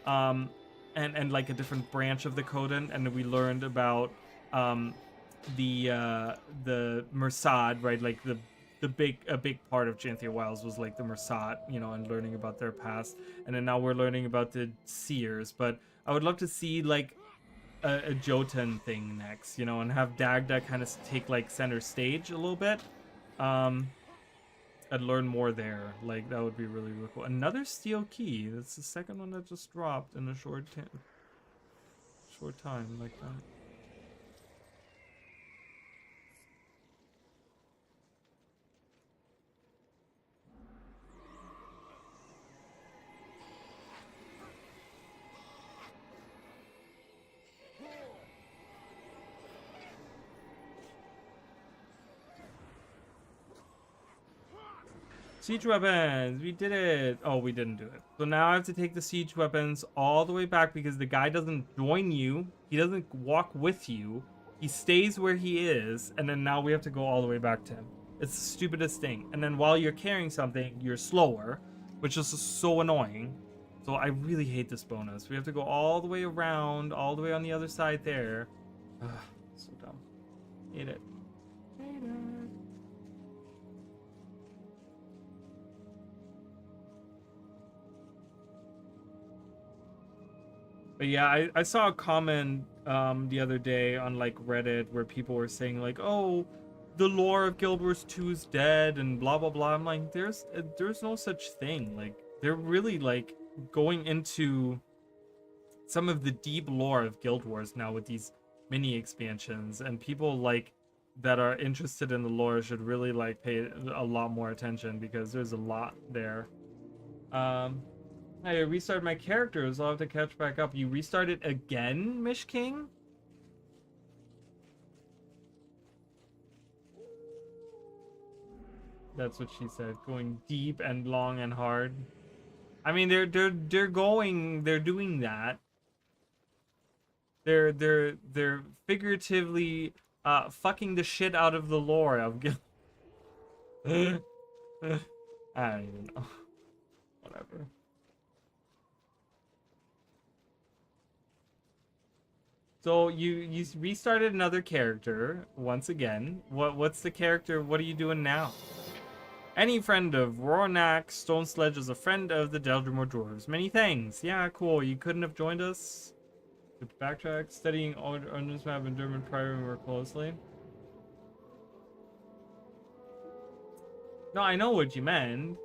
And like a different branch of the Codan, and we learned about the Mersad, right? Like a big part of Janthier Wilds was like the Mersad, you know, and learning about their past. And then now we're learning about the Seers. But I would love to see like a Jotun thing next, you know, and have Dagda kind of take like center stage a little bit. I'd learn more there. Like, that would be really, really cool. Another steel key. That's the second one that just dropped in a short time like that. Siege weapons! We did it! Oh, we didn't do it. So now I have to take the siege weapons all the way back because the guy doesn't join you. He doesn't walk with you. He stays where he is, and then now we have to go all the way back to him. It's the stupidest thing. And then while you're carrying something, you're slower, which is so annoying. So I really hate this bonus. We have to go all the way around, all the way on the other side there. Ugh, so dumb. Hate it. Hate it. But yeah, I saw a comment the other day on like Reddit where people were saying like, oh, the lore of Guild Wars 2 is dead and blah blah blah. I'm like, there's no such thing. Like, they're really like going into some of the deep lore of Guild Wars now with these mini expansions, and people like that are interested in the lore should really like pay a lot more attention because there's a lot there. I restarted my characters. I'll have to catch back up. You restarted again, Mish King? That's what she said. Going deep and long and hard. I mean, they're doing that. They're figuratively fucking the shit out of the lore of Guild. I don't even know. Whatever. So you restarted another character once again. What's the character? What are you doing now? Any friend of Rornak Stone Sledge is a friend of the Deldrimor Dwarves. Many thanks. Yeah, cool. You couldn't have joined us. To backtrack, studying on this map and Dermot Priory more closely. No, I know what you meant.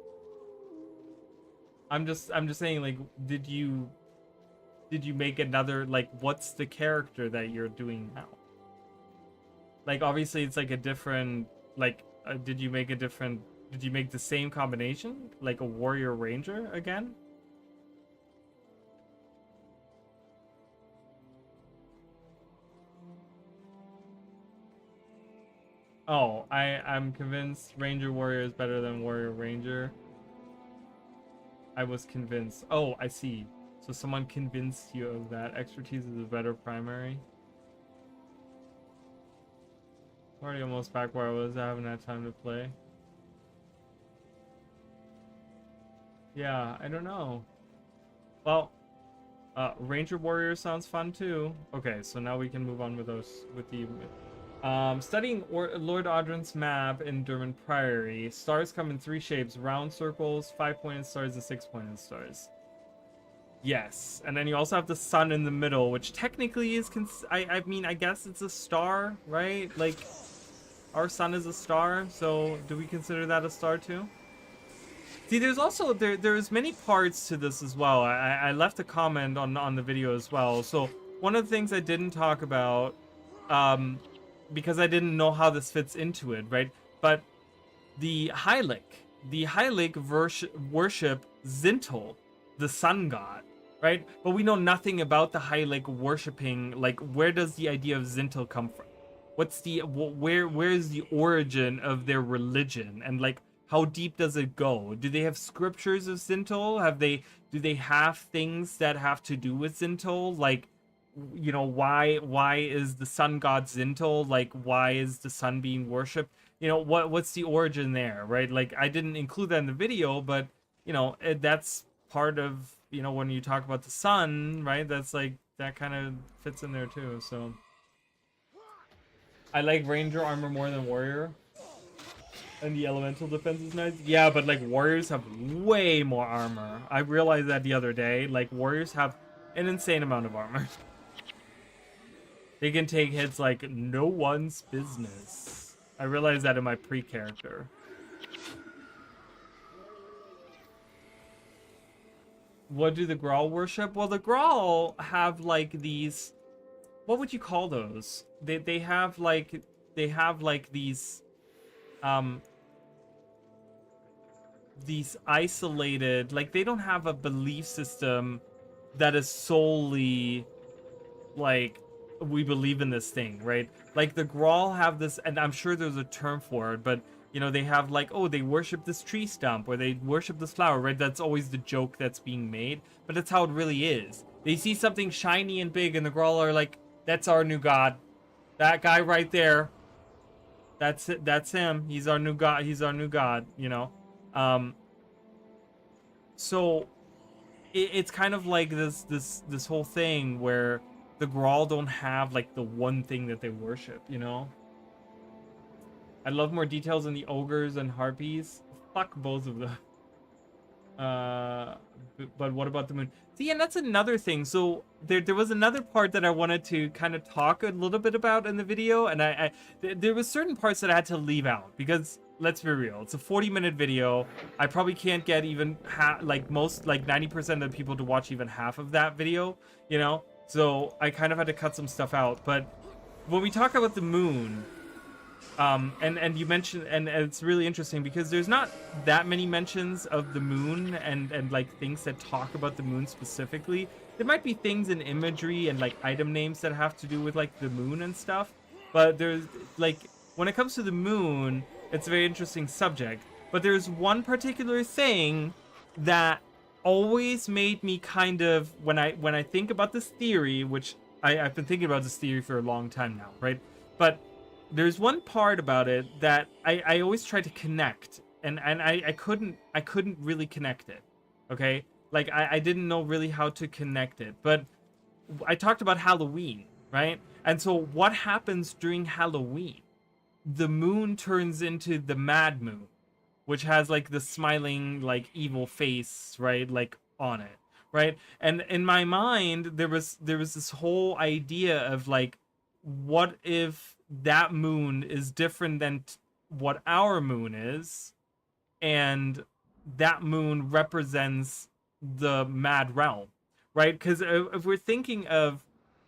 I'm just saying, like, did you make another, like, what's the character that you're doing now? Like, obviously it's like a different, like, did you make the same combination? Like a warrior ranger again? Oh, I'm convinced ranger warrior is better than warrior ranger. I was convinced. Oh, I see. So someone convinced you of that. Expertise is a better primary. Already almost back where I was. I haven't had time to play. Yeah, I don't know. Well, Ranger Warrior sounds fun too. Okay, so now we can move on with those. With the studying Lord Audrin's map in Durman Priory. Stars come in 3 shapes: round circles, 5-pointed stars, and 6-pointed stars. Yes, and then you also have the sun in the middle, which technically is I mean, I guess it's a star, right? Like, our sun is a star, so do we consider that a star too? See, there's also there's many parts to this as well. I left a comment on the video as well. So one of the things I didn't talk about, because I didn't know how this fits into it, right? But the Hylic worship Zintel, the sun god, right? But we know nothing about the Hylic worshiping. Like, where does the idea of Zintel come from? What's the where is the origin of their religion? And like, how deep does it go? Do they have scriptures of Zintel? Do they have things that have to do with Zintel? Like, you know, why is the sun god Zintel? Like, why is the sun being worshipped? You know, what's the origin there, right? Like, I didn't include that in the video, but you know, that's part of, you know, when you talk about the sun, right? That's like, that kind of fits in there too. So I like Ranger armor more than Warrior. And the elemental defense is nice. Yeah, but like, warriors have way more armor. I realized that the other day. Like, warriors have an insane amount of armor. They can take hits like no one's business. I realized that in my pre-character. What do the Grawl worship? Well, the Grawl have like these, what would you call those? They have like these isolated, like, they don't have a belief system that is solely like, we believe in this thing, right? Like, the Grawl have this, and I'm sure there's a term for it, but you know, they have like, oh, they worship this tree stump, or they worship this flower, right? That's always the joke that's being made, but that's how it really is. They see something shiny and big, and the Grawl are like, that's our new god. That guy right there, that's it, that's him. He's our new god. He's our new god, you know. So it's kind of like this whole thing where the Grawl don't have like the one thing that they worship, you know. I love more details in the ogres and harpies. Fuck both of them. But what about the moon? See, and that's another thing. So there was another part that I wanted to kind of talk a little bit about in the video, and there was certain parts that I had to leave out because, let's be real, it's a 40-minute video. I probably can't get even like 90% of the people to watch even half of that video, you know. So I kind of had to cut some stuff out. But when we talk about the moon, and you mentioned, and it's really interesting because there's not that many mentions of the moon and like things that talk about the moon specifically. There might be things in imagery and like item names that have to do with like the moon and stuff, but there's like, when it comes to the moon, it's a very interesting subject. But there's one particular thing that always made me kind of, when I think about this theory, which I've been thinking about this theory for a long time now, right? But there's one part about it that I always try to connect, and I couldn't really connect it, okay? Like, I didn't know really how to connect it, but I talked about Halloween, right? And so what happens during Halloween? The moon turns into the mad moon, which has like the smiling, like, evil face, right? Like, on it, right? And in my mind, there was this whole idea of like, what if that moon is different than what our moon is, and that moon represents the mad realm, right? Because if we're thinking of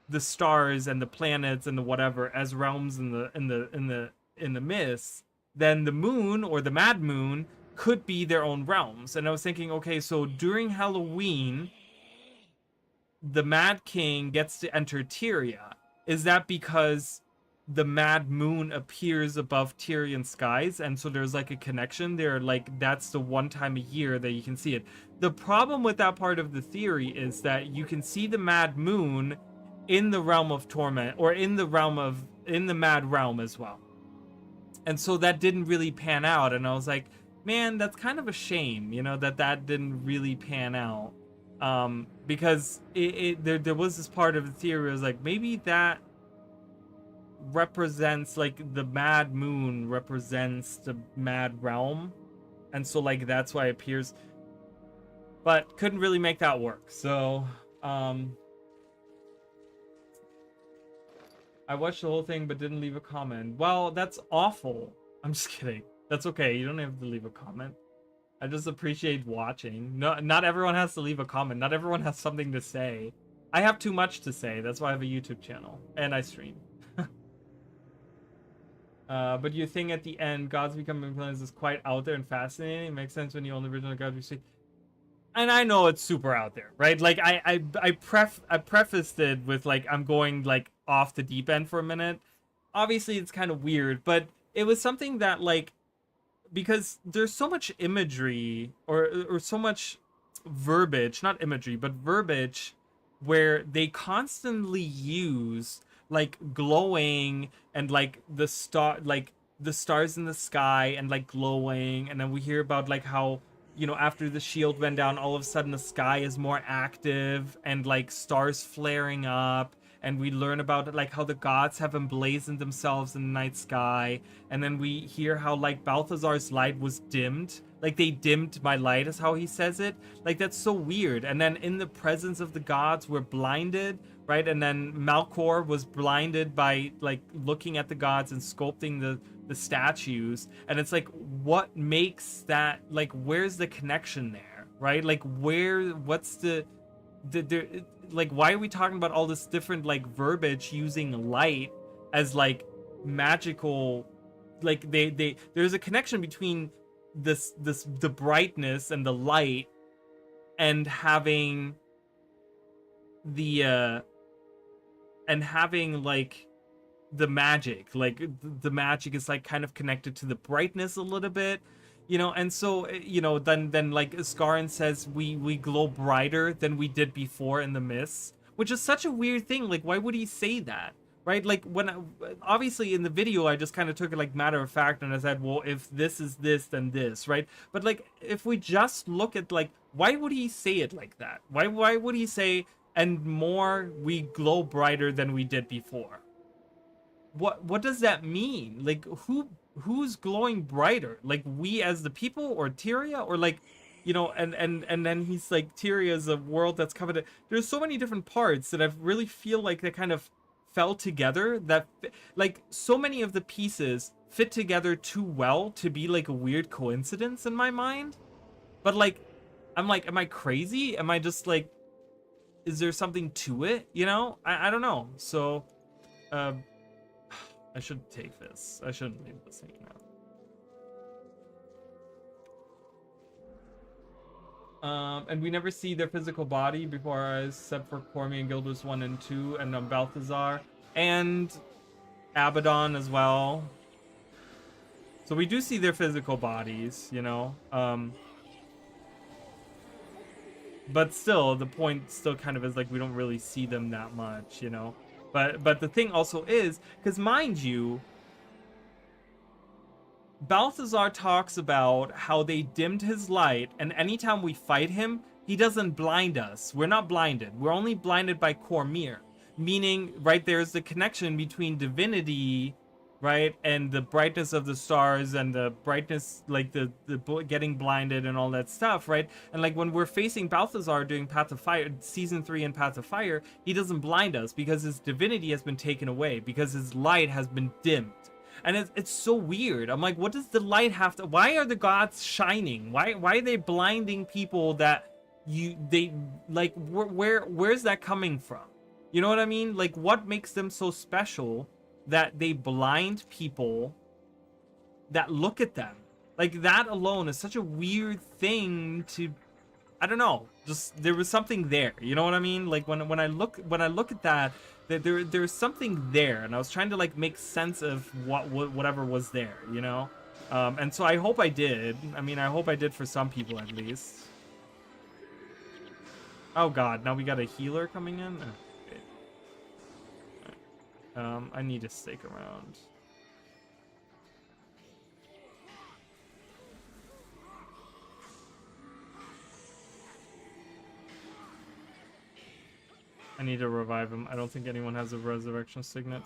the stars and the planets and the whatever as realms in the myths, then the moon or the mad moon could be their own realms. And I was thinking, okay, so during Halloween, the Mad King gets to enter Tyria. Is that because the mad moon appears above Tyrian skies, and so there's like a connection there. Like that's the one time a year that you can see it. The problem with that part of the theory is that you can see the mad moon in the realm of torment, or in the mad realm as well. And so that didn't really pan out, and I was like, man, that's kind of a shame, you know, that didn't really pan out. Because there was this part of the theory where it was like, maybe that represents, like, the mad moon represents the mad realm, and so like that's why it appears, but couldn't really make that work. So I watched the whole thing but didn't leave a comment. Well, that's awful. I'm just kidding. That's okay, you don't have to leave a comment. I just appreciate watching. No, not everyone has to leave a comment. Not everyone has something to say. I have too much to say. That's why I have a YouTube channel and I stream. But your thing at the end, gods becoming planets, is quite out there and fascinating. It makes sense when you only original gods you see. And I know it's super out there, right? Like I prefaced it with like, I'm going like off the deep end for a minute. Obviously it's kind of weird, but it was something that, like, because there's so much imagery or so much verbiage, not imagery, but verbiage, where they constantly use like glowing and like the stars in the sky and like glowing, and then we hear about like how, you know, after the shield went down, all of a sudden the sky is more active and like stars flaring up, and we learn about like how the gods have emblazoned themselves in the night sky, and then we hear how like Balthazar's light was dimmed, like they dimmed my light is how he says it. Like that's so weird. And then in the presence of the gods we're blinded, right? And then Malcor was blinded by like looking at the gods and sculpting the statues, and it's like, what makes that, like, where's the connection there, right? Like what's the like, why are we talking about all this different like verbiage using light as like magical? Like there's a connection between the brightness and the light and having like the magic. Like the magic is like kind of connected to the brightness a little bit, you know. And so, you know, then like Scarin says we glow brighter than we did before in the mists, which is such a weird thing. Like, why would he say that, right? Like, obviously in the video I just kind of took it like matter of fact, and I said, well, if this is this, then this, right? But like, if we just look at like, why would he say it like that? Why would he say, and more, we glow brighter than we did before? What does that mean? Like, who's glowing brighter? Like, we as the people, or Tyria, or like, you know? And then he's like, Tyria is a world that's coveted. There's so many different parts that I really feel like they kind of fell together, that like so many of the pieces fit together too well to be like a weird coincidence in my mind. But like, I'm like, am I crazy? Am I just like, is there something to it? You know, I don't know. So I should take this. I shouldn't leave this hanging out. And we never see their physical body before our eyes, except for Cormie and Guilders 1 and 2, and Balthazar, and Abaddon as well. So we do see their physical bodies, you know. But still, the point still kind of is like, we don't really see them that much, you know. But the thing also is, because mind you, Balthazar talks about how they dimmed his light, and anytime we fight him, he doesn't blind us. We're not blinded. We're only blinded by Corsair. Meaning, right, there's the connection between divinity, right, and the brightness of the stars, and the brightness, like the getting blinded and all that stuff, right? And like when we're facing Balthazar during Path of Fire, Season 3 and Path of Fire, he doesn't blind us because his divinity has been taken away, because his light has been dimmed. And it's so weird. I'm like, what does the light have to... Why are the gods shining? Why are they blinding people that they... Like, where's that coming from? You know what I mean? Like, what makes them so special that they blind people that look at them? Like, that alone is such a weird thing to I don't know, just there was something there. You know what I mean? Like when I look at that, there's something there, and I was trying to like make sense of whatever was there, you know. And so I hope I did. I mean, I hope I did for some people at least. Oh God, now we got a healer coming in. Okay. I need to stick around. I need to revive him. I don't think anyone has a resurrection signet.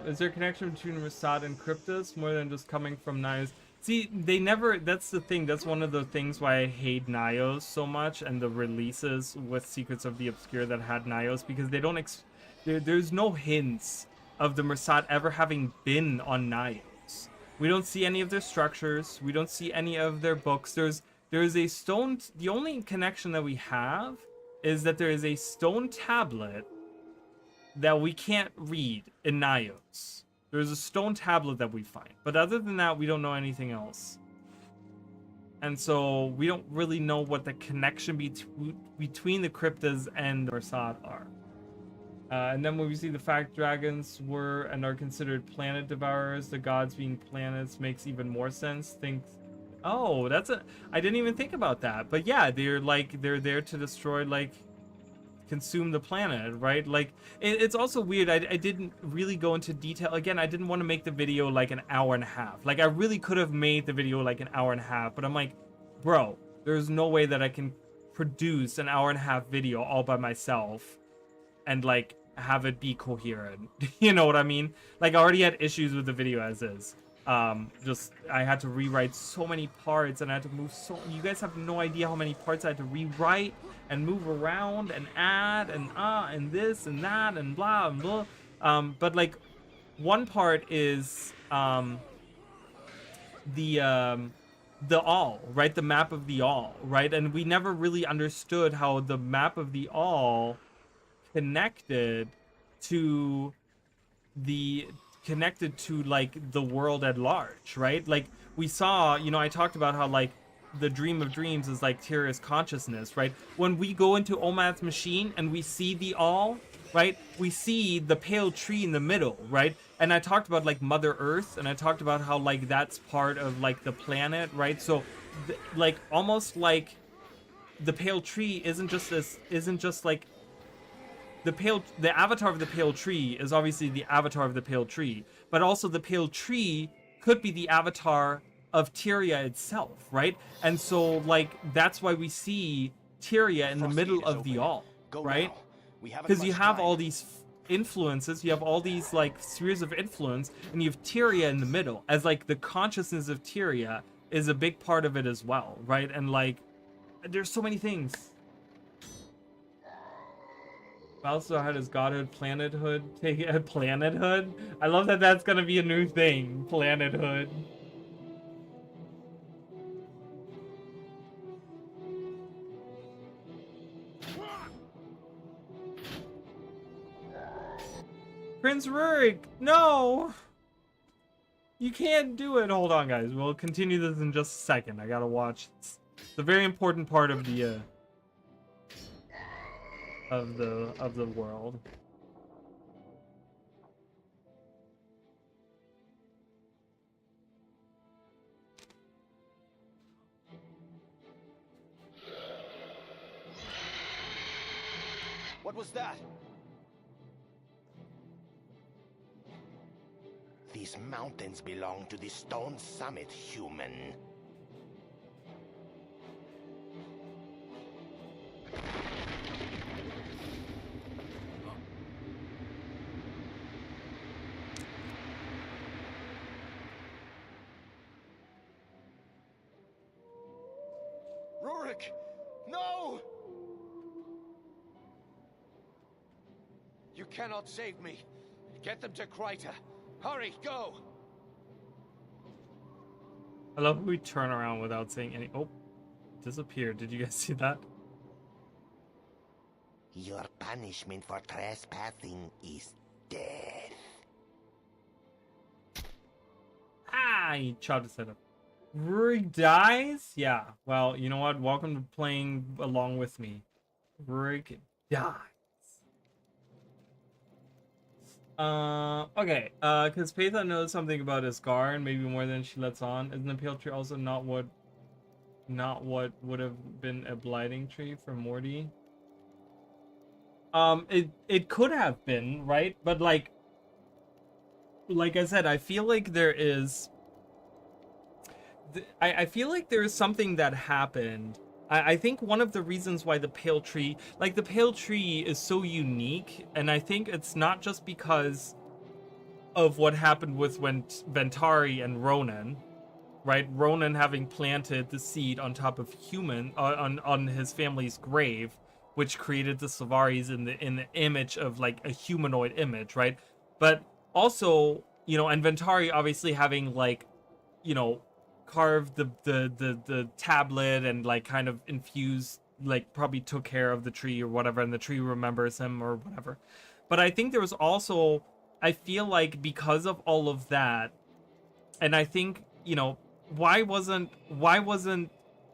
Is there a connection between Rasad and Cryptus more than just coming from Nios? See, they never, that's the thing, that's one of the things why I hate Nios so much, and the releases with Secrets of the Obscure that had Nios, because they don't, there's no hints of the Rasad ever having been on Nios. We don't see any of their structures, we don't see any of their books. There's a stone, the only connection that we have is that there is a stone tablet that we can't read in Nios. There's a stone tablet that we find, but other than that, we don't know anything else. And so we don't really know what the connection between the cryptas and the Rasad are. And then when we see the fact dragons were and are considered planet devourers, the gods being planets makes even more sense. Oh, I didn't even think about that. But yeah, they're there to destroy, like, consume the planet, right? Like, it's also weird. I didn't really go into detail. Again, I didn't want to make the video like an hour and a half. Like, I really could have made the video like an hour and a half, but I'm like, bro, there's no way that I can produce an hour and a half video all by myself and like have it be coherent. You know what I mean? Like, I already had issues with the video as is. Just I had to rewrite so many parts, and I had to move you guys have no idea how many parts I had to rewrite and move around and add and this and that and blah and blah. But like, one part is the all, right? The map of the all, right? And we never really understood how the map of the all connected to like the world at large, right? Like, we saw, you know, I talked about how like the dream of dreams is like Tyrion's consciousness, right? When we go into Omad's machine and we see the all, right, we see the pale tree in the middle, right? And I talked about like Mother Earth, and I talked about how like that's part of like the planet, right? So like almost like the pale tree isn't just like the avatar of the pale tree is obviously the avatar of the pale tree, but also the pale tree could be the avatar of Tyria itself, right? And so like that's why we see Tyria in the middle of the all, right? Because you have all these influences, you have all these like spheres of influence, and you have Tyria in the middle as like the consciousness of Tyria is a big part of it as well, right? And like there's so many things. Also had his godhood planethood take a planethood. I love that that's gonna be a new thing, planethood. Prince Rurik, no! You can't do it. Hold on, guys. We'll continue this in just a second. I gotta watch. It's a very important part of the of the world. What was that? These mountains belong to the Stone Summit, human. Rurik! No! You cannot save me. Get them to Kryta. Hurry, go! I love when we turn around without saying any. Oh, disappeared. Did you guys see that? Your punishment for trespassing is death. Ah, he chopped his head up. Rig dies? Yeah. Well, you know what? Welcome to playing along with me. Rig dies. Okay. Because Patha knows something about Isgar, and maybe more than she lets on. Isn't the Pale Tree also not what would have been a blighting tree for Morty? It could have been, right? But like I said, I feel like there is I feel like there is something that happened. I think one of the reasons why the Pale Tree, like the Pale Tree is so unique, and I think it's not just because of what happened with Ventari and Ronan, right? Ronan having planted the seed on top of human, on his family's grave, which created the Savaris in the image of like a humanoid image, right? But also, you know, and Ventari obviously having like, you know, carved the tablet and like kind of infused, like probably took care of the tree or whatever, and the tree remembers him or whatever. But I think there was also, I feel like because of all of that, and I think, you know, why wasn't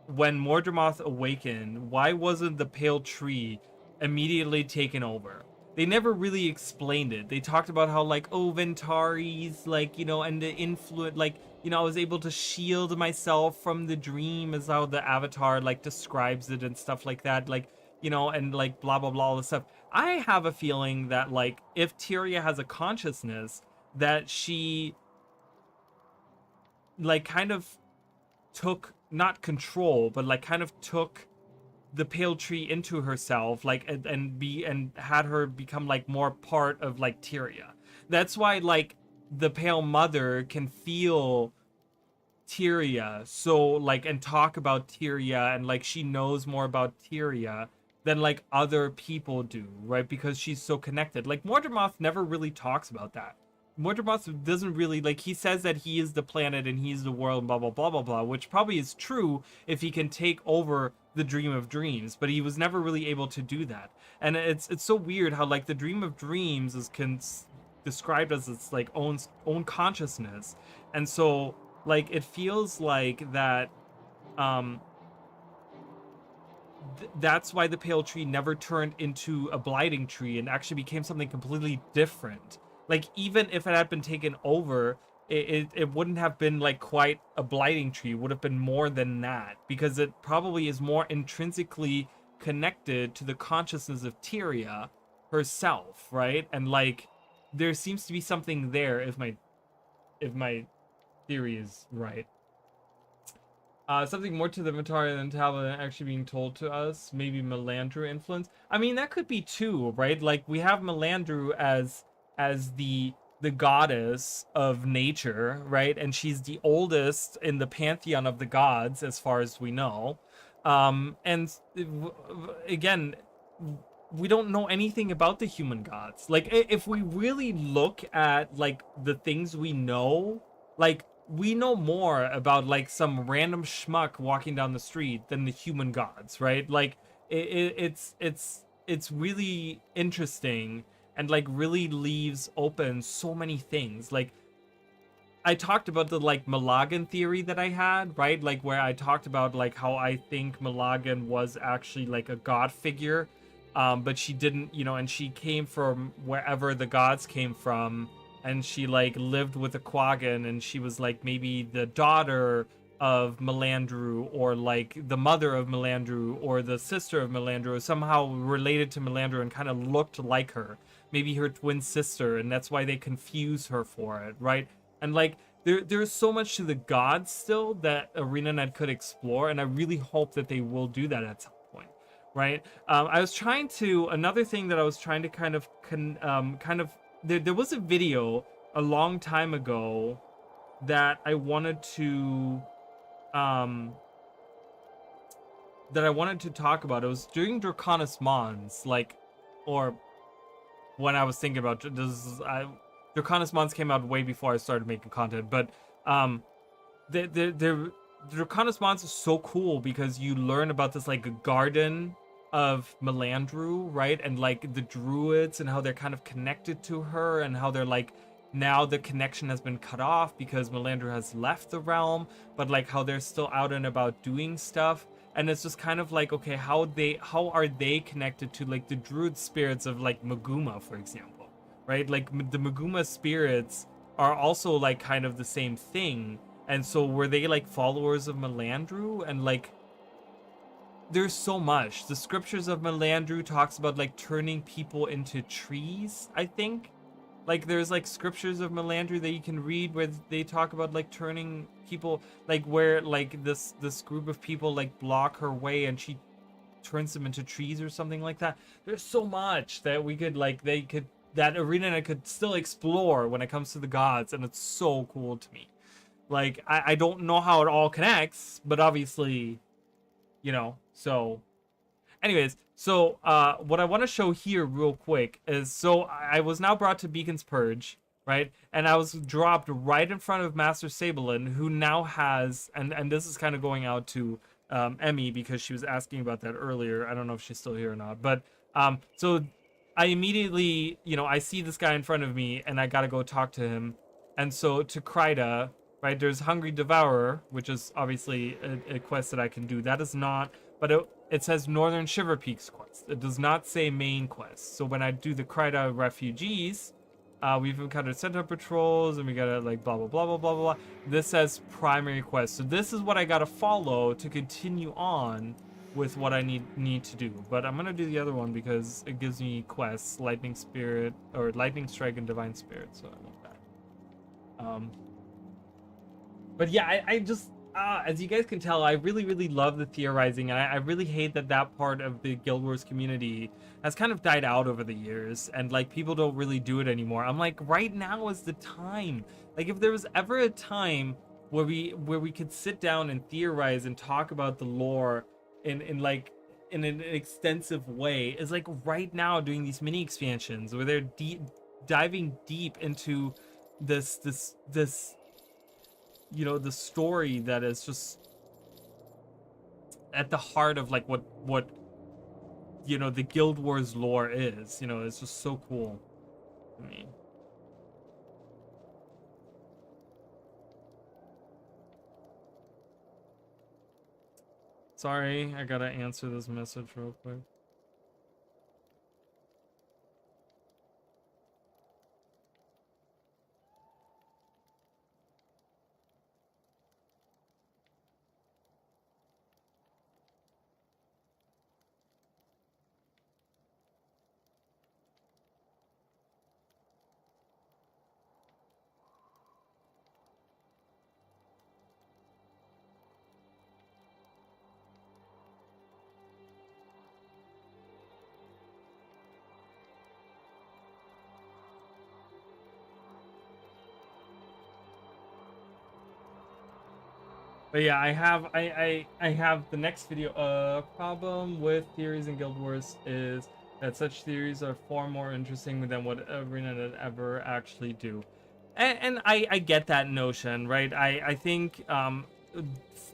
when Mordramoth awakened, why wasn't the Pale Tree immediately taken over? They never really explained it. They talked about how like, oh, Ventari's like, you know, and the influence, like, you know, I was able to shield myself from the dream, is how the Avatar like describes it and stuff like that, like, you know, and like blah blah blah all this stuff. I have a feeling that like if Tyria has a consciousness, that she like kind of took, not control, but like kind of took the Pale Tree into herself, like, and had her become like more part of like Tyria. That's why like the Pale Mother can feel Tyria, so like, and talk about Tyria, and like she knows more about Tyria than like other people do, right? Because she's so connected. Like Mordramoth never really talks about that. Mordramoth doesn't really, like, he says that he is the planet and he's the world, blah blah blah blah blah, which probably is true if he can take over the Dream of Dreams, but he was never really able to do that. And it's so weird how like the Dream of Dreams is described as its like own consciousness, and so like it feels like that that's why the Pale Tree never turned into a blighting tree and actually became something completely different. Like even if it had been taken over, it wouldn't have been like quite a blighting tree. It would have been more than that, because it probably is more intrinsically connected to the consciousness of Tyria herself, right? And like there seems to be something there, if my theory is right. Something more to the Ventari than Tablet actually being told to us. Maybe Melandru influence. I mean, that could be too, right? Like we have Melandru as the goddess of nature, right? And she's the oldest in the pantheon of the gods, as far as we know. And again, we don't know anything about the human gods. Like if we really look at like the things we know, like we know more about like some random schmuck walking down the street than the human gods, right? Like it's really interesting, and like really leaves open so many things. Like I talked about the like Malagan theory that I had, right? Like where I talked about like how I think Malagan was actually like a god figure, but she didn't, you know, and she came from wherever the gods came from, and she like lived with a Quaggan, and she was like maybe the daughter of Melandru, or like the mother of Melandru, or the sister of Melandru, or somehow related to Melandru and kind of looked like her, maybe her twin sister, and that's why they confuse her for it, right? And like there's so much to the gods still that ArenaNet could explore, and I really hope that they will do that at some point, right? I was trying to, another thing that I was trying to kind of there was a video a long time ago that I wanted to talk about. It was during Draconis Mons, like, or when I was thinking about this. Draconis Mons came out way before I started making content, but the Draconis Mons is so cool because you learn about this like garden of Melandru, right? And like the druids and how they're kind of connected to her, and how they're like, now the connection has been cut off because Melandru has left the realm, but like how they're still out and about doing stuff. And it's just kind of like, okay, how are they connected to like the druid spirits of like Maguma, for example, right? Like the Maguma spirits are also like kind of the same thing. And so were they like followers of Melandru? And like, there's so much. The scriptures of Melandru talks about like turning people into trees, I think. Like there's like scriptures of Melandru that you can read where they talk about like turning people, like where like this group of people like block her way and she turns them into trees or something like that. There's so much that we could like, that ArenaNet could still explore when it comes to the gods, and it's so cool to me. Like I don't know how it all connects, but obviously, you know, so anyways, so what I want to show here real quick is, so I was now brought to Beacon's Purge, right? And I was dropped right in front of Master Sabelin, who now has, and this is kind of going out to Emmy, because she was asking about that earlier. I don't know if she's still here or not, but so I immediately, you know, I see this guy in front of me and I gotta go talk to him. And so to Kryta, right, there's Hungry Devourer, which is obviously a quest that I can do. That is not, but it says Northern Shiverpeaks quest. It does not say main quest. So when I do the Kryta refugees, we've encountered center patrols and we gotta like blah blah blah blah blah blah. This says primary quest. So this is what I gotta follow to continue on with what I need to do. But I'm gonna do the other one because it gives me quests, Lightning Spirit, or Lightning Strike and Divine Spirit. So I want that. But yeah, I just, as you guys can tell, I really love the theorizing, and I really hate that part of the Guild Wars community has kind of died out over the years, and like people don't really do it anymore. I'm like, right now is the time. Like if there was ever a time where we could sit down and theorize and talk about the lore in an extensive way, is like right now, doing these mini expansions where they're diving deep into this you know, the story that is just at the heart of like what you know the Guild Wars lore is. You know, it's just so cool to me. Sorry, I gotta answer this message real quick. But yeah, I have the next video. Problem with theories in Guild Wars is that such theories are far more interesting than what ArenaNet ever actually do. And I get that notion, right? I think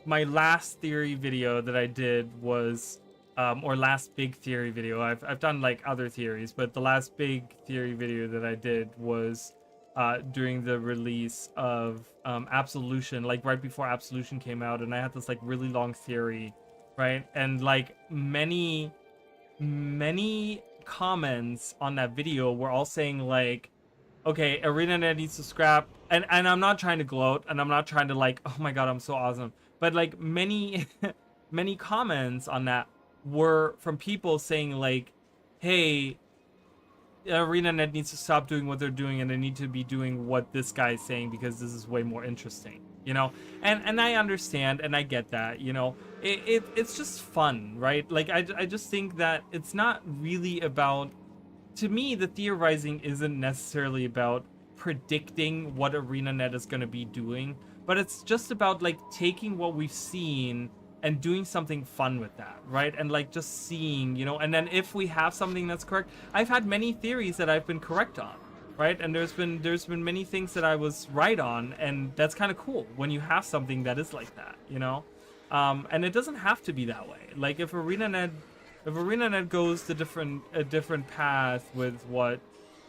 my last theory video that I did was, or last big theory video, I've done like other theories, but the last big theory video that I did was during the release of Absolution, like right before Absolution came out, and I had this like really long theory, right? And like many comments on that video were all saying like, okay, ArenaNet needs to scrap, and I'm not trying to gloat, and I'm not trying to like, oh my god, I'm so awesome, but like many many comments on that were from people saying like, hey, ArenaNet needs to stop doing what they're doing and they need to be doing what this guy's saying because this is way more interesting, you know? And I understand and I get that, you know? It's just fun, right? Like, I just think that it's not really about, to me, the theorizing isn't necessarily about predicting what ArenaNet is going to be doing, but it's just about, like, taking what we've seen and doing something fun with that, right? And like just seeing, you know, and then if we have something that's correct, I've had many theories that I've been correct on, right? And there's been many things that I was right on, and that's kind of cool when you have something that is like that, you know? And it doesn't have to be that way. Like if ArenaNet if ArenaNet goes to a different path with what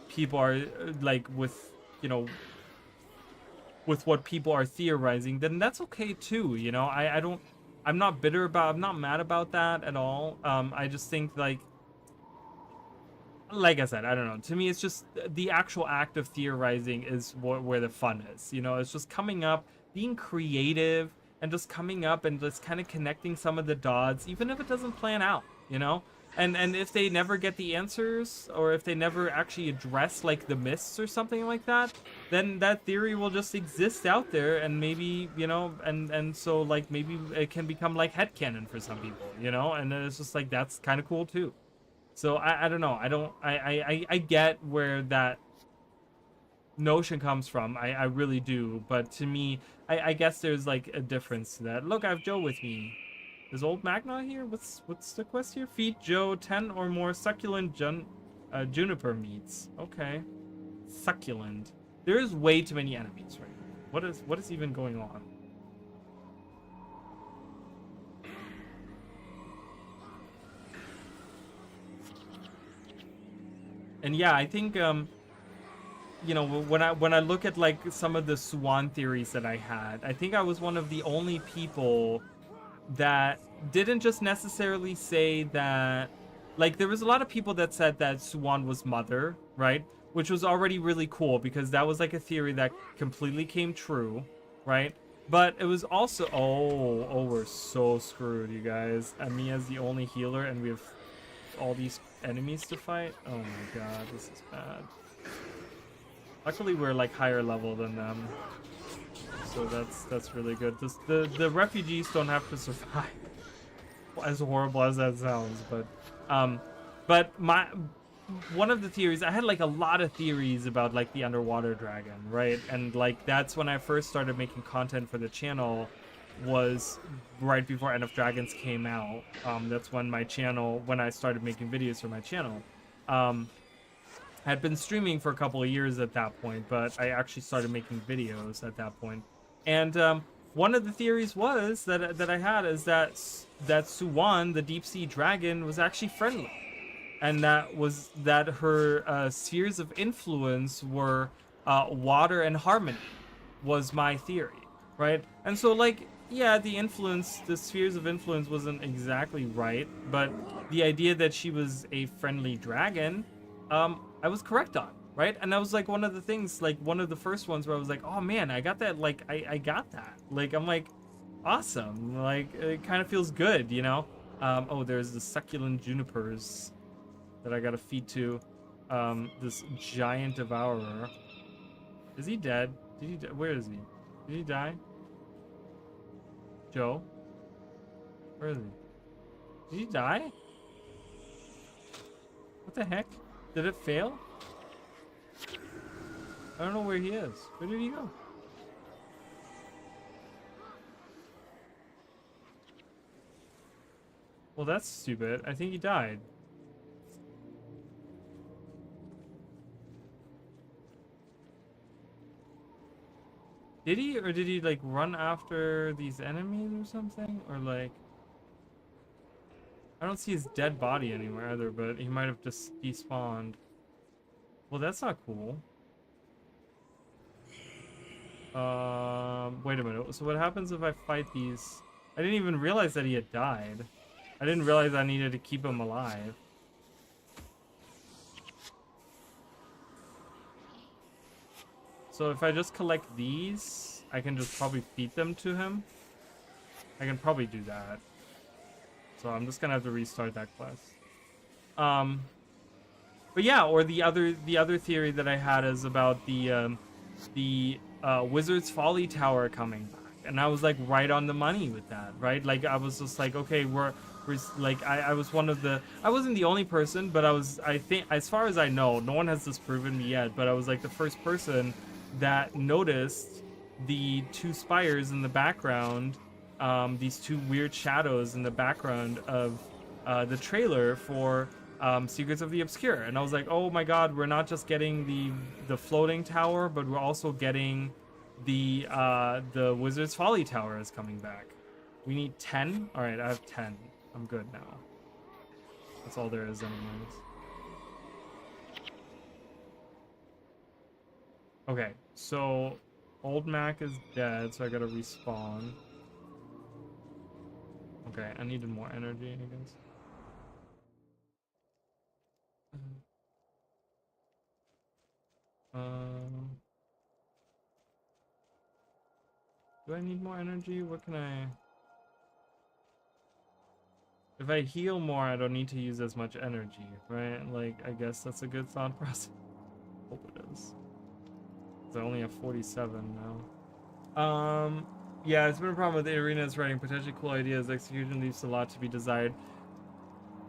people are like, with, you know, with what people are theorizing, then that's okay too. You know, I'm not bitter about, I'm not mad about that at all. I just think like I said, I don't know. To me, it's just the actual act of theorizing is where the fun is. You know, it's just coming up, being creative, and just coming up and just kind of connecting some of the dots, even if it doesn't plan out. You know, and if they never get the answers, or if they never actually address like the myths or something like that, then that theory will just exist out there, and maybe, you know, and so like maybe it can become like headcanon for some people. You know, and then it's just like that's kind of cool too. So I don't know. I get where that notion comes from. I really do. But to me, I guess there's like a difference to that. Look, I have Joe with me. Is old Magna here? What's the quest here? Feed Joe 10 or more succulent juniper meats. Okay. Succulent. There is way too many enemies right now. What is even going on? And yeah, I think you know, when I look at like some of the Swan theories that I had, I think I was one of the only people that didn't just necessarily say that, like, there was a lot of people that said that Swan was mother, right? Which was already really cool because that was like a theory that completely came true, right? But it was also, oh, we're so screwed, you guys. And me as the only healer, and we have all these enemies to fight. Oh my god, this is bad. Luckily we're like higher level than them, so that's really good. The refugees don't have to survive, as horrible as that sounds. But one of the theories, I had like a lot of theories about like the underwater dragon, right? And like that's when I first started making content for the channel, was right before End of Dragons came out. That's when my channel, when I started making videos for my channel. I had been streaming for a couple of years at that point, but I actually started making videos at that point. And one of the theories was that I had is that Suwan, the deep sea dragon, was actually friendly, and that her spheres of influence were water and harmony, was my theory, right? And so like, yeah, the spheres of influence wasn't exactly right, but the idea that she was a friendly dragon, I was correct on, right? And that was like one of the things, like one of the first ones where I was like, oh man, I got that, like I got that. Like I'm like, awesome, like it kind of feels good, you know? Oh, there's the succulent junipers that I gotta feed to this giant devourer. Is he dead? Where is he? Did he die? Joe? Where is he? Did he die? What the heck? Did it fail? I don't know where he is. Where did he go? Well, that's stupid. I think he died. Did he, or did he like run after these enemies or something? Or like, I don't see his dead body anywhere either, but he might have just despawned. Well, that's not cool. Wait a minute. So what happens if I fight these? I didn't even realize that he had died. I didn't realize I needed to keep him alive. So if I just collect these, I can just probably feed them to him. I can probably do that. So I'm just gonna have to restart that quest. But yeah, or the other theory that I had is about the Wizard's Folly Tower coming back, and I was like right on the money with that, right? Like I was just like, okay, we're like I was one of the, I wasn't the only person, but I think as far as I know, no one has disproven me yet, but I was like the first person that noticed the two spires in the background, these two weird shadows in the background of the trailer for Secrets of the Obscure. And I was like, oh my god, we're not just getting the floating tower, but we're also getting the Wizard's Folly Tower is coming back. We need 10? Alright, I have 10. I'm good now. That's all there is anyways. Okay, so old Mac is dead, so I gotta respawn. Okay, I needed more energy, I guess. Do I need more energy? What can I... If I heal more, I don't need to use as much energy, right? Like, I guess that's a good thought process. Hope it is. I only have 47 now. Yeah, it's been a problem with the arena's writing. Potentially cool ideas. Execution leaves a lot to be desired.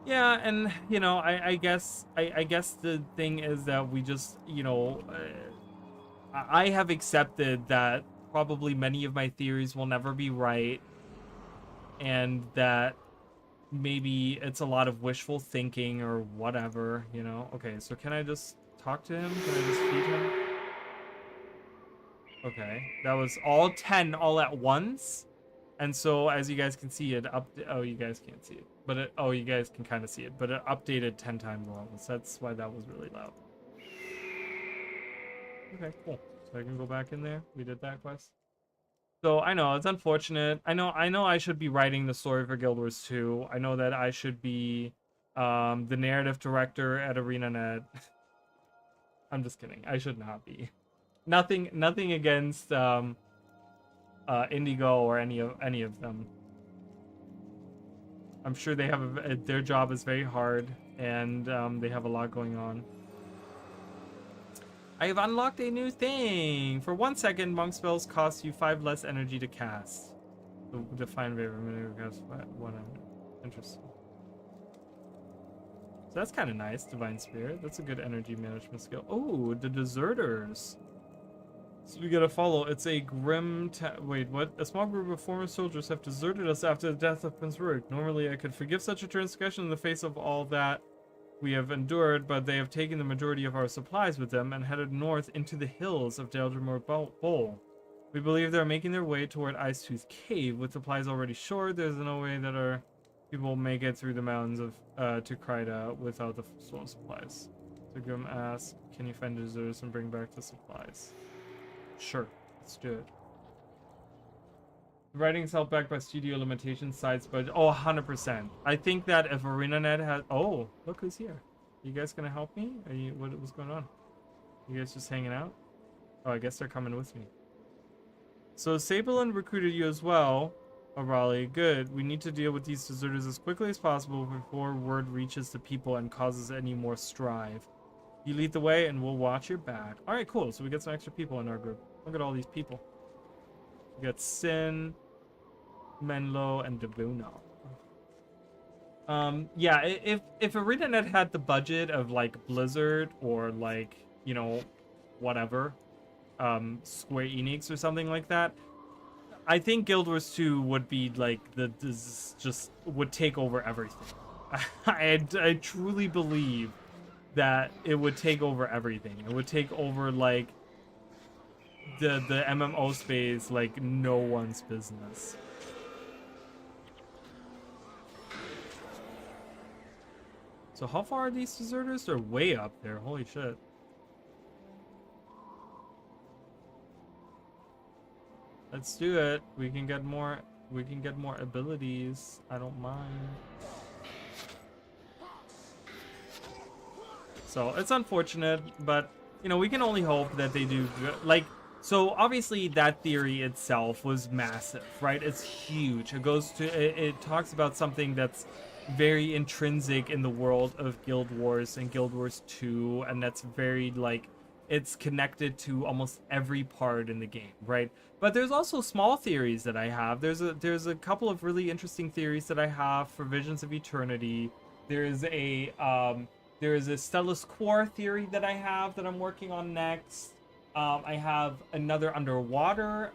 Yeah, and you know, I guess the thing is that we just, you know, I have accepted that probably many of my theories will never be right, and that maybe it's a lot of wishful thinking or whatever, you know. Okay, so can I just talk to him? Can I just feed him? Okay, that was all 10 all at once. And so as you guys can see it oh, you guys can't see it, but it, oh, you guys can kind of see it, but it updated 10 times all at once. That's why that was really loud. Okay, cool. So I can go back in there. We did that quest. So I know it's unfortunate. I know I should be writing the story for Guild Wars 2. I know that I should be the narrative director at ArenaNet. I'm just kidding. I should not be. Nothing against Indigo or any of them. I'm sure they have their job is very hard, and they have a lot going on. I have unlocked a new thing. For 1 second, monk spells cost you 5 less energy to cast. The define favor minute costs 1 hour. Interesting. So that's kind of nice, Divine Spirit. That's a good energy management skill. Oh, the deserters. So we gotta follow. It's a grim wait, what? A small group of former soldiers have deserted us after the death of Prince Rurik. Normally I could forgive such a transgression in the face of all that we have endured, but they have taken the majority of our supplies with them and headed north into the hills of Deldrimor Bowl. We believe they're making their way toward Icetooth Cave. With supplies already short, there's no way that our people will make it through the mountains of to Kryta without the stolen supplies. So Grim asks, can you find deserters and bring back the supplies? Sure, let's do it. The writing's held back by studio limitations, sites, but oh, 100%. I think that if ArenaNet had, oh, look who's here. You guys gonna help me? Are you, what's going on? You guys just hanging out? Oh, I guess they're coming with me. So Sabelin recruited you as well, Raleigh. Good. We need to deal with these deserters as quickly as possible before word reaches the people and causes any more strife. You lead the way and we'll watch your back. All right, cool. So we got some extra people in our group. Look at all these people. We got Sin, Menlo, and Debuno. Yeah, if ArenaNet had the budget of like Blizzard or like, you know, whatever, Square Enix or something like that, I think Guild Wars 2 would be like just would take over everything. I truly believe that it would take over everything. It would take over like the MMO space like no one's business. So how far are these deserters? They're way up there. Holy shit. Let's do it. We can get more abilities. I don't mind. So it's unfortunate, but you know, we can only hope that they do good. Like, so obviously that theory itself was massive, right? It's huge. It goes to it talks about something that's very intrinsic in the world of Guild Wars and Guild Wars 2, and that's very like it's connected to almost every part in the game, right? But there's also small theories that I have. There's a couple of really interesting theories that I have for Visions of Eternity. There's a Stellus Core theory that I have that I'm working on next. I have another underwater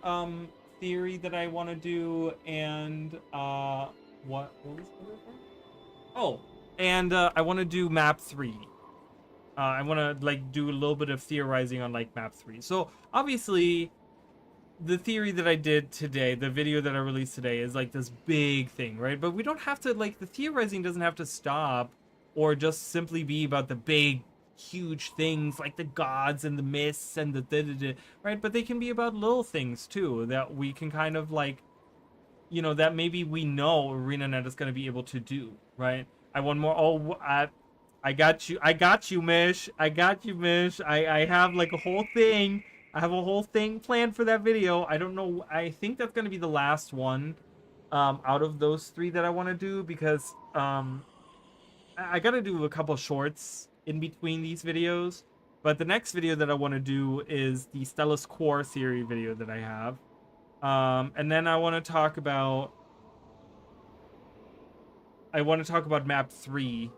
theory that I want to do, and what was the other one? Oh, and I want to do map 3. I want to like do a little bit of theorizing on like map 3. So obviously the theory that I did today, the video that I released today, is like this big thing, right? But we don't have to, like, the theorizing doesn't have to stop or just simply be about the big, huge things like the gods and the myths and the right? But they can be about little things too that we can kind of like, you know, that maybe we know ArenaNet is going to be able to do, right? I want more. Oh, I got you. I got you, Mish. I got you, Mish. I have like a whole thing. I have a whole thing planned for that video. I don't know. I think that's going to be the last one out of those 3 that I want to do, because I got to do a couple shorts in between these videos. But the next video that I want to do is the Stella's Core theory video that I have. And then I want to talk about map 3.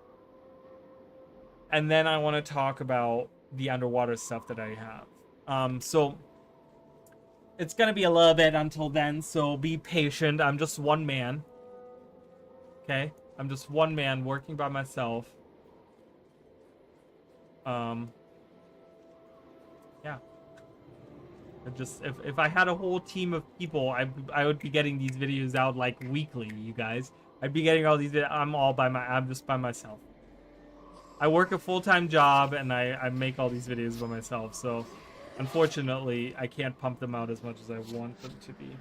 And then I want to talk about the underwater stuff that I have. So it's going to be a little bit until then, so be patient. I'm just one man. Okay? I'm just one man working by myself. Yeah. If I had a whole team of people, I would be getting these videos out like weekly, you guys. I'd be getting all these videos. I'm just by myself. I work a full-time job and I make all these videos by myself, so unfortunately I can't pump them out as much as I want them to be.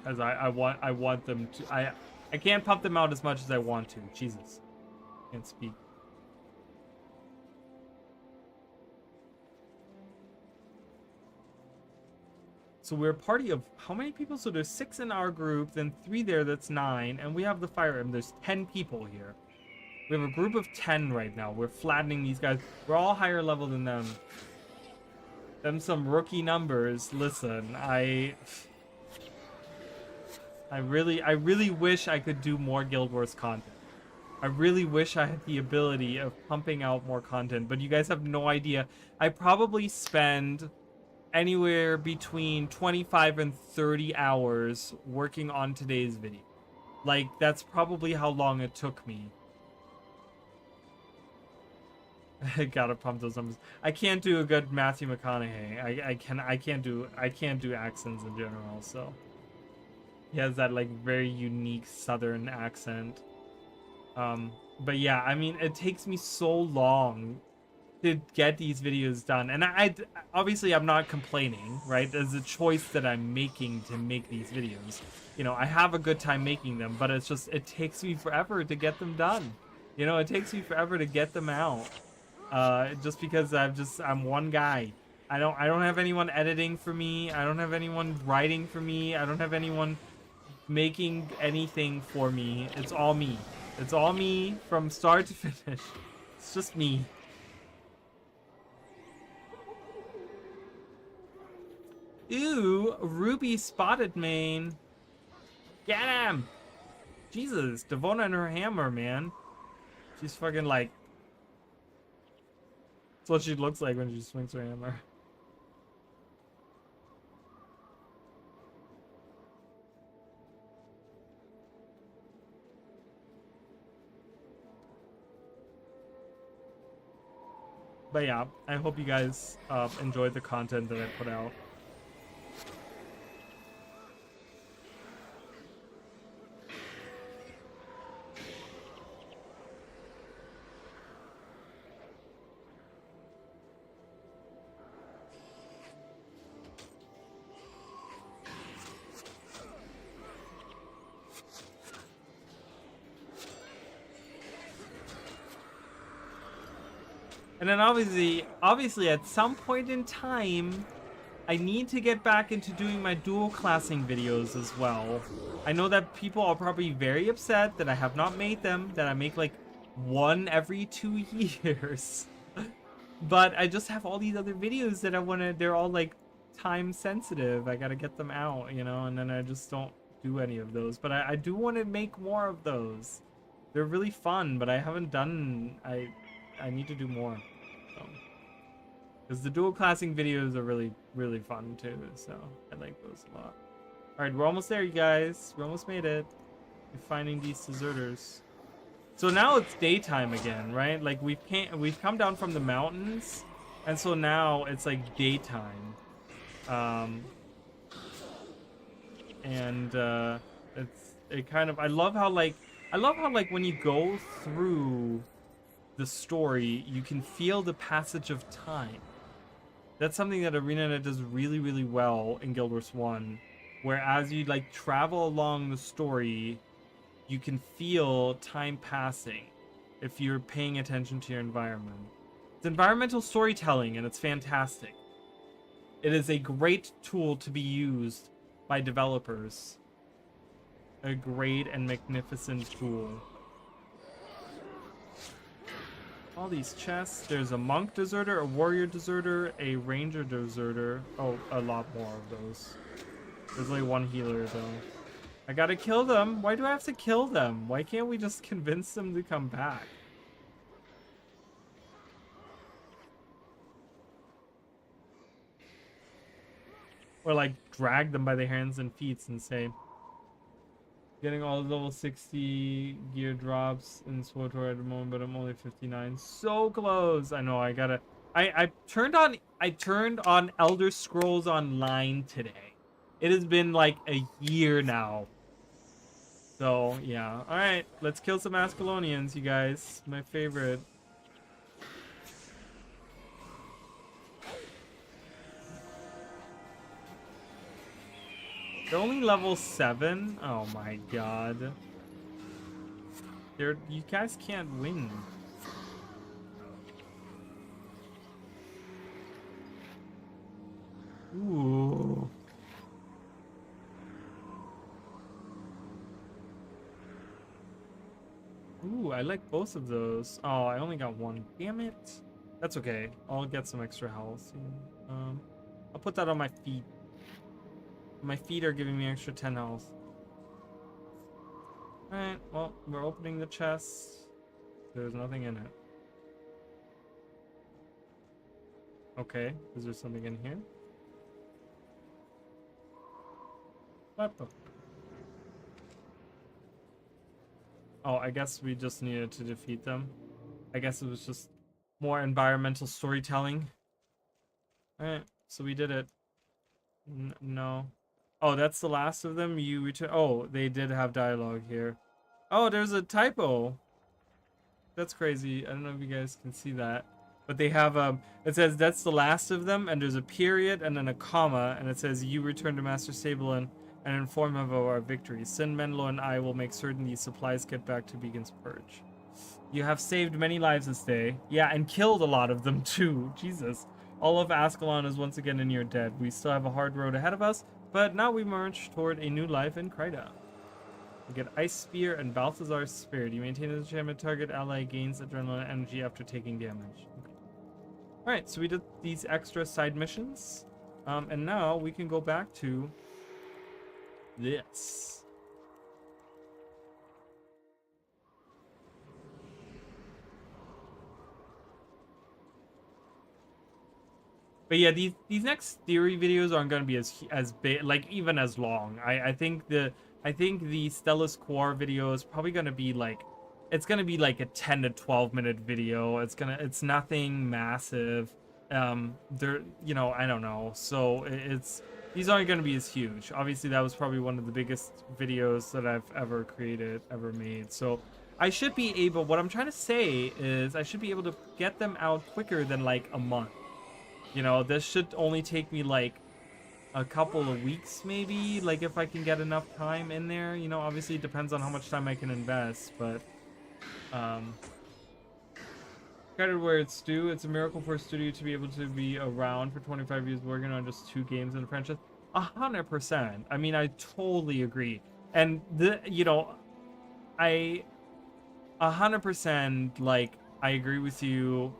As I want them to. I can't pump them out as much as I want to. Jesus. Can't speak. So we're a party of how many people? So there's 6 in our group, then 3 there, that's 9, and we have the fire emblem. There's 10 people here. We have a group of 10 right now. We're flattening these guys. We're all higher level than them. Them some rookie numbers. Listen, I really wish I could do more Guild Wars content. I really wish I had the ability of pumping out more content, but you guys have no idea. I probably spend anywhere between 25 and 30 hours working on today's video. Like, that's probably how long it took me. I gotta pump those numbers. I can't do a good Matthew McConaughey. I can't do accents in general, so he has that like very unique southern accent. But yeah, I mean, it takes me so long to get these videos done, and I obviously I'm not complaining, right? There's a choice that I'm making to make these videos. You know, I have a good time making them, but it's just, it takes me forever to get them done. You know, it takes me forever to get them out. Just because I'm one guy. I don't have anyone editing for me. I don't have anyone writing for me. I don't have anyone making anything for me. It's all me. It's all me from start to finish. It's just me. Ooh, Ruby spotted main. Get him! Jesus, Devona and her hammer, man. She's fucking like... That's what she looks like when she swings her hammer. But yeah, I hope you guys enjoyed the content that I put out. And then obviously at some point in time, I need to get back into doing my dual classing videos as well. I know that people are probably very upset that I have not made them, that I make like one every 2 years. But I just have all these other videos that I want to, they're all like time sensitive. I got to get them out, you know, and then I just don't do any of those. But I do want to make more of those. They're really fun, but I haven't done, I need to do more. Because the dual classing videos are really, really fun too, so I like those a lot. Alright, we're almost there, you guys. We almost made it. We're finding these deserters. So now it's daytime again, right? Like we've come down from the mountains, and so now it's like daytime. and I love how like when you go through the story, you can feel the passage of time. That's something that ArenaNet does really, really well in Guild Wars 1, where as you like travel along the story, you can feel time passing if you're paying attention to your environment. It's environmental storytelling, and it's fantastic. It is a great tool to be used by developers. A great and magnificent tool. All these chests. There's a monk deserter, a warrior deserter, a ranger deserter. Oh, a lot more of those. There's only one healer though. I gotta kill them. Why do I have to kill them? Why can't we just convince them to come back? Or like drag them by the hands and feet and say, getting all the level 60 gear drops in SWTOR at the moment, but I'm only 59. So close. I know. I turned on Elder Scrolls Online today. It has been like a year now. So yeah. All right, let's kill some Ascalonians, you guys. My favorite. They're only level 7? Oh my god. You guys can't win. Ooh. Ooh, I like both of those. Oh, I only got one. Damn it. That's okay. I'll get some extra health. I'll put that on my feet. My feet are giving me extra 10 health. Alright, well, we're opening the chest. There's nothing in it. Okay, is there something in here? What the? Oh, I guess we just needed to defeat them. I guess it was just more environmental storytelling. Alright, so we did it. No. Oh, that's the last of them? You return. Oh, they did have dialogue here. Oh, there's a typo. That's crazy. I don't know if you guys can see that. But they have, it says that's the last of them, and there's a period and then a comma, and it says you return to Master Sabelin and inform him of our victory. Sin Menlo and I will make certain these supplies get back to Beacon's Purge. You have saved many lives this day. Yeah, and killed a lot of them too. Jesus. All of Ascalon is once again near dead. We still have a hard road ahead of us, but now we march toward a new life in Kryta. We get Ice Spear and Balthazar's Spirit. You maintain the enchantment target ally gains adrenaline energy after taking damage. Okay. Alright, so we did these extra side missions. And now we can go back to this. But yeah, these next theory videos aren't going to be as big, like even as long. I think the Stellus Core video is probably going to be like, it's going to be like a 10 to 12 minute video. It's nothing massive. There, you know, I don't know. So these aren't going to be as huge. Obviously, that was probably one of the biggest videos that I've ever created, ever made. So I should be able, what I'm trying to say is I should be able to get them out quicker than like a month. You know, this should only take me like a couple of weeks maybe, like if I can get enough time in there. You know, obviously it depends on how much time I can invest, but credit where it's due. It's a miracle for a studio to be able to be around for 25 years working on just 2 games in a franchise. 100%. I mean, I totally agree. And you know, I 100% like, I agree with you.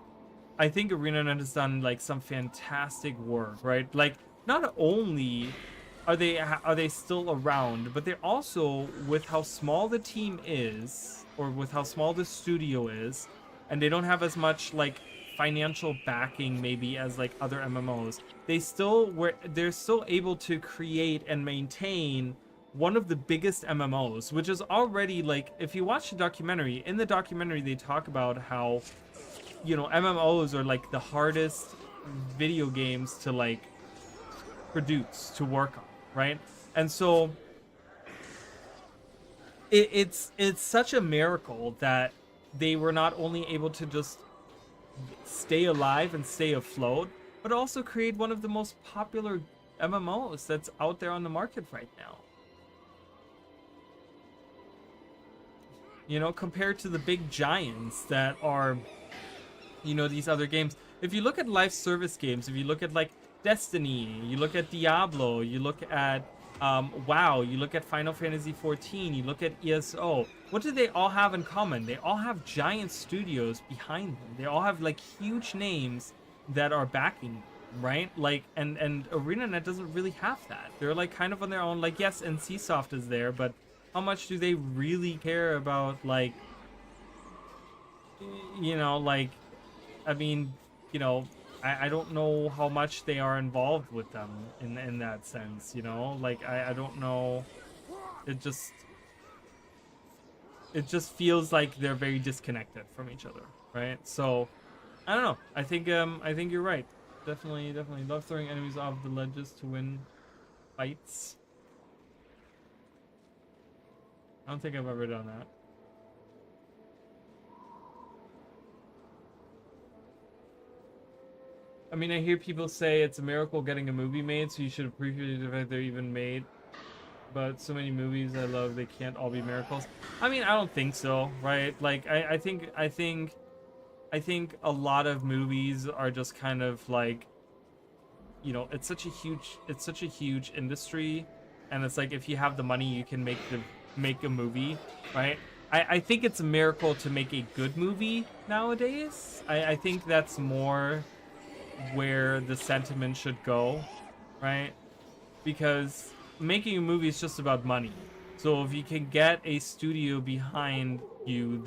I think ArenaNet has done like some fantastic work, right? Like, not only are they still around, but they're also, with how small the team is, or with how small the studio is, and they don't have as much like financial backing maybe as like other MMOs. They're still able to create and maintain one of the biggest MMOs, which is already like, if you watch the documentary, in the documentary they talk about how, you know, MMOs are like the hardest video games to like produce, to work on, right? And so it's such a miracle that they were not only able to just stay alive and stay afloat, but also create one of the most popular MMOs that's out there on the market right now. You know, compared to the big giants that are, you know, these other games. If you look at live service games, if you look at like Destiny, you look at Diablo, you look at WoW, you look at Final Fantasy XIV, you look at ESO, what do they all have in common? They all have giant studios behind them. They all have like huge names that are backing them, right? Like, and ArenaNet doesn't really have that. They're like kind of on their own. Like, yes, NCSoft is there, but how much do they really care about, like, you know, like, I mean, you know, I don't know how much they are involved with them in that sense, you know? Like, I don't know. It just feels like they're very disconnected from each other, right? So, I don't know. I think you're right. Definitely love throwing enemies off the ledges to win fights. I don't think I've ever done that. I mean, I hear people say it's a miracle getting a movie made, so you should appreciate the fact they're even made. But so many movies I love, they can't all be miracles. I mean, I don't think so, right? Like, I think a lot of movies are just kind of like, you know, it's such a huge industry, and it's like if you have the money, you can make a movie, right? I think it's a miracle to make a good movie nowadays. I think that's more where the sentiment should go, right? Because making a movie is just about money. So if you can get a studio behind you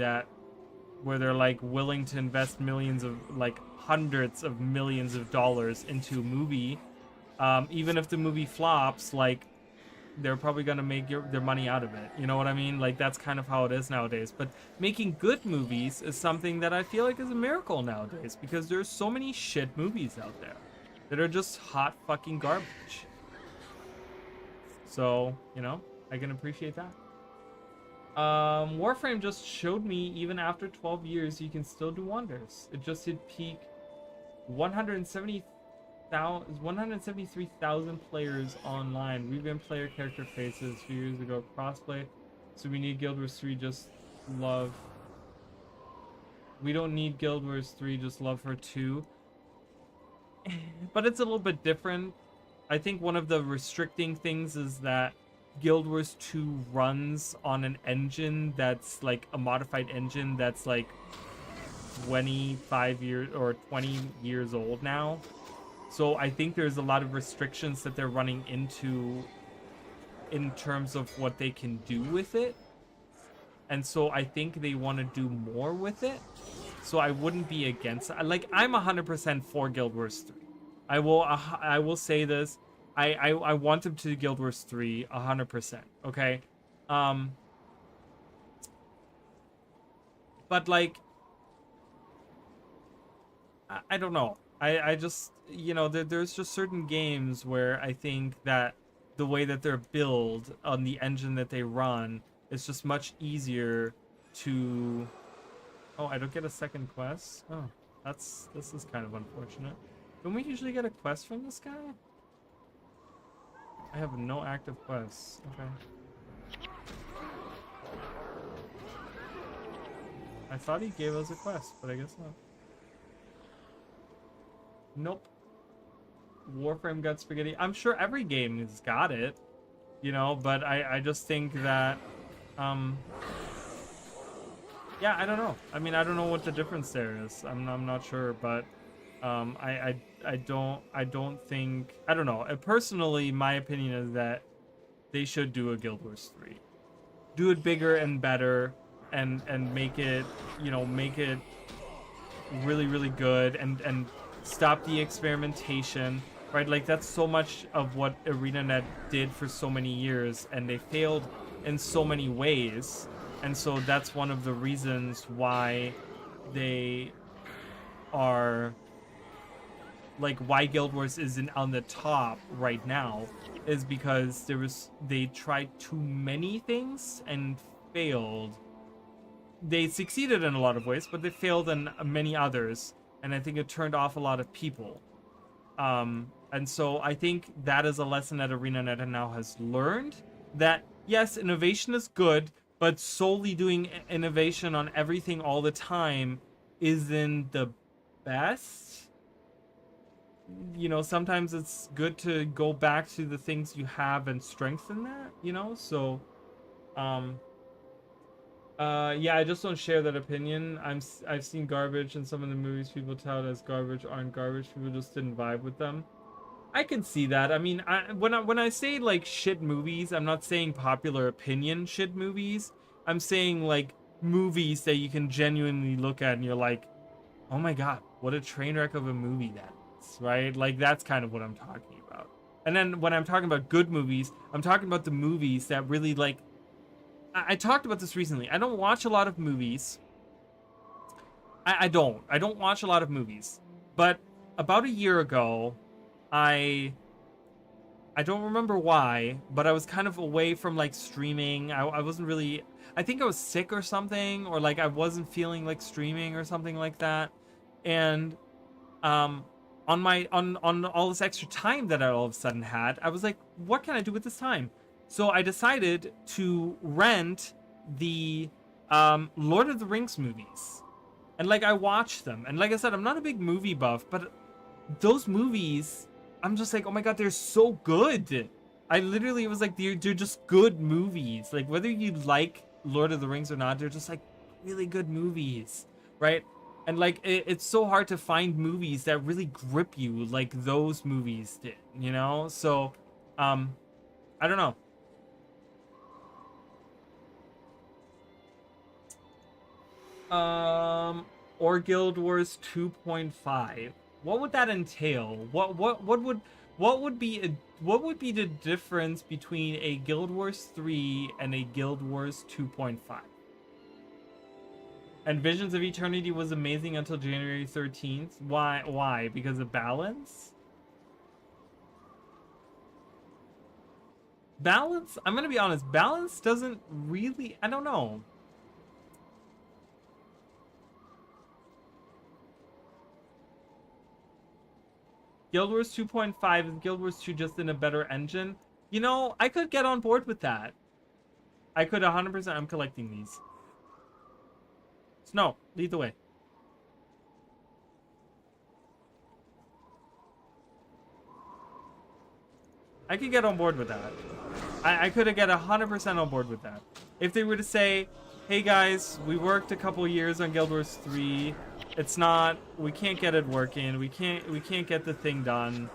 where they're like willing to invest millions of, like, hundreds of millions of dollars into a movie, even if the movie flops, like, they're probably gonna make their money out of it. You know what I mean? Like, that's kind of how it is nowadays. But making good movies is something that I feel like is a miracle nowadays, because there's so many shit movies out there that are just hot fucking garbage. So, you know, I can appreciate that. Warframe just showed me even after 12 years you can still do wonders. It just hit peak 173,000 players online. Revamped player character faces a few years ago. Crossplay. So we need Guild Wars 3 just love. We don't need Guild Wars 3 just love her 2. But it's a little bit different. I think one of the restricting things is that Guild Wars 2 runs on an engine that's like a modified engine that's like 25 years or 20 years old now. So I think there's a lot of restrictions that they're running into in terms of what they can do with it. And so I think they want to do more with it. So I wouldn't be against it. Like, I'm 100% for Guild Wars 3. I will say this. I want them to do Guild Wars 3 100%. Okay? But like, I don't know. I just, you know, there's just certain games where I think that the way that they're built on the engine that they run is just much easier to... Oh, I don't get a second quest? Oh, this is kind of unfortunate. Don't we usually get a quest from this guy? I have no active quests. Okay. I thought he gave us a quest, but I guess not. Nope. Warframe got spaghetti. I'm sure every game has got it, you know, but I just think that, yeah, I don't know. I mean, I don't know what the difference there is. I'm not sure, but I don't think, I don't know. Personally, my opinion is that they should do a Guild Wars 3. Do it bigger and better, and make it, you know, make it really, really good, and stop the experimentation, right? Like, that's so much of what ArenaNet did for so many years, and they failed in so many ways. And so that's one of the reasons why they are, like, why Guild Wars isn't on the top right now, is because they tried too many things and failed. They succeeded in a lot of ways, but they failed in many others, and I think it turned off a lot of people. And so I think that is a lesson that ArenaNet now has learned, that yes, innovation is good, but solely doing innovation on everything all the time isn't the best. You know, sometimes it's good to go back to the things you have and strengthen that, you know? So, yeah, I just don't share that opinion. I've seen garbage in some of the movies people tout as garbage aren't garbage. People just didn't vibe with them. I can see that. I mean, when I say like shit movies, I'm not saying popular opinion shit movies. I'm saying like movies that you can genuinely look at and you're like, oh my god, what a train wreck of a movie that is, right? Like that's kind of what I'm talking about. And then when I'm talking about good movies, I'm talking about the movies that really like. I talked about this recently. I don't watch a lot of movies. I don't watch a lot of movies. But about a year ago, I don't remember why, but I was kind of away from like streaming. I wasn't really, I think I was sick or something, or like I wasn't feeling like streaming or something like that. And on all this extra time that I all of a sudden had, I was like, what can I do with this time? So I decided to rent the Lord of the Rings movies. And like I watched them. And like I said, I'm not a big movie buff, but those movies, I'm just like, oh my god, they're so good. I literally was like, they're just good movies. Like whether you like Lord of the Rings or not, they're just like really good movies, right? And like it's so hard to find movies that really grip you like those movies did, you know? So I don't know. Or Guild Wars 2.5. What would that entail? What would be the difference between a Guild Wars 3 and a Guild Wars 2.5? And Visions of Eternity was amazing until January 13th. Why? Because of balance? Balance? I'm gonna be honest, balance doesn't really, I don't know. Guild Wars 2.5 is Guild Wars 2 just in a better engine? You know, I could get on board with that. I could 100%. I'm collecting these. Snow, lead the way. I could get on board with that. I could get 100% on board with that. If they were to say, hey guys, we worked a couple years on Guild Wars 3. It's not, we can't get it working. We can't get the thing done.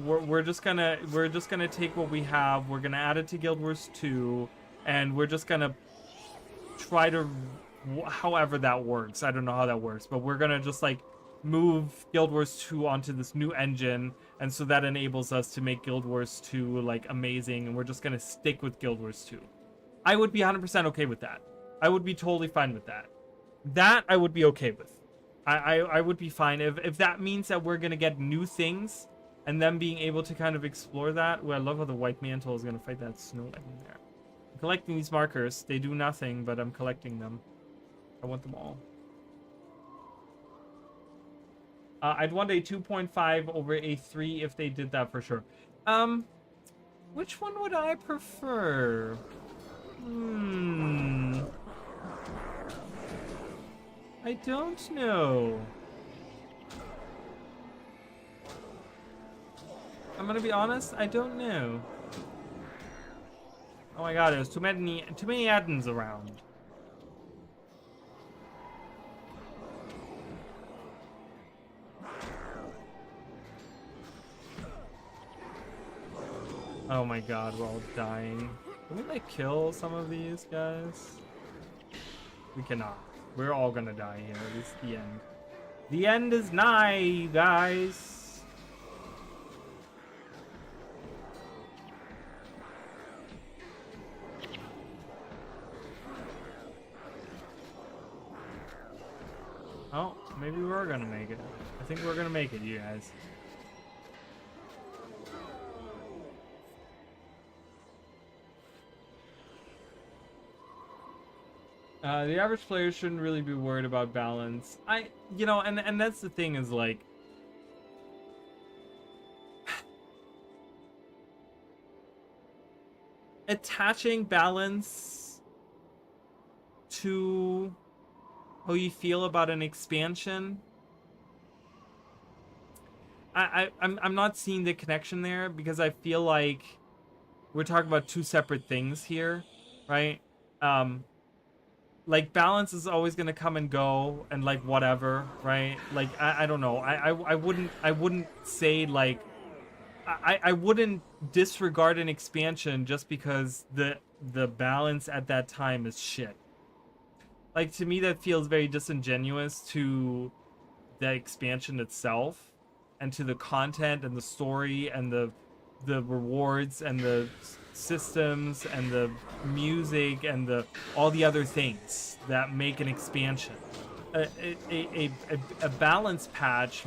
We're just gonna take what we have. We're gonna add it to Guild Wars 2, and we're just gonna try to, however that works. I don't know how that works, but we're gonna just like move Guild Wars 2 onto this new engine, and so that enables us to make Guild Wars 2 like amazing, and we're just gonna stick with Guild Wars 2. I would be 100% okay with that. I would be totally fine with that. That I would be okay with. I would be fine if that means that we're gonna get new things and them being able to kind of explore that. Well, I love how the white mantle is gonna fight that snow in there. I'm collecting these markers. They do nothing, but I'm collecting them. I want them all. I'd want a 2.5 over a 3 if they did that for sure. Which one would I prefer? I don't know. I'm gonna be honest, I don't know. Oh my god, there's too many add-ins around. Oh my god, we're all dying. Can we like kill some of these guys? We cannot. We're all gonna die here. This is the end. The end is nigh, you guys. Oh, maybe we're gonna make it. I think we're gonna make it, you guys. The average player shouldn't really be worried about balance. You know, and that's the thing is like, attaching balance to how you feel about an expansion. I'm not seeing the connection there because I feel like we're talking about two separate things here, right? Like balance is always gonna come and go and like whatever, right? Like I don't know. I wouldn't say like I wouldn't disregard an expansion just because the balance at that time is shit. Like to me that feels very disingenuous to the expansion itself and to the content and the story and the rewards and the systems and the music and the all the other things that make an expansion. A balance patch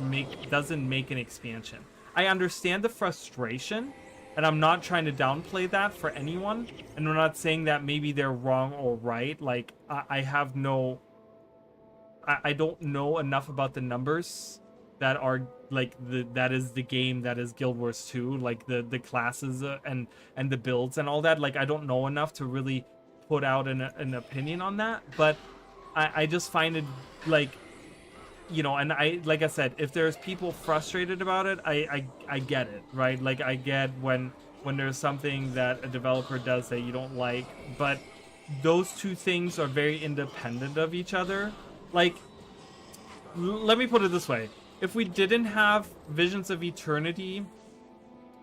doesn't make an expansion. I understand the frustration, and I'm not trying to downplay that for anyone, and I'm not saying that maybe they're wrong or right. Like I have no, I don't know enough about the numbers that are like that is the game that is Guild Wars 2, like the classes and the builds and all that. Like I don't know enough to really put out an opinion on that, but I just find it like, you know, and like I said, if there's people frustrated about it, I get it, right? Like I get when there's something that a developer does that you don't like, but those two things are very independent of each other. Like, let me put it this way. If we didn't have Visions of Eternity,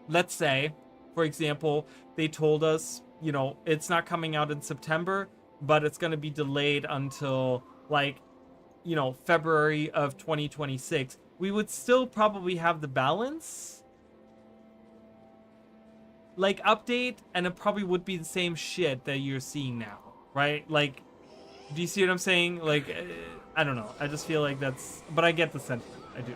let's say, for example, they told us, you know, it's not coming out in September, but it's going to be delayed until, like, you know, February of 2026, we would still probably have the balance, like, update, and it probably would be the same shit that you're seeing now, right? Like, do you see what I'm saying? Like, I don't know. I just feel like that's... But I get the sentiment. I do.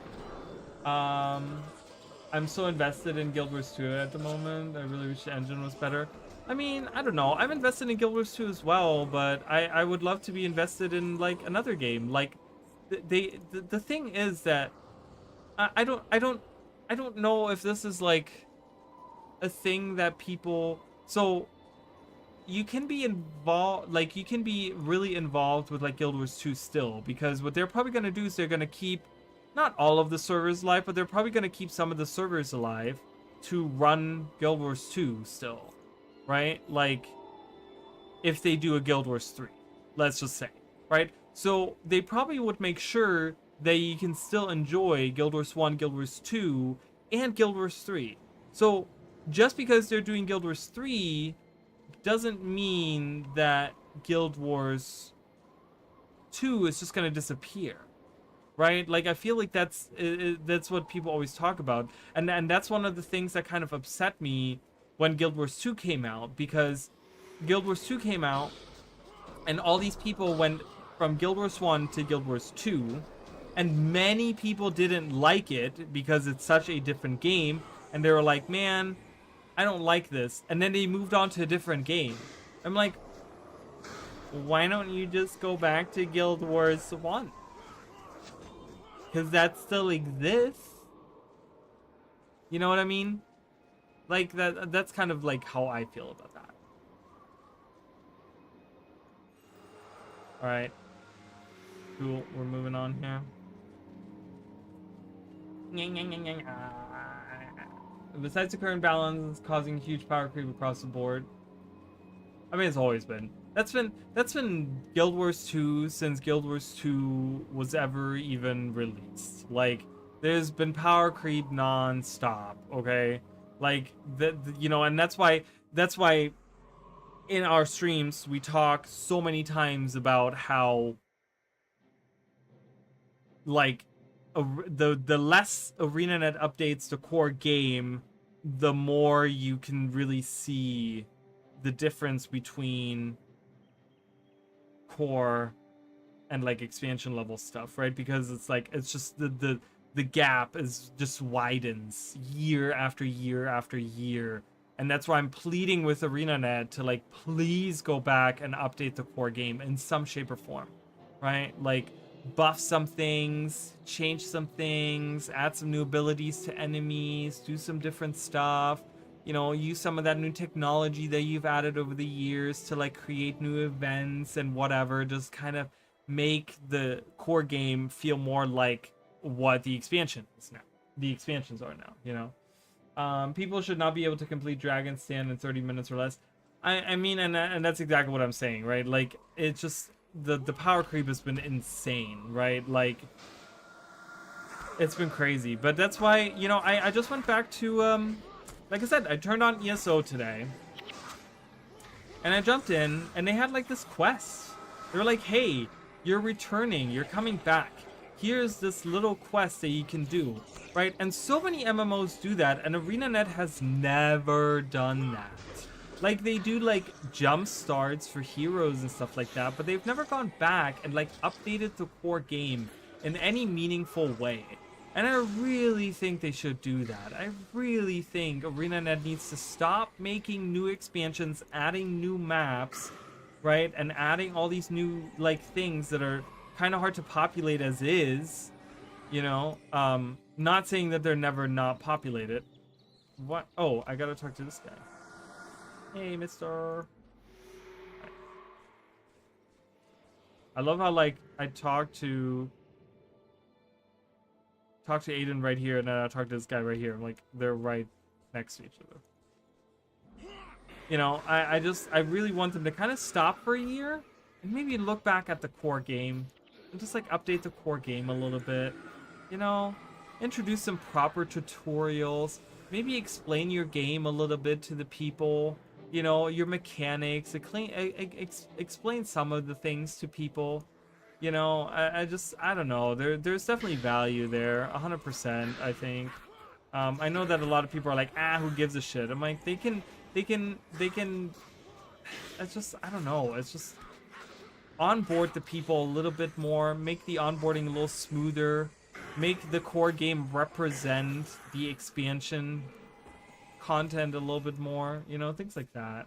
I'm so invested in Guild Wars 2 at the moment. I really wish the engine was better. I mean, I don't know. I'm invested in Guild Wars 2 as well, but I would love to be invested in, like, another game. Like, the thing is that I don't know if this is, like, a thing that people... So, you can be involved, like, you can be really involved with, like, Guild Wars 2 still, because what they're probably going to do is they're going to keep, not all of the servers alive, but they're probably going to keep some of the servers alive to run Guild Wars 2 still, right? Like, if they do a Guild Wars 3, let's just say, right? So, they probably would make sure that you can still enjoy Guild Wars 1, Guild Wars 2, and Guild Wars 3. So, just because they're doing Guild Wars 3 doesn't mean that Guild Wars 2 is just going to disappear, right? Like, I feel like that's what people always talk about, and that's one of the things that kind of upset me when Guild Wars 2 came out, because Guild Wars 2 came out and all these people went from Guild Wars 1 to Guild Wars 2, and many people didn't like it because it's such a different game, and they were like, man, I don't like this. And then they moved on to a different game. I'm like, why don't you just go back to Guild Wars 1? Because that still exists. You know what I mean? Like, that's kind of like how I feel about that. Alright. Cool, we're moving on here. Besides the current balance causing huge power creep across the board. I mean, it's always been. That's been Guild Wars 2 since Guild Wars 2 was ever even released. Like, there's been power creep non-stop, okay? Like, you know, and that's why in our streams we talk so many times about how, like, the less ArenaNet updates the core game, the more you can really see the difference between core and, like, expansion level stuff, right? Because it's like, it's just the gap is just widens year after year after year And that's why I'm pleading with ArenaNet to like please go back and update the core game in some shape or form, right? Like buff some things, change some things, add some new abilities to enemies, do some different stuff, you know, use some of that new technology that you've added over the years to like create new events and whatever. Just kind of make the core game feel more like what the expansion is now. The expansions are now, you know. People should not be able to complete Dragon's Stand in 30 minutes or less. I mean, and that's exactly what I'm saying, right? Like, it's just, the power creep has been insane, right? Like, it's been crazy. But that's why, you know, I just went back to, like I said, I turned on ESO today. And I jumped in, and they had, like, this quest. They were like, hey, you're returning, you're coming back. Here's this little quest that you can do, right? And so many MMOs do that, and ArenaNet has never done that. Like, they do, like, jump starts for heroes and stuff like that, but they've never gone back and, like, updated the core game in any meaningful way. And I really think they should do that. I really think ArenaNet needs to stop making new expansions, adding new maps, right? And adding all these new, like, things that are kind of hard to populate as is, you know. Not saying that they're never not populated. What? Oh, I gotta talk to this guy. Hey, mister. I love how, like, I talk to Aiden right here, and then I talk to this guy right here. I'm like, they're right next to each other. You know, I really want them to kind of stop for a year and maybe look back at the core game and just like update the core game a little bit. You know, introduce some proper tutorials, maybe explain your game a little bit to the people, you know, your mechanics, explain some of the things to people. You know, I don't know, there's definitely value there, 100%, I think. I know that a lot of people are like, who gives a shit? I'm like, they can, it's just, I don't know, it's just onboard the people a little bit more, make the onboarding a little smoother, make the core game represent the expansion content a little bit more, you know, things like that.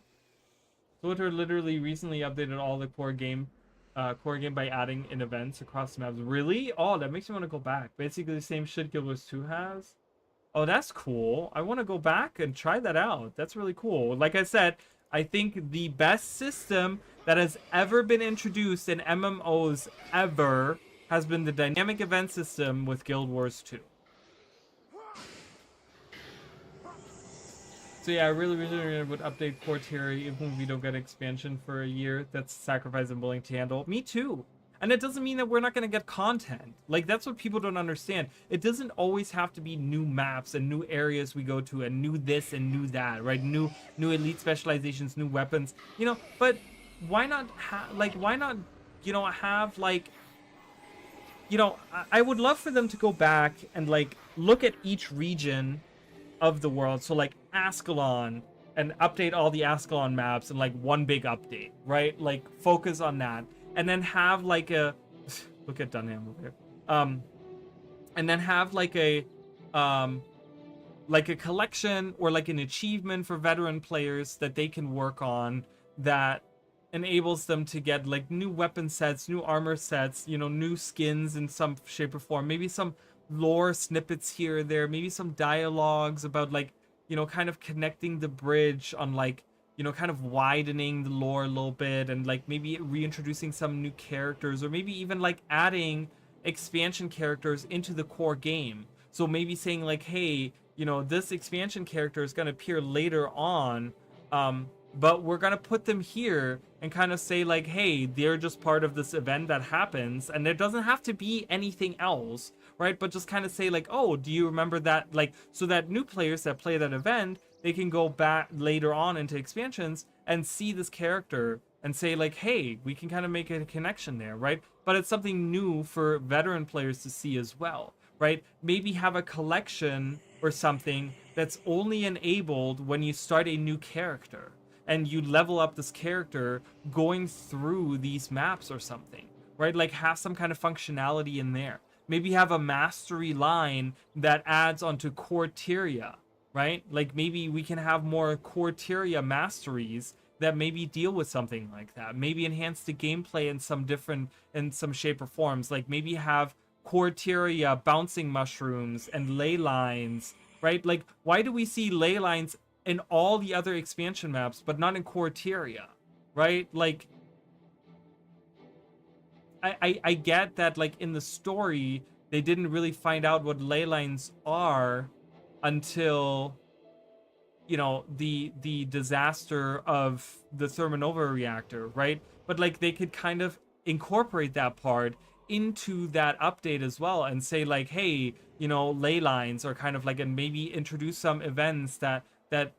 Twitter literally recently updated all the core game by adding in events across the maps. Really? Oh, that makes me want to go back. Basically the same shit Guild Wars 2 has. Oh, that's cool. I want to go back and try that out. That's really cool. Like I said, I think the best system that has ever been introduced in MMOs ever has been the dynamic event system with Guild Wars 2. So yeah, I really would update core tier even if we don't get expansion for a year. That's sacrifice I'm willing to handle. Me too. And it doesn't mean that we're not going to get content. Like, that's what people don't understand. It doesn't always have to be new maps and new areas we go to and new this and new that, right? New elite specializations, new weapons, you know. But why not you know, have like, you know, I would love for them to go back and like look at each region of the world. So like Ascalon, and update all the Ascalon maps in like one big update, right? Like focus on that. And then have like a look at Dunham over here. And then have like a collection or like an achievement for veteran players that they can work on that enables them to get like new weapon sets, new armor sets, you know, new skins in some shape or form, maybe some lore snippets here or there, maybe some dialogues about like, you know, kind of connecting the bridge on like, you know, kind of widening the lore a little bit, and like maybe reintroducing some new characters, or maybe even like adding expansion characters into the core game. So maybe saying like, hey, you know, this expansion character is going to appear later on, but we're going to put them here and kind of say like, hey, they're just part of this event that happens, and there doesn't have to be anything else, right? But just kind of say like, oh, do you remember that? Like, so that new players that play that event, they can go back later on into expansions and see this character and say like, hey, we can kind of make a connection there, right? But it's something new for veteran players to see as well, right? Maybe have a collection or something that's only enabled when you start a new character and you level up this character going through these maps or something, right? Like have some kind of functionality in there. Maybe have a mastery line that adds onto Corteria, right? Like maybe we can have more CORSAIR masteries that maybe deal with something like that. Maybe enhance the gameplay in some shape or forms. Like maybe have CORSAIR bouncing mushrooms and ley lines, right? Like why do we see ley lines in all the other expansion maps but not in CORSAIR, right? Like I get that, like, in the story they didn't really find out what ley lines are until, you know, the disaster of the Thermonova reactor, right? But like they could kind of incorporate that part into that update as well and say like, hey, you know, ley lines are kind of like, and maybe introduce some events that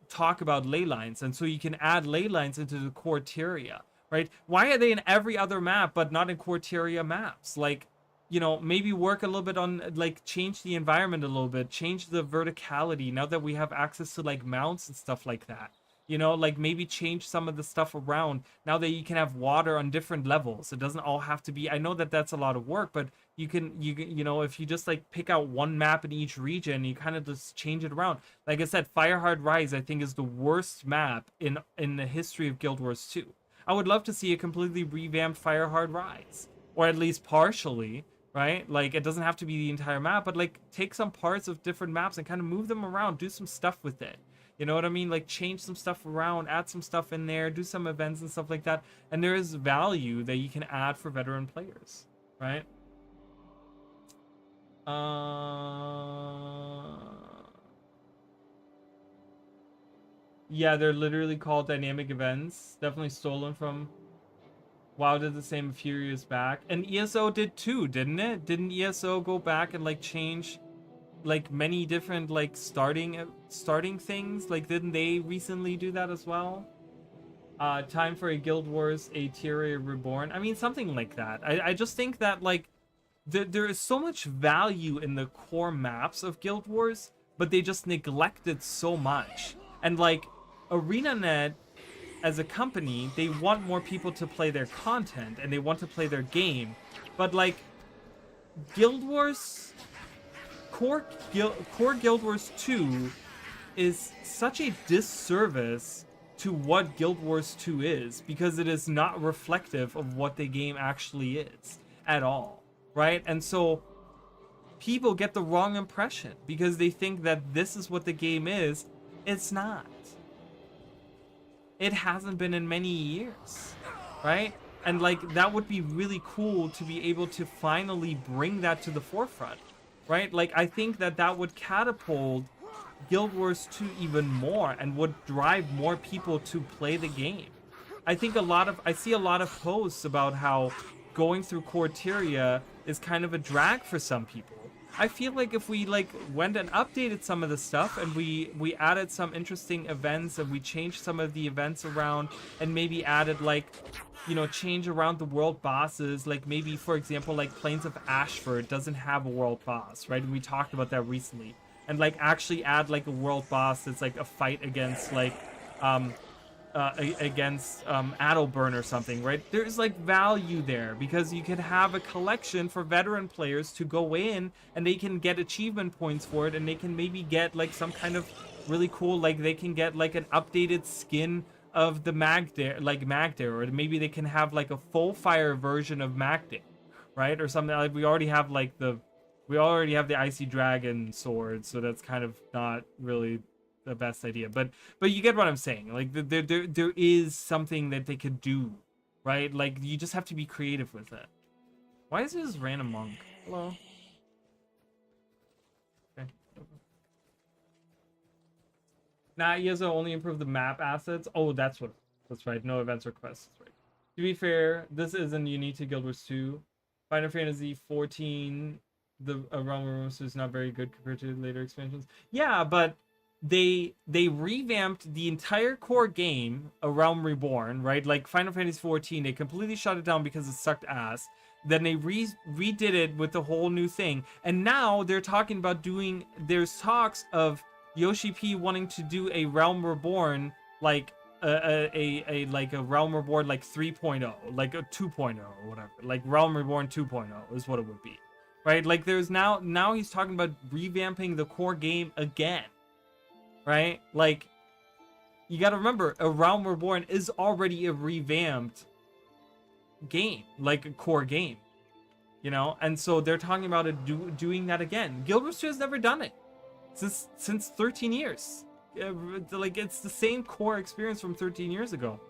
talk about ley lines, and so you can add ley lines into the CORSAIR, right? Why are they in every other map but not in CORSAIR maps? Like, you know, maybe work a little bit on, like, change the environment a little bit, change the verticality now that we have access to, like, mounts and stuff like that. You know, like, maybe change some of the stuff around now that you can have water on different levels. It doesn't all have to be, I know that that's a lot of work, but you know, if you just, like, pick out one map in each region, you kind of just change it around. Like I said, Firehard Rise, I think, is the worst map in the history of Guild Wars 2. I would love to see a completely revamped Firehard Rise, or at least partially, right? Like, it doesn't have to be the entire map, but like take some parts of different maps and kind of move them around, do some stuff with it. You know what I mean? Like, change some stuff around, add some stuff in there, do some events and stuff like that. And there is value that you can add for veteran players, right? Yeah, they're literally called dynamic events. Definitely stolen from WoW. Did the same a few years back. And ESO did too, didn't it? Didn't ESO go back and like change like many different like starting things? Like, didn't they recently do that as well? Time for a Guild Wars, a Tyria Reborn. I mean, something like that. I just think that like there is so much value in the core maps of Guild Wars, but they just neglected so much. And like ArenaNet as a company, they want more people to play their content and they want to play their game, but like Guild Wars core Guild Wars 2 is such a disservice to what Guild Wars 2 is, because it is not reflective of what the game actually is at all, right? And so people get the wrong impression because they think that this is what the game is. It's not. It hasn't been in many years, right? And like, that would be really cool to be able to finally bring that to the forefront, right? Like, I think that that would catapult Guild Wars 2 even more and would drive more people to play the game. I think I see a lot of posts about how going through CORSAIR is kind of a drag for some people. I feel like if we like went and updated some of the stuff and we added some interesting events and we changed some of the events around and maybe added like, you know, change around the world bosses, like maybe, for example, like Plains of Ashford doesn't have a world boss, right? And we talked about that recently. And like actually add like a world boss that's like a fight against like Adelburn or something, right? There's like value there because you could have a collection for veteran players to go in and they can get achievement points for it, and they can maybe get like some kind of really cool, like they can get like an updated skin of the Magdare, or maybe they can have like a full fire version of Magdare, right? Or something like we already have the Icy Dragon sword, so that's kind of not really the best idea, but you get what I'm saying. Like there is something that they could do, right? Like you just have to be creative with it. Why is this random monk? Hello. Okay. Nah, ESO only improved the map assets. Oh, that's right. No events or quests. That's right. To be fair, this isn't unique to Guild Wars 2. Final Fantasy 14, the Realm Reborn is not very good compared to later expansions. Yeah, but they revamped the entire core game, A Realm Reborn, right? Like Final Fantasy 14, they completely shut it down because it sucked ass. Then they redid it with a whole new thing, and now they're talking about there's talks of Yoshi P wanting to do a Realm Reborn, like a Realm Reborn like 3.0, like a 2.0 or whatever. Like Realm Reborn 2.0 is what it would be, right? Like there's now he's talking about revamping the core game again. right? Like, you got to remember, A Realm Reborn is already a revamped game, like a core game, you know? And so they're talking about doing that again. Guild Wars 2 has never done it since 13 years. Like, it's the same core experience from 13 years ago.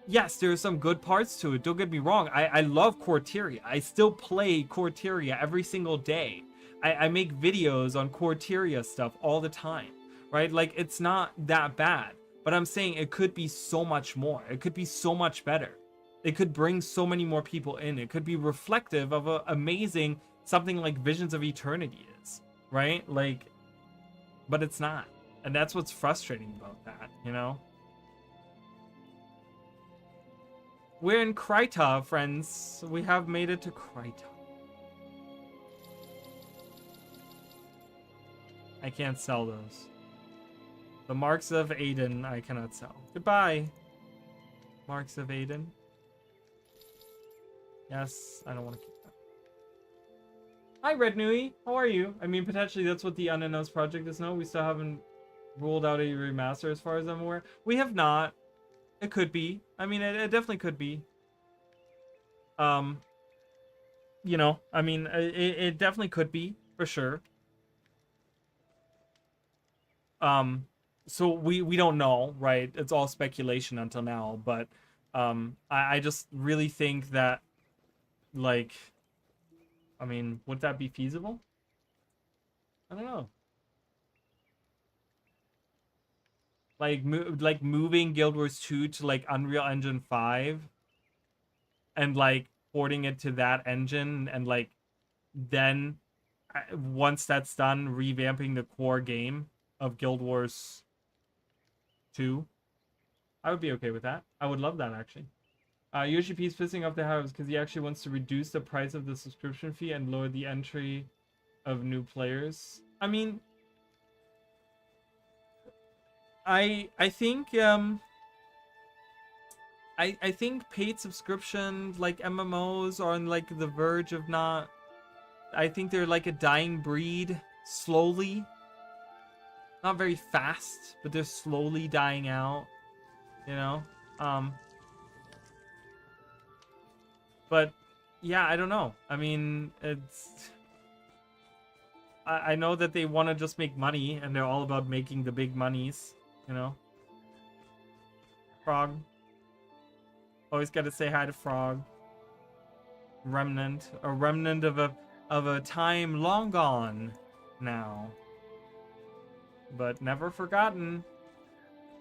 Yes, there are some good parts to it. Don't get me wrong. I love Corteria. I still play Corteria every single day. I make videos on Corteria stuff all the time, right? Like, it's not that bad. But I'm saying it could be so much more. It could be so much better. It could bring so many more people in. It could be reflective of a amazing something like Visions of Eternity is, right? Like, but it's not. And that's what's frustrating about that, you know? We're in Kryta, friends. We have made it to Kryta. I can't sell those. The Marks of Aiden, I cannot sell. Goodbye, Marks of Aiden. Yes, I don't want to keep that. Hi, Red Nui. How are you? I mean, potentially that's what the unannounced project is now. We still haven't ruled out a remaster as far as I'm aware. We have not. It could be. I mean, it definitely could be. You know, I mean, it definitely could be, for sure. So we don't know, right? It's all speculation until now, but I just really think that, like, I mean, would that be feasible? I don't know. Like, moving Guild Wars 2 to, like, Unreal Engine 5 and, like, porting it to that engine and, like, then once that's done, revamping the core game of Guild Wars 2. I would be okay with that. I would love that, actually. Yoshi P's pissing off the house because he actually wants to reduce the price of the subscription fee and lower the entry of new players. I mean, I think I think paid subscription, like MMOs, are on like the verge of not. I think they're like a dying breed, slowly. Not very fast, but they're slowly dying out, you know? But yeah, I don't know. I mean, it's, I know that they want to just make money and they're all about making the big monies, you know? Frog. Always got to say hi to Frog. Remnant, a remnant of a time long gone now. But never forgotten.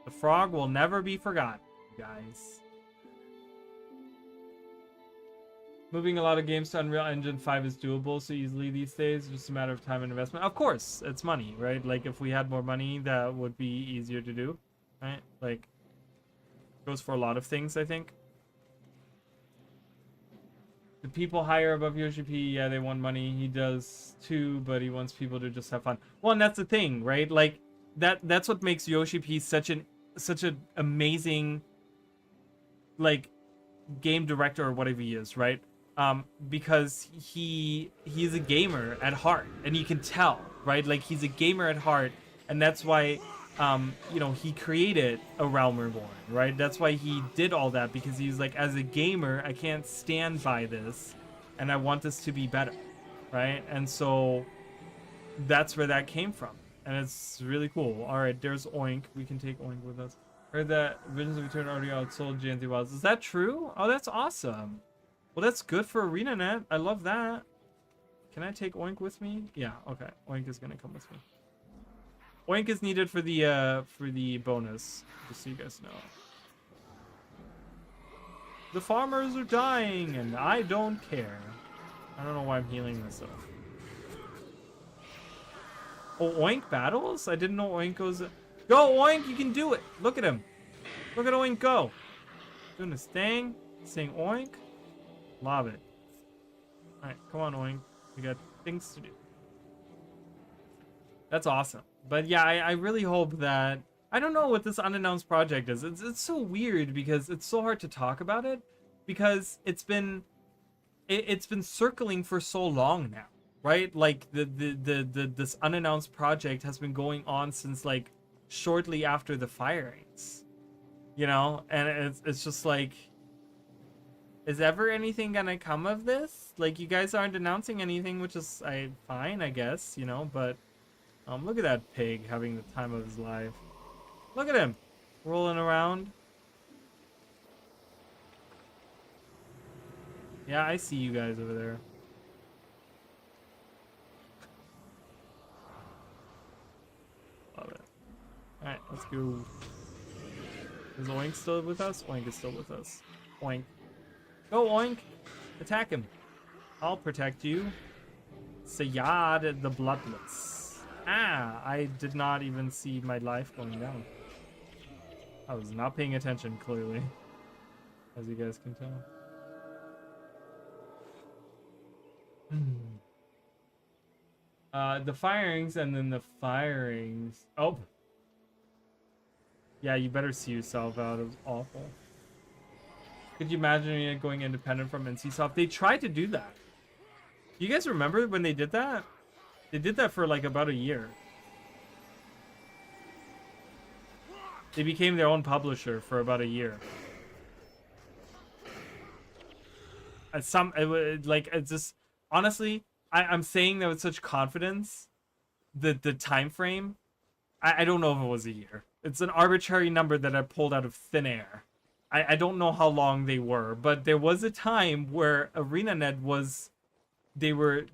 The frog will never be forgotten, guys. Moving a lot of games to Unreal Engine 5 is doable so easily these days. It's just a matter of time and investment. Of course, it's money, right? Like, if we had more money, that would be easier to do, right? Like, goes for a lot of things, I think. The people higher above Yoshi P, yeah, they want money. He does too, but he wants people to just have fun. Well, and that's the thing, right? Like, that's what makes Yoshi P such an amazing, like, game director or whatever he is, right? Because he's a gamer at heart, and you can tell, right? Like, he's a gamer at heart, and that's why you know, he created A Realm Reborn, right? That's why he did all that, because he's like, as a gamer, I can't stand by this, and I want this to be better, right? And so that's where that came from, and it's really cool. All right, there's Oink. We can take Oink with us. Heard that Visions of Eternity already outsold GNT Wilds. Is that true? Oh, that's awesome. Well, that's good for ArenaNet. I love that. Can I take Oink with me? Yeah, okay. Oink is gonna come with me. Oink is needed for the bonus, just so you guys know. The farmers are dying, and I don't care. I don't know why I'm healing myself. Oh, Oink battles? I didn't know Oink goes... Go, Oink! You can do it! Look at him! Look at Oink go! Doing his thing. Saying Oink. Love it. Alright, come on, Oink. We got things to do. That's awesome. But yeah, I really hope that... I don't know what this unannounced project is. It's so weird because it's so hard to talk about it. Because it's been circling for so long now. Right? Like, this unannounced project has been going on since, like, shortly after the firings, you know? And it's just like, is ever anything gonna come of this? Like, you guys aren't announcing anything, which is fine, I guess, you know, but look at that pig having the time of his life. Look at him rolling around. Yeah, I see you guys over there. Love it. Alright, let's go. Is Oink still with us? Oink is still with us. Oink. Go, Oink! Attack him. I'll protect you. Sayad the Bloodless. Ah, I did not even see my life going down. I was not paying attention, clearly. As you guys can tell. The firings and then the firings. Oh. Yeah, you better see yourself out. It was awful. Could you imagine it going independent from NCSoft? They tried to do that. You guys remember when they did that? They did that for like about a year. They became their own publisher for about a year. It's just honestly, I'm saying that with such confidence. The time frame, I don't know if it was a year. It's an arbitrary number that I pulled out of thin air. I don't know how long they were, but there was a time where ArenaNet was, they were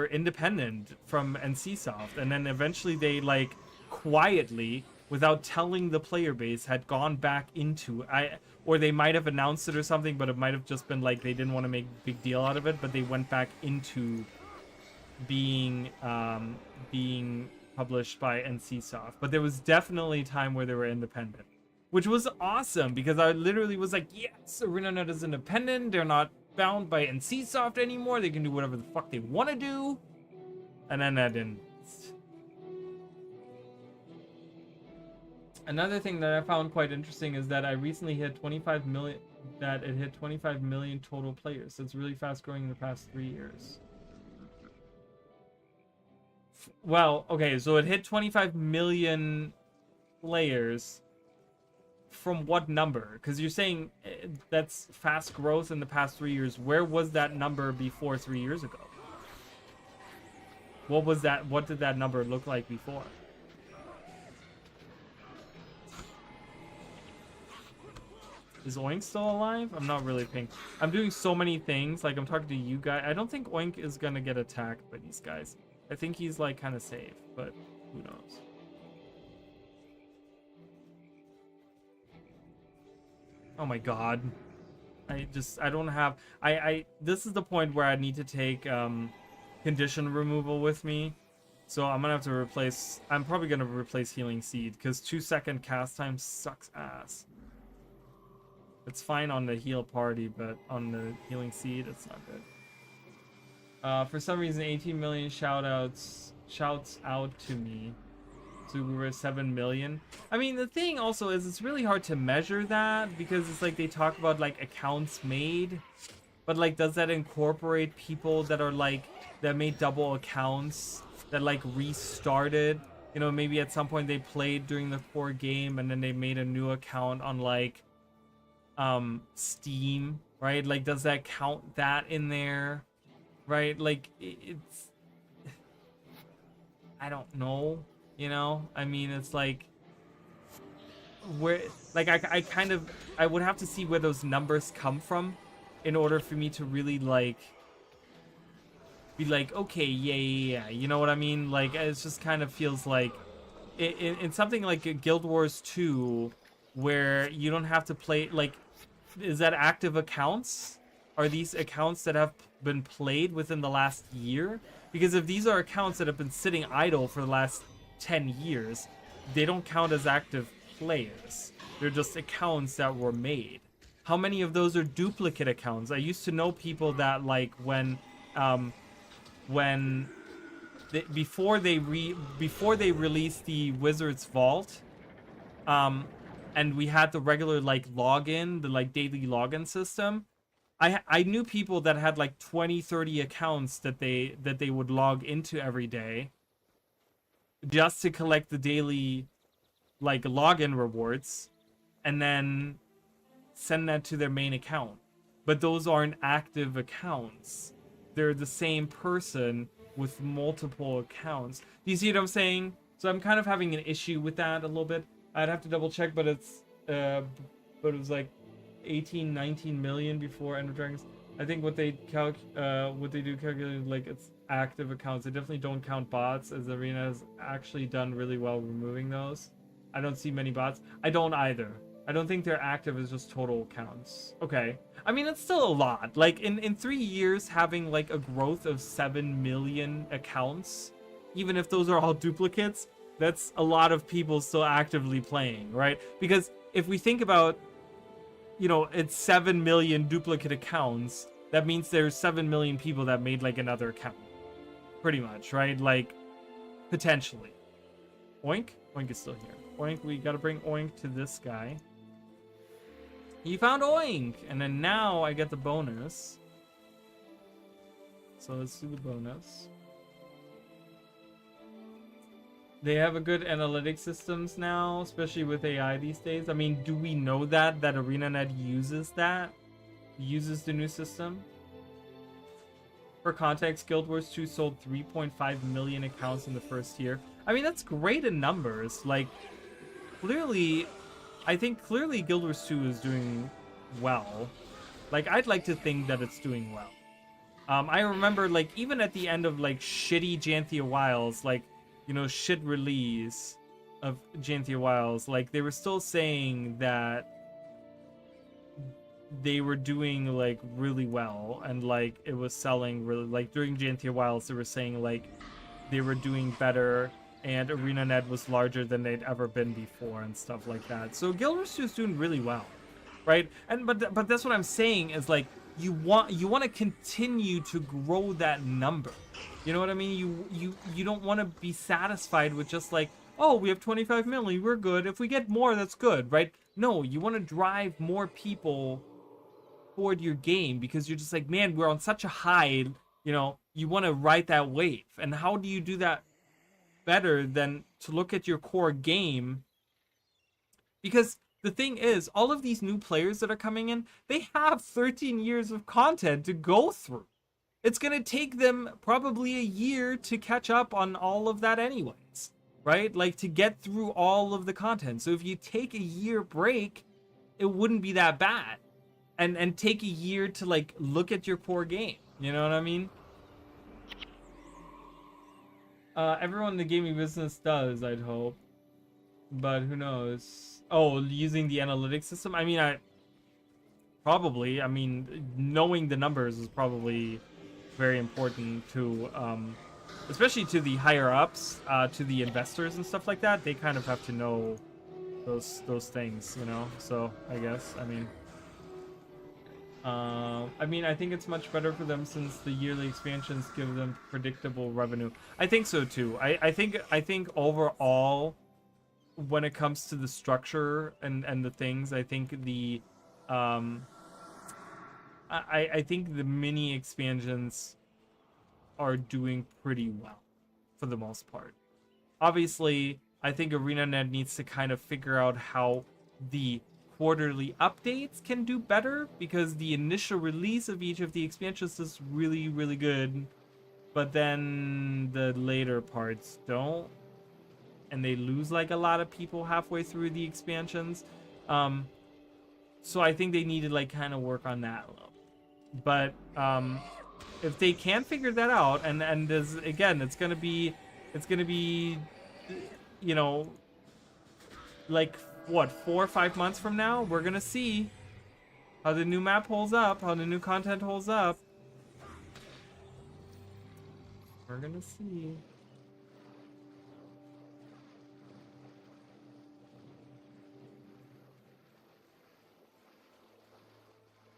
independent from NCSoft, and then eventually they like quietly, without telling the player base, had gone back into or they might have announced it or something, but it might have just been like they didn't want to make a big deal out of it, but they went back into being published by NCSoft. But there was definitely a time where they were independent, which was awesome because I literally was like, yes, ArenaNet is independent. They're not bound by NCSoft anymore. They can do whatever the fuck they want to do. And then that didn't. Another thing that I found quite interesting is that I recently hit 25 million, that it hit 25 million total players. So it's really fast growing in the past 3 years. Well, okay, so it hit 25 million players from what number? Because you're saying that's fast growth in the past 3 years. Where was that number before 3 years ago? What was that? What did that number look like before? Is Oink still alive? I'm not really paying. I'm doing so many things. Like, I'm talking to you guys. I don't think Oink is gonna get attacked by these guys. I think he's like kind of safe, but who knows? Oh my god. I don't have. This is the point where I need to take condition removal with me. So I'm gonna have to replace. I'm probably gonna replace Healing Seed because 2-second cast time sucks ass. It's fine on the heal party, but on the Healing Seed, it's not good. For some reason, 18 million shouts out to me. So we were 7 million. I mean, the thing also is it's really hard to measure that because it's like they talk about like accounts made, but like does that incorporate people that are like that made double accounts that like restarted? You know, maybe at some point they played during the core game and then they made a new account on like Steam, right? Like, does that count that in there, right? Like, it's, I don't know, you know? I mean, it's like, where, like, I would have to see where those numbers come from in order for me to really, like, be like, okay, yeah, you know what I mean? Like, it just kind of feels like, in something like Guild Wars 2, where you don't have to play, like, is that active accounts? Are these accounts that have been played within the last year? Because if these are accounts that have been sitting idle for the last 10 years, they don't count as active players. They're just accounts that were made. How many of those are duplicate accounts? I used to know people that, like, before they released the Wizard's Vault, and we had the regular like login, the like daily login system. I knew people that had like 20-30 accounts that they would log into every day. just to collect the daily like login rewards and then send that to their main account. But those aren't active accounts. They're the same person with multiple accounts. Do you see what I'm saying? So I'm kind of having an issue with that a little bit. I'd have to double check, but it's but it was like 18, 19 million before End of Dragons. I think what they do calculate like it's active accounts. They definitely don't count bots, as Arena has actually done really well removing those. I don't see many bots. I don't either. I don't think they're active as just total accounts. Okay. I mean, it's still a lot. Like, in 3 years, having, like, a growth of 7 million accounts, even if those are all duplicates, that's a lot of people still actively playing, right? Because if we think about, you know, it's 7 million duplicate accounts, that means there's 7 million people that made, like, another account. Pretty much, right? Like, potentially. Oink? Oink is still here. Oink, we gotta bring Oink to this guy. You found Oink! And then now I get the bonus. So let's do the bonus. They have a good analytics systems now, especially with AI these days. I mean, do we know that ArenaNet uses that? Uses the new system? For context, Guild Wars 2 sold 3.5 million accounts in the first year. I mean, that's great in numbers. Like, clearly, I think clearly Guild Wars 2 is doing well. Like, I'd like to think that it's doing well. I remember, like, even at the end of, like, shitty Janthia Wilds, like, you know, shit release of Janthia Wilds, like, they were still saying that they were doing, like, really well, and, like, it was selling really, like, during Janthia Wilds, they were saying, like, they were doing better, and ArenaNet was larger than they'd ever been before, and stuff like that. So Guild Wars 2 is doing really well, right? And but that's what I'm saying is, like, you want to continue to grow that number. You know what I mean? You don't want to be satisfied with just like, oh, we have 25 million, we're good. If we get more, that's good, right? No, you want to drive more people toward your game because you're just like, man, we're on such a high, you know, you want to ride that wave. And how do you do that better than to look at your core game? Because the thing is, all of these new players that are coming in, they have 13 years of content to go through. It's going to take them probably a year to catch up on all of that anyways, right? Like, to get through all of the content. So if you take a year break, it wouldn't be that bad. And take a year to, like, look at your core game. You know what I mean? Everyone in the gaming business does, I'd hope. But who knows? Oh, using the analytics system? I mean, probably. I mean, knowing the numbers is probably very important to, especially to the higher ups, to the investors and stuff like that. They kind of have to know those things, you know? So, I guess, I mean, I think it's much better for them since the yearly expansions give them predictable revenue. I think so too. I think overall, when it comes to the structure and the things, I think the I think the mini expansions are doing pretty well for the most part. Obviously, I think ArenaNet needs to kind of figure out how the quarterly updates can do better, because the initial release of each of the expansions is really, really good, but then the later parts don't, and they lose like a lot of people halfway through the expansions. So I think they need to like kind of work on that a little. But if they can figure that out, and as again, it's gonna be, you know, like what, 4 or 5 months from now, we're gonna see how the new map holds up, how the new content holds up. We're gonna see.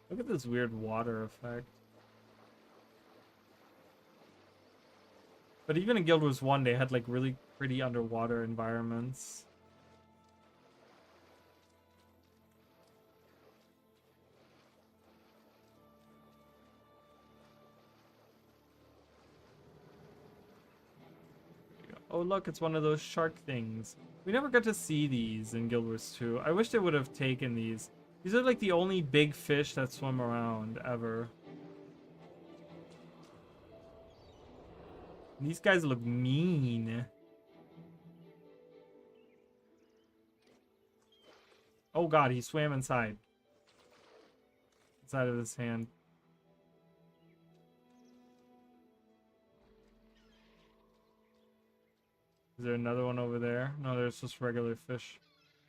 Look at this weird water effect. But even in Guild Wars 1, they had like really pretty underwater environments. oh look, it's one of those shark things. We never got to see these in Guild Wars 2. I wish they would have taken these. These are like the only big fish that swim around ever. These guys look mean. Oh god, he swam inside. Inside of his hand. Is there another one over there? No, there's just regular fish.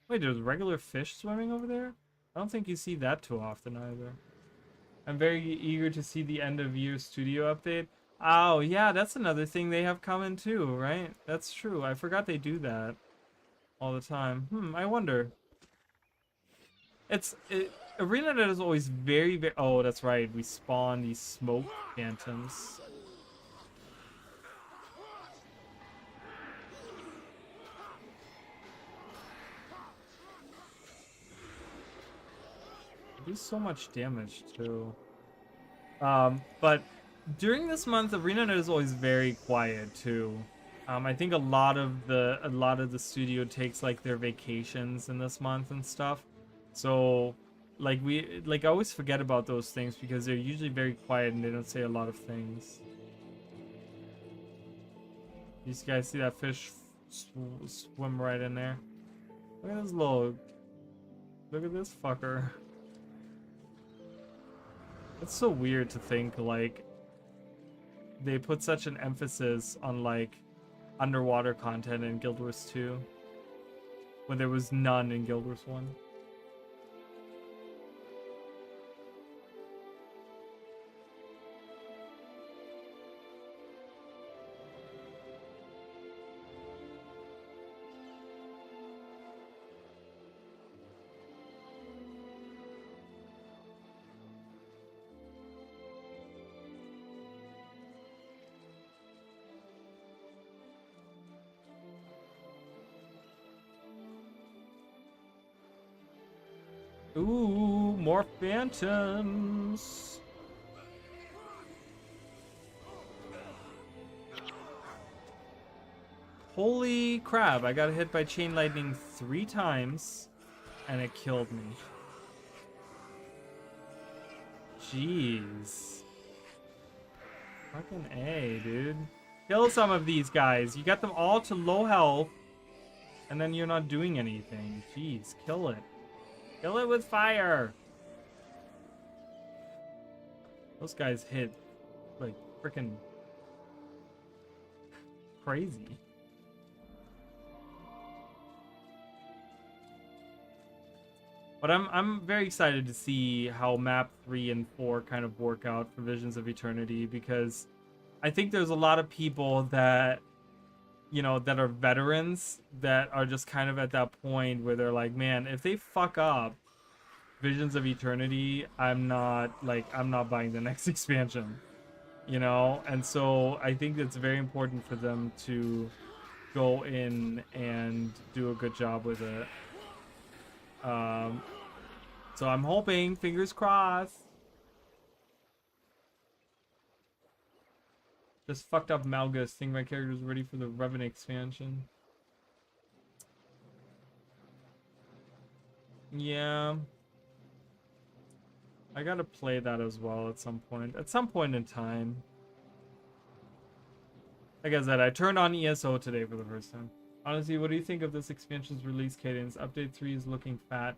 Wait, there's regular fish swimming over there? I don't think you see that too often either. I'm very eager to see the end of year studio update. Oh, yeah, that's another thing they have coming too, right? That's true. I forgot they do that all the time. I wonder. ArenaNet is always very... Oh, that's right. We spawn these smoke phantoms. They do so much damage too. But during this month, ArenaNet is always very quiet too. I think a lot of the studio takes like their vacations in this month and stuff. So like I always forget about those things because they're usually very quiet and they don't say a lot of things. These guys see that fish swim right in there. Look at this look at this fucker. It's so weird to think like they put such an emphasis on like underwater content in Guild Wars 2 when there was none in Guild Wars 1. Ooh, more phantoms. Holy crap, I got hit by chain lightning 3 times and it killed me. Jeez. Fucking A, dude. Kill some of these guys. You got them all to low health and then you're not doing anything. Jeez, kill it. Kill it with fire! Those guys hit like freaking crazy. But I'm very excited to see how map 3 and 4 kind of work out for Visions of Eternity, because I think there's a lot of people that, you know, that are veterans that are just kind of at that point where they're like, man, if they fuck up Visions of Eternity, I'm not buying the next expansion, you know? And so I think it's very important for them to go in and do a good job with it. So I'm hoping, fingers crossed. Just fucked up Malgus. Think my character is ready for the Revenant expansion. Yeah. I gotta play that as well at some point. At some point in time. Like I said, I turned on ESO today for the first time. Honestly, what do you think of this expansion's release cadence? Update 3 is looking fat.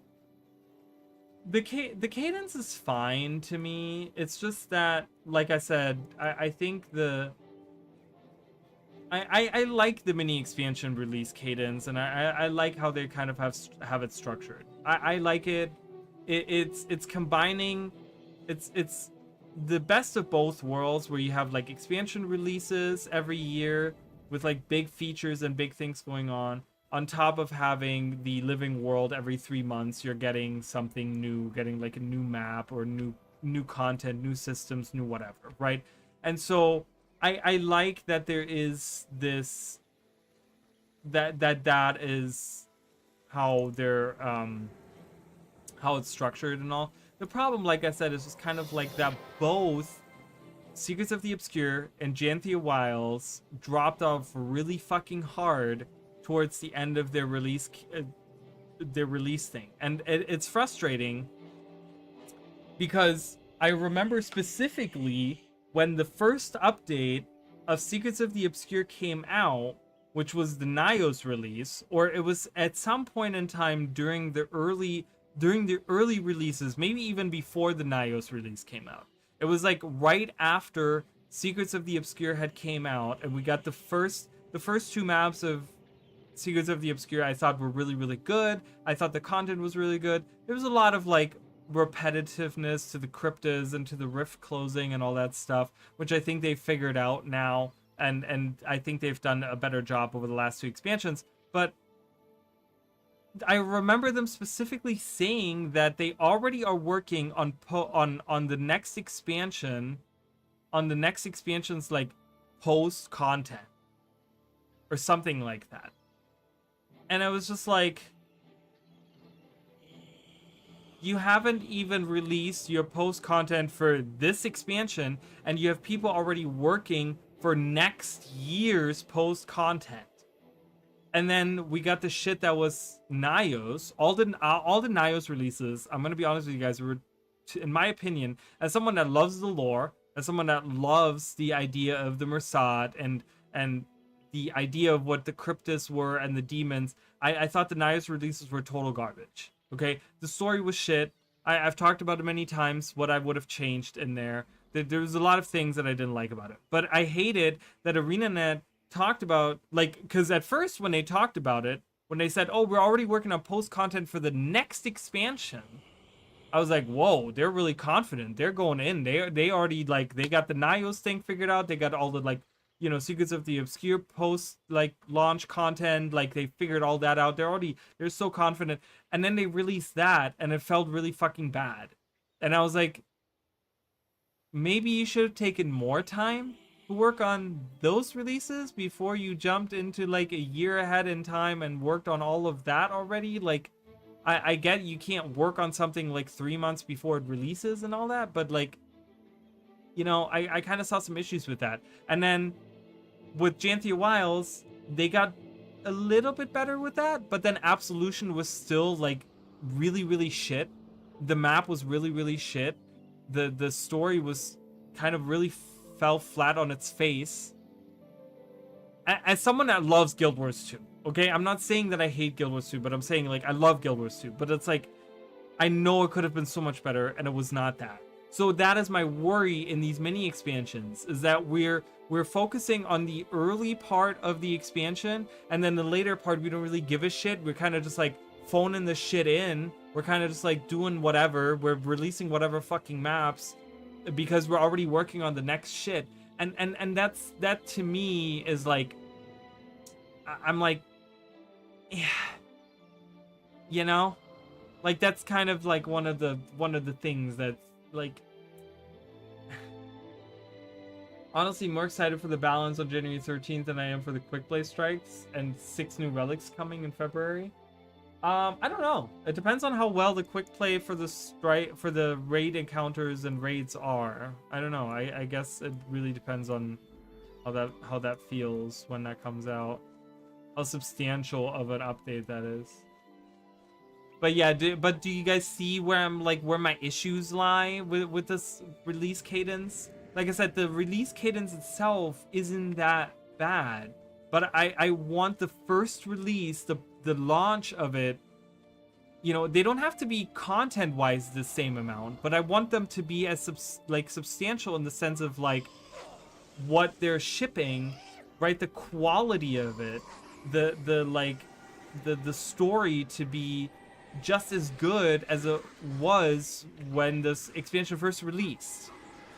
The cadence is fine to me. It's just that, like I said, I think I like the mini expansion release cadence, and I like how they kind of have it structured. I like it. It's combining. It's the best of both worlds, where you have like expansion releases every year with like big features and big things going on top of having the living world every 3 months. You're getting something new, getting like a new map or new content, new systems, new whatever, right? And so I like that there is this that is how they're how it's structured and all. The problem, like I said, is just kind of like that both Secrets of the Obscure and Janthia Wilds dropped off really fucking hard towards the end of their release thing, and it's frustrating because I remember specifically when the first update of Secrets of the Obscure came out, which was the Nios release, or it was at some point in time during the early releases, maybe even before the Nios release came out. It was like right after Secrets of the Obscure had came out, and we got the first two maps of Secrets of the Obscure I thought were really, really good. I thought the content was really good. There was a lot of like repetitiveness to the cryptas and to the rift closing and all that stuff, which I think they've figured out now, and I think they've done a better job over the last two expansions. But I remember them specifically saying that they already are working on the next expansion, on the next expansion's like post content or something like that. And I was just like, you haven't even released your post content for this expansion, and you have people already working for next year's post content. And then we got the shit that was Nios. All the Nios releases, I'm going to be honest with you guys, were, in my opinion, as someone that loves the lore, as someone that loves the idea of the Mersad and the idea of what the cryptids were and the demons, I thought the Nios releases were total garbage. Okay? The story was shit. I've talked about it many times, what I would have changed in there. There was a lot of things that I didn't like about it. But I hated that ArenaNet talked about, like, because at first when they talked about it, when they said, oh, we're already working on post content for the next expansion, I was like, whoa, they're really confident. They're going in. They already, like, they got the Nios thing figured out. They got all the, like, you know, Secrets of the Obscure post, like, launch content. Like, they figured all that out. They're so confident. And then they released that, and it felt really fucking bad. And I was like, maybe you should have taken more time to work on those releases before you jumped into like a year ahead in time and worked on all of that already. Like, I get you can't work on something like 3 months before it releases and all that, but like, you know, I kind of saw some issues with that. And then with Janthia Wilds, they got a little bit better with that, but then Absolution was still like really, really shit. The map was really, really shit. The story was kind of really fell flat on its face. As someone that loves Guild Wars 2, okay? I'm not saying that I hate Guild Wars 2, but I'm saying, like, I love Guild Wars 2. But it's like, I know it could have been so much better, and it was not that. So that is my worry in these mini expansions, is that we're focusing on the early part of the expansion, and then the later part, we don't really give a shit. We're kind of just, like, phoning the shit in. We're kind of just, like, doing whatever. We're releasing whatever fucking maps, because we're already working on the next shit. And that to me is like, I'm like, yeah, you know, like that's kind of like one of the things that's like, honestly more excited for the balance on January 13th than I am for the quick play strikes and 6 new relics coming in February. I don't know. It depends on how well the quick play for the raid encounters and raids are. I don't know. I guess it really depends on how that feels when that comes out. How substantial of an update that is. But yeah, do you guys see where my issues lie with this release cadence? Like I said, the release cadence itself isn't that bad, but I want the first release, the launch of it, you know, they don't have to be content-wise the same amount, but I want them to be as substantial in the sense of like what they're shipping, right? The quality of it, the story to be just as good as it was when this expansion first released,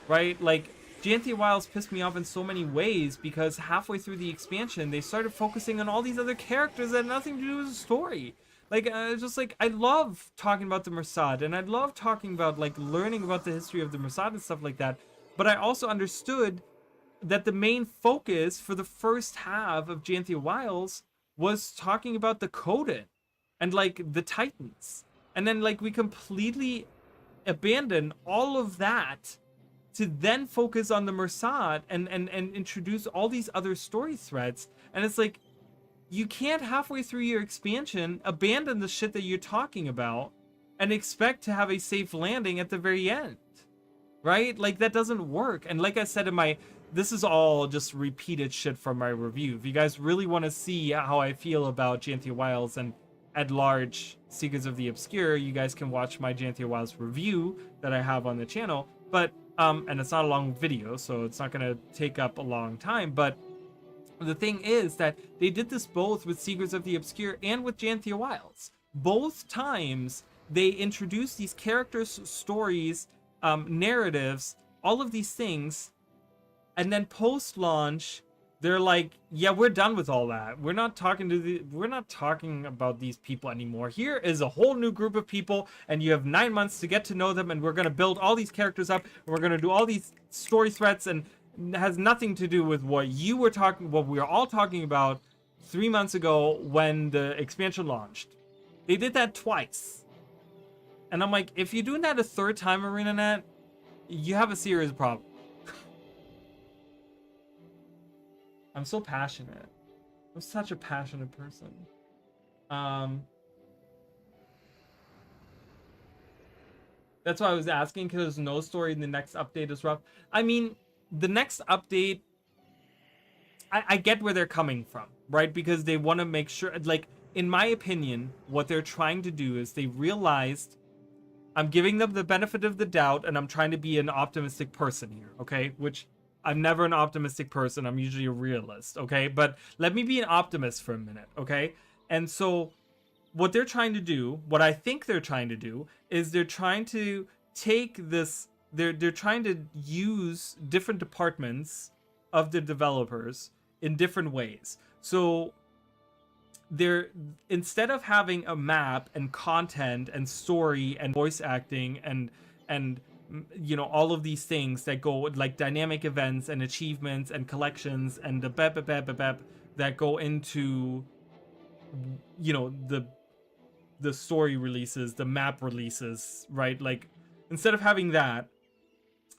right? Like, Janthia Wilds pissed me off in so many ways because halfway through the expansion, they started focusing on all these other characters that had nothing to do with the story. Like, just like, I love talking about the Mersad, and I love talking about, like, learning about the history of the Mersad and stuff like that, but I also understood that the main focus for the first half of Janthia Wilds was talking about the Coden and, like, the Titans. And then, like, we completely abandoned all of that to then focus on the Mersad and introduce all these other story threads. And it's like, you can't halfway through your expansion abandon the shit that you're talking about and expect to have a safe landing at the very end, right? Like, that doesn't work. And like I said in my, this is all just repeated shit from my review. If you guys really want to see how I feel about Janthia Wilds and at large Secrets of the Obscure, you guys can watch my Janthia Wilds review that I have on the channel. But and it's not a long video, so it's not gonna take up a long time. But the thing is that they did this both with Secrets of the Obscure and with Janthia Wilds. Both times they introduced these characters, stories, narratives, all of these things, and then post-launch, they're like, yeah, we're done with all that. We're not talking about these people anymore. Here is a whole new group of people, and you have 9 months to get to know them, and we're gonna build all these characters up, and we're gonna do all these story threads, and it has nothing to do with what we were all talking about 3 months ago when the expansion launched. They did that twice. And I'm like, if you're doing that a third time, ArenaNet, you have a serious problem. I'm so passionate. I'm such a passionate person. That's why I was asking, because there's no story in the next update is rough. I mean, the next update, I get where they're coming from, right? Because they want to make sure, like, in my opinion, what they're trying to do is they realized, I'm giving them the benefit of the doubt, and I'm trying to be an optimistic person here, okay? Which, I'm never an optimistic person. I'm usually a realist, okay? But let me be an optimist for a minute, okay? And so what they're trying to do, what I think they're trying to do, is they're trying to take this, they're trying to use different departments of the developers in different ways. So they're, instead of having a map and content and story and voice acting and you know, all of these things that go like dynamic events and achievements and collections and the that go into, you know, the story releases, the map releases, right? Like, instead of having that,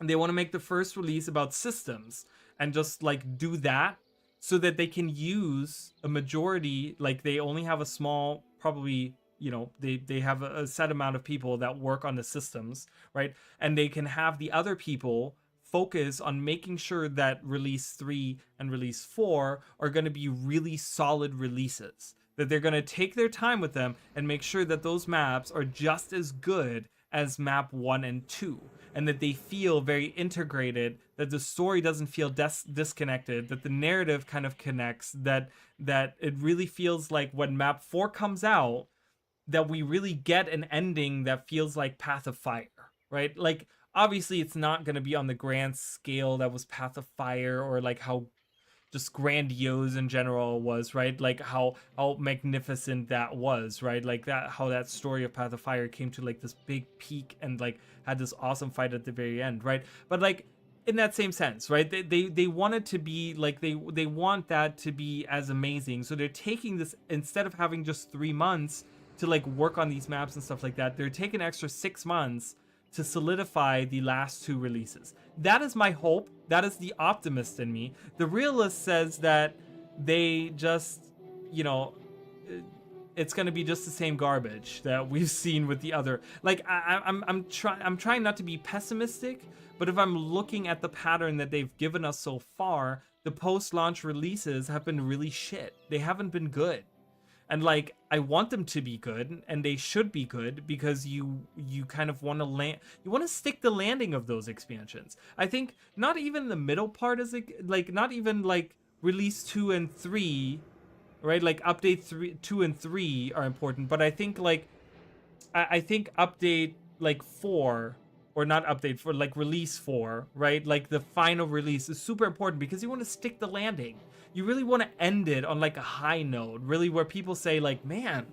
they want to make the first release about systems and just like do that so that they can use a majority, like they only have a small, probably, you know, they have a set amount of people that work on the systems, right? And they can have the other people focus on making sure that release 3 and release 4 are going to be really solid releases, that they're going to take their time with them and make sure that those maps are just as good as map 1 and 2, and that they feel very integrated, that the story doesn't feel disconnected, that the narrative kind of connects, that it really feels like when map 4 comes out, that we really get an ending that feels like Path of Fire, right? Like, obviously it's not going to be on the grand scale that was Path of Fire, or like how just grandiose in general was, right? Like how magnificent that was, right? Like that, how that story of Path of Fire came to like this big peak and like had this awesome fight at the very end, right? But like, in that same sense, right? They want it to be like, they want that to be as amazing. So they're taking this, instead of having just 3 months to like work on these maps and stuff like that, they're taking an extra 6 months to solidify the last 2 releases. That is my hope. That is the optimist in me. The realist says that they just, you know, it's going to be just the same garbage that we've seen with the other. Like, I'm trying not to be pessimistic, but if I'm looking at the pattern that they've given us so far, the post-launch releases have been really shit. They haven't been good. And like, I want them to be good, and they should be good, because you kind of want to land, you want to stick the landing of those expansions. I think not even the middle part is like not even like release 2 and 3, right? Like update 2 and 3 are important, but I think like I think update like 4, or not update, for like release 4, right? Like the final release is super important, because you want to stick the landing. You really want to end it on like a high note, really, where people say like, man,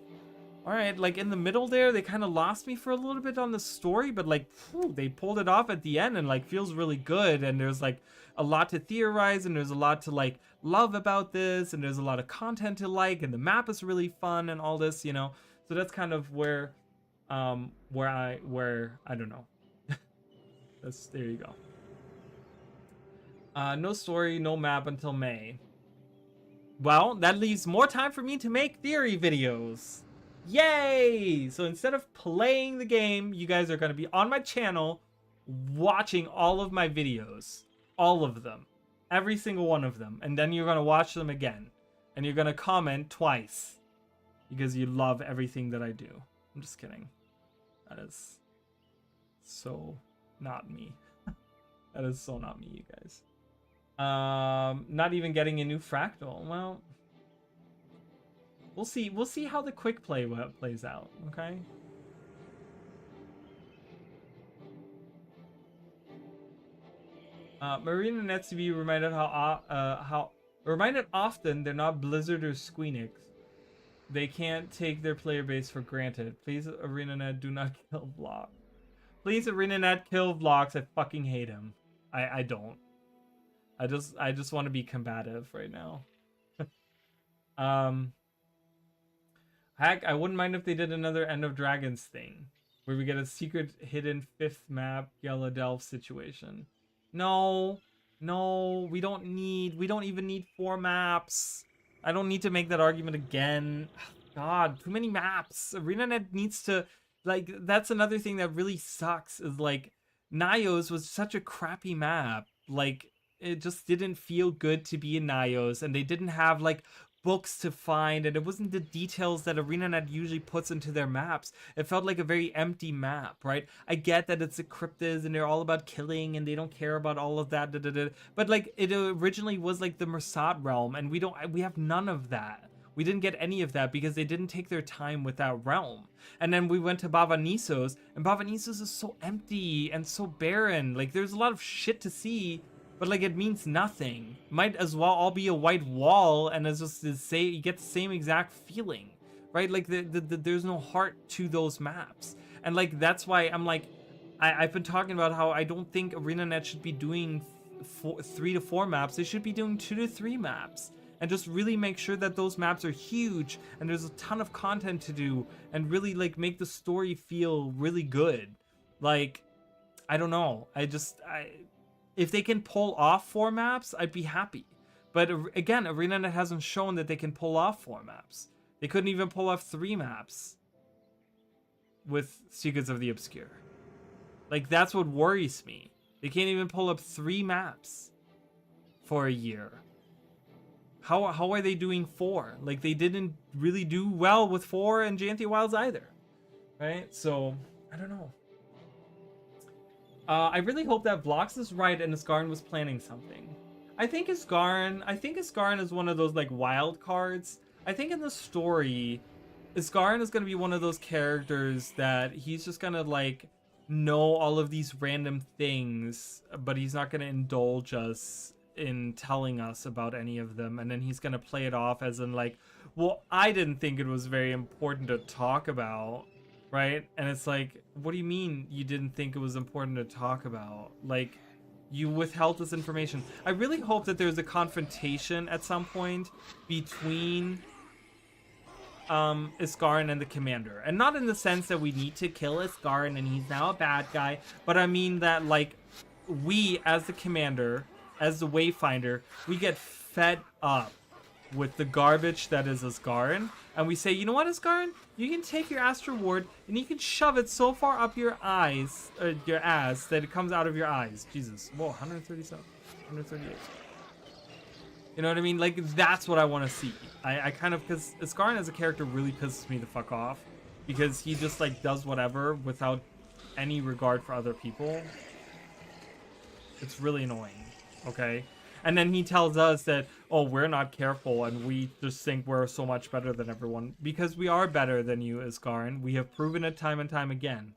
all right, like in the middle there, they kind of lost me for a little bit on the story, but like, whew, they pulled it off at the end and like feels really good. And there's like a lot to theorize, and there's a lot to like love about this, and there's a lot of content to like, and the map is really fun and all this, you know? So that's kind of where I don't know. There you go. No story, no map until May. Well, that leaves more time for me to make theory videos. Yay! So instead of playing the game, you guys are going to be on my channel watching all of my videos. All of them. Every single one of them. And then you're going to watch them again. And you're going to comment twice. Because you love everything that I do. I'm just kidding. That is so not me. That is so not me, you guys. Not even getting a new fractal. Well, we'll see. We'll see how the quick play plays out. Okay. Marina and SCV reminded reminded often they're not Blizzard or Squeenix. They can't take their player base for granted. Please, ArenaNet, do not kill Vlog. Please, ArenaNet, kill Vlogs. I fucking hate him. I don't. I just want to be combative right now. Heck, I wouldn't mind if they did another End of Dragons thing, where we get a secret hidden 5th map Yellow Delve situation. No, we don't even need 4 maps. I don't need to make that argument again. God, too many maps. ArenaNet needs to, like, that's another thing that really sucks is, like, Nios was such a crappy map. Like, it just didn't feel good to be in Nios, and they didn't have, like, books to find, and it wasn't the details that ArenaNet usually puts into their maps. It felt like a very empty map, right? I get that it's a cryptids and they're all about killing and they don't care about all of that, but like it originally was like the Mersat realm, and we have none of that. We didn't get any of that because they didn't take their time with that realm. And then we went to Bava Nisos, and Bava Nisos is so empty and so barren. Like, there's a lot of shit to see, but like it means nothing. Might as well all be a white wall, and it's just to say you get the same exact feeling, right? Like there's no heart to those maps, and like that's why I'm like, I've been talking about how I don't think ArenaNet should be doing 3 to 4 maps. They should be doing 2 to 3 maps, and just really make sure that those maps are huge and there's a ton of content to do, and really like make the story feel really good. Like, I don't know. If they can pull off 4 maps, I'd be happy. But again, ArenaNet hasn't shown that they can pull off 4 maps. They couldn't even pull off 3 maps with Secrets of the Obscure. Like, that's what worries me. They can't even pull up 3 maps for a year. How are they doing 4? Like, they didn't really do well with 4 and Giant Wilds either. Right? So, I don't know. I really hope that Vlox is right and Isgarn was planning something. I think Isgarn is one of those like wild cards. I think in the story, Isgarn is gonna be one of those characters that he's just gonna like know all of these random things, but he's not gonna indulge us in telling us about any of them, and then he's gonna play it off as in like, well, I didn't think it was very important to talk about. Right? And it's like, what do you mean you didn't think it was important to talk about? Like, you withheld this information. I really hope that there's a confrontation at some point between Isgarn and the commander. And not in the sense that we need to kill Isgarn and he's now a bad guy, but I mean that, like, we as the commander, as the Wayfinder, we get fed up with the garbage that is Isgarn, and we say, you know what, Isgarn? You can take your Astral Ward and you can shove it so far up your eyes, your ass, that it comes out of your eyes. Jesus. Whoa, 137, 138. You know what I mean? Like, that's what I want to see. I kind of, because Isgarn as a character really pisses me the fuck off, because he just, like, does whatever without any regard for other people. It's really annoying, okay? And then he tells us that, oh, we're not careful and we just think we're so much better than everyone. Because we are better than you, Isgarn. We have proven it time and time again.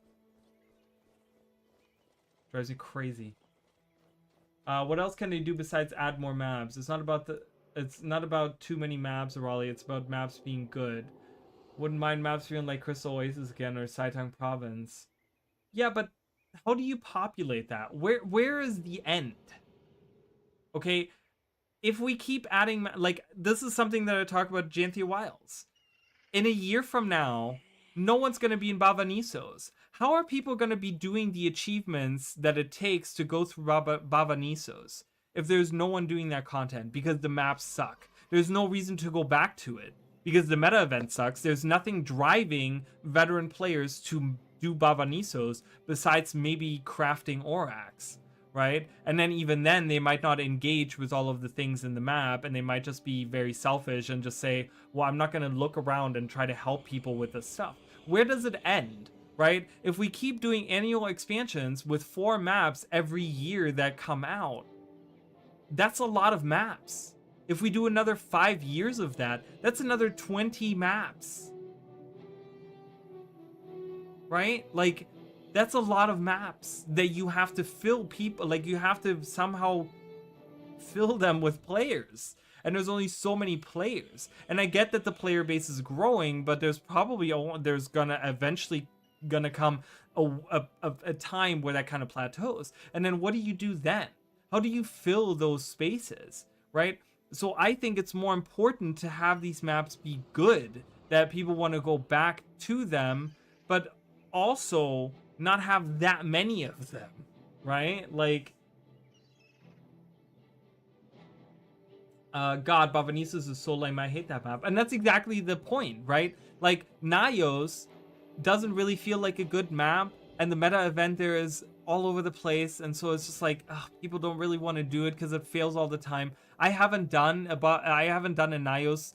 Drives me crazy. What else can they do besides add more maps? It's not about too many maps, Raleigh. It's about maps being good. Wouldn't mind maps feeling like Crystal Oasis again or Saitang Province. Yeah, but how do you populate that? Where is the end? Okay, if we keep adding, like, this is something that I talk about Janthia Wilds. In a year from now, no one's going to be in Bava Nisos. How are people going to be doing the achievements that it takes to go through Bava Nisos? if there's no one doing that content because the maps suck. There's no reason to go back to it because the meta event sucks. There's nothing driving veteran players to do Bavanisos besides maybe crafting Orax, right? And then even then, they might not engage with all of the things in the map, and they might just be very selfish and just say, well, I'm not going to look around and try to help people with this stuff. Where does it end, right? If we keep doing annual expansions with 4 maps every year that come out, that's a lot of maps. If we do another 5 years of that, that's another 20 maps. Right? Like, that's a lot of maps that you have to fill people, like you have to somehow fill them with players. And there's only so many players. And I get that the player base is growing, but there's probably, there's gonna eventually gonna come a time where that kind of plateaus. And then what do you do then? How do you fill those spaces, right? So I think it's more important to have these maps be good, that people want to go back to them, but also not have that many of them, right? Like, God, Bavanisos is so lame, I hate that map. And that's exactly the point, right? Like, Naios doesn't really feel like a good map, and the meta event there is all over the place, and so it's just like, people don't really want to do it because it fails all the time. I haven't done a Naios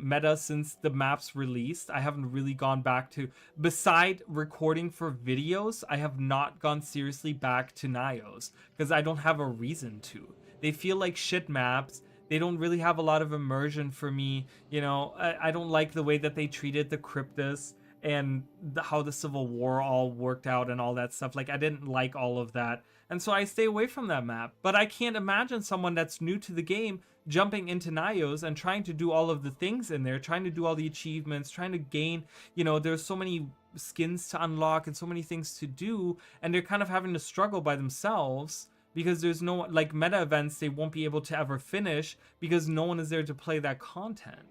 meta since the maps released. I haven't really gone back to, beside recording for videos, I have not gone seriously back to Naios because I don't have a reason to. They feel like shit maps. They don't really have a lot of immersion for me. You know, I don't like the way that they treated the Cryptus and how the Civil War all worked out and all that stuff. Like, I didn't like all of that. And so I stay away from that map. But I can't imagine someone that's new to the game jumping into Naios and trying to do all of the things in there, trying to do all the achievements, trying to gain, you know, there's so many skins to unlock and so many things to do, and they're kind of having to struggle by themselves because there's no, like, meta events they won't be able to ever finish because no one is there to play that content,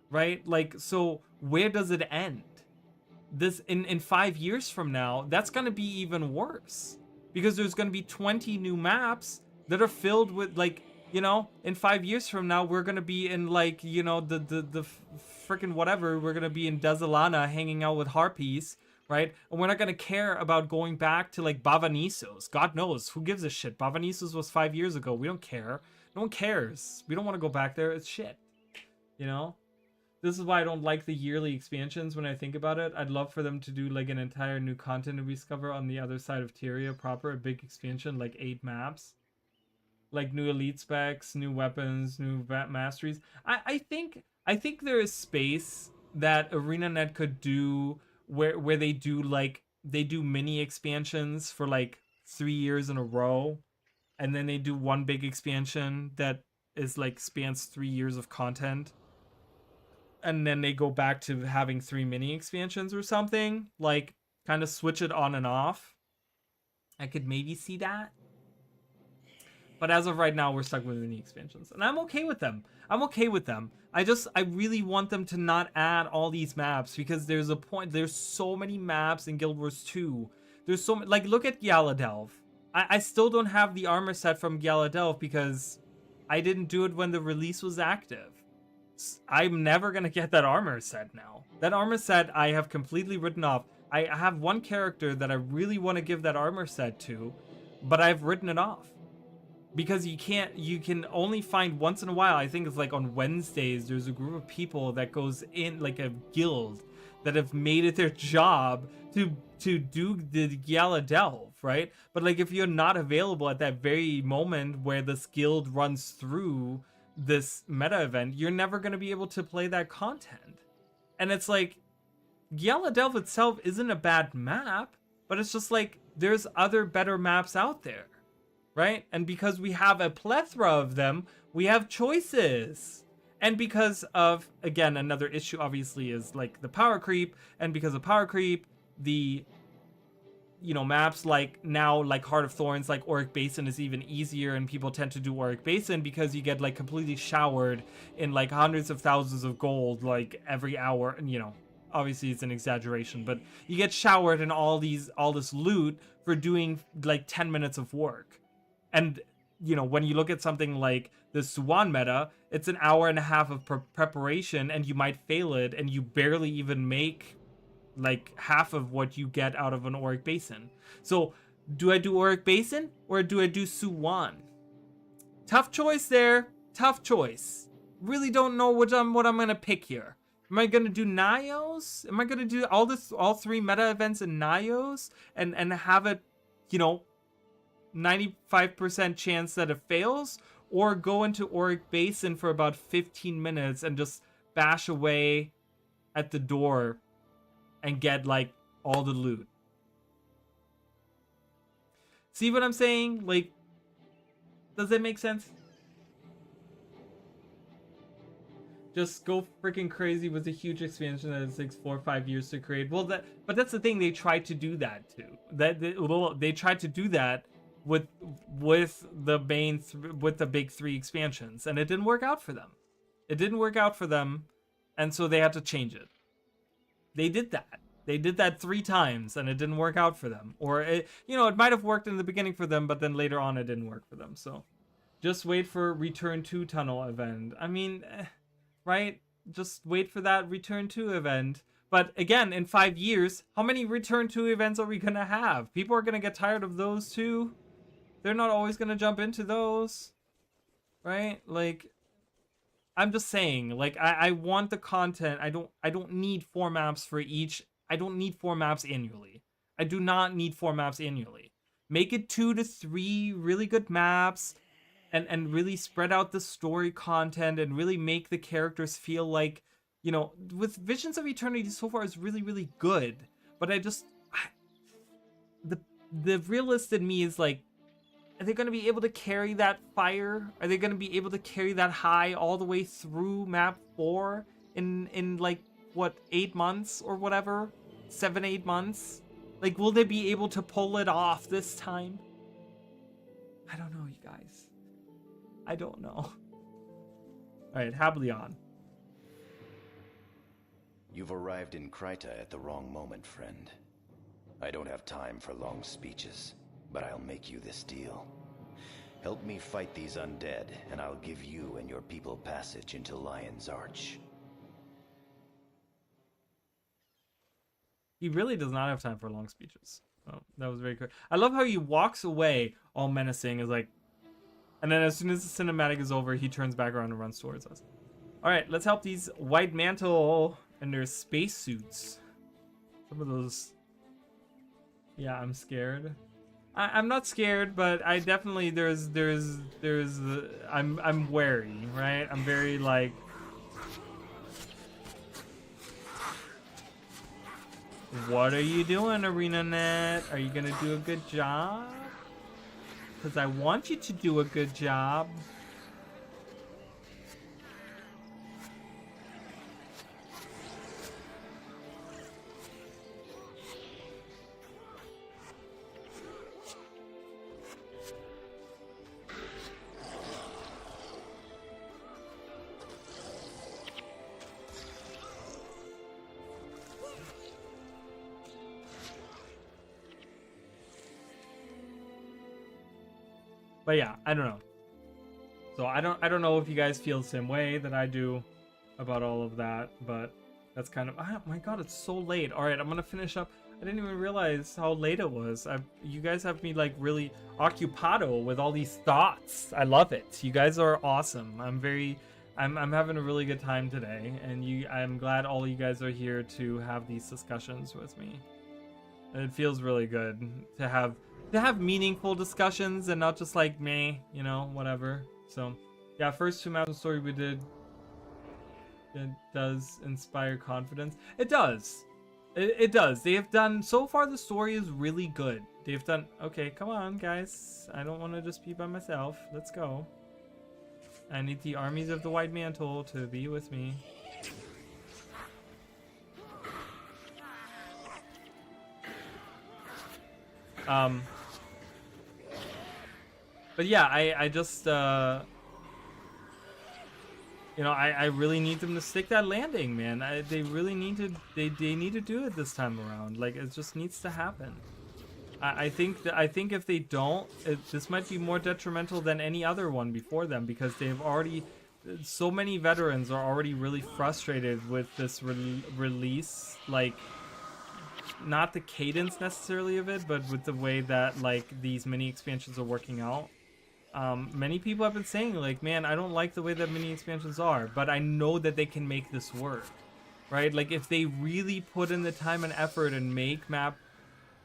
right? Like, so where does it end? This in 5 years from now, that's going to be even worse because there's going to be 20 new maps that are filled with, like, you know, in 5 years from now, we're going to be in, like, you know, the freaking whatever, we're going to be in Desolana hanging out with Harpies, right? And we're not going to care about going back to, like, Bavanisos. God knows, who gives a shit? Bavanisos was 5 years ago. We don't care. No one cares. We don't want to go back there. It's shit, you know? This is why I don't like the yearly expansions when I think about it. I'd love for them to do, like, an entire new content to discover on the other side of Tyria proper, a big expansion, like 8 maps. Like new elite specs, new weapons, new masteries. I think there is space that ArenaNet could do where they do, like, they do mini expansions for like 3 years in a row, and then they do one big expansion that is like spans 3 years of content, and then they go back to having 3 mini expansions or something, like kind of switch it on and off. I could maybe see that. But as of right now, we're stuck with mini expansions. And I'm okay with them. I'm okay with them. I really want them to not add all these maps because there's a point. There's so many maps in Guild Wars 2. There's so many, like, look at Gyaladelv. I still don't have the armor set from Gyaladelv because I didn't do it when the release was active. I'm never going to get that armor set now. That armor set I have completely written off. I have one character that I really want to give that armor set to, but I've written it off. Because you can only find once in a while, I think it's like on Wednesdays, there's a group of people that goes in, like a guild, that have made it their job to do the Gyaladelv, right? But like, if you're not available at that very moment where this guild runs through this meta event, you're never going to be able to play that content. And it's like, Gyaladelv itself isn't a bad map, but it's just like, there's other better maps out there. Right? And because we have a plethora of them, we have choices. And because of, again, another issue obviously is like the power creep. And because of power creep, the, you know, maps like now, like Heart of Thorns, like Auric Basin is even easier. And people tend to do Auric Basin because you get like completely showered in like hundreds of thousands of gold, like every hour. And, you know, obviously it's an exaggeration, but you get showered in all this loot for doing like 10 minutes of work. And you know, when you look at something like the Suwan meta, it's an hour and a half of preparation, and you might fail it, and you barely even make like half of what you get out of an Auric Basin. So do I do Auric Basin or do I do Suwan? Tough choice there. Tough choice. Really don't know what I'm gonna pick here. Am I gonna do Nios? Am I gonna do all 3 meta events in Nios and have it, you know, 95% chance that it fails, or go into Auric Basin for about 15 minutes and just bash away at the door and get like all the loot? See what I'm saying? Like, does that make sense? Just go freaking crazy with a huge expansion that it takes 4 or 5 years to create. Well, but that's the thing. They tried to do that too. They tried to do that with the big 3 expansions, and it didn't work out for them. It didn't work out for them, and so they had to change it. They did that. They did that 3 times, and it didn't work out for them. Or it might have worked in the beginning for them, but then later on it didn't work for them. So just wait for Return to Tunnel event. I mean, right? Just wait for that Return to event. But again, in 5 years, how many Return to events are we gonna have? People are gonna get tired of those too. They're not always gonna jump into those, right? Like, I'm just saying, like, I want the content. I don't need 4 maps for each. I don't need 4 maps annually. I do not need 4 maps annually. Make it 2 to 3 really good maps, and really spread out the story content, and really make the characters feel like, you know, with Visions of Eternity so far is really, really good. But the realist in me is like, are they going to be able to carry that fire? Are they going to be able to carry that high all the way through map 4 in like, what, 8 months or whatever? 7-8 months? Like, will they be able to pull it off this time? I don't know, you guys. I don't know. Alright, happily on. You've arrived in Kryta at the wrong moment, friend. I don't have time for long speeches, but I'll make you this deal. Help me fight these undead, and I'll give you and your people passage into Lion's Arch. He really does not have time for long speeches. Oh, that was very quick. I love how he walks away all menacing, is like, and then as soon as the cinematic is over, he turns back around and runs towards us. All right, let's help these White Mantle and their spacesuits. Some of those. Yeah, I'm scared. I'm not scared, but I definitely I'm wary, right? I'm very like. What are you doing, ArenaNet? Are you gonna do a good job? Because I want you to do a good job. But yeah, I don't know. So I don't know if you guys feel the same way that I do about all of that, but that's kind of, oh my god, it's so late. All right, I'm gonna finish up. I didn't even realize how late it was. You guys have me like really occupado with all these thoughts. I love it. You guys are awesome. I'm having a really good time today, and I'm glad all you guys are here to have these discussions with me. And it feels really good to have meaningful discussions and not just like meh, you know, whatever. So yeah, first 2 maps of story we did, it does inspire confidence. It does. It does. They have done, so far the story is really good. They've done, okay, come on guys. I don't want to just be by myself. Let's go. I need the armies of the White Mantle to be with me. But yeah, I just, you know, I really need them to stick that landing, man. They really need to, they need to do it this time around. Like, it just needs to happen. I think if they don't, this might be more detrimental than any other one before them, because they've already, so many veterans are already really frustrated with this release, like, not the cadence necessarily of it, but with the way that like these mini expansions are working out. Many people have been saying like, man, I don't like the way that mini expansions are, but I know that they can make this work, right? Like if they really put in the time and effort and make map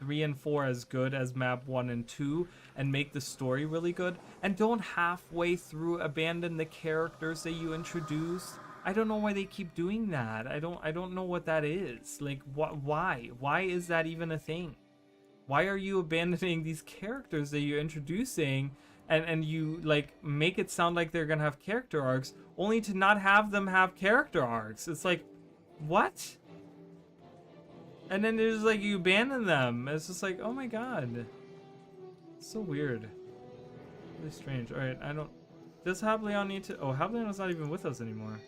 3 and 4 as good as map 1 and 2 and make the story really good, and don't halfway through abandon the characters that you introduced. I don't know why they keep doing that. I don't know what that is. Like why is that even a thing? Why are you abandoning these characters that you're introducing, and you like make it sound like they're gonna have character arcs only to not have them have character arcs? It's like, what? And then there's like, you abandon them. It's just like, oh my god. It's so weird. Really strange. Alright, I don't... Does Hableon need to... Oh, Hableon is not even with us anymore.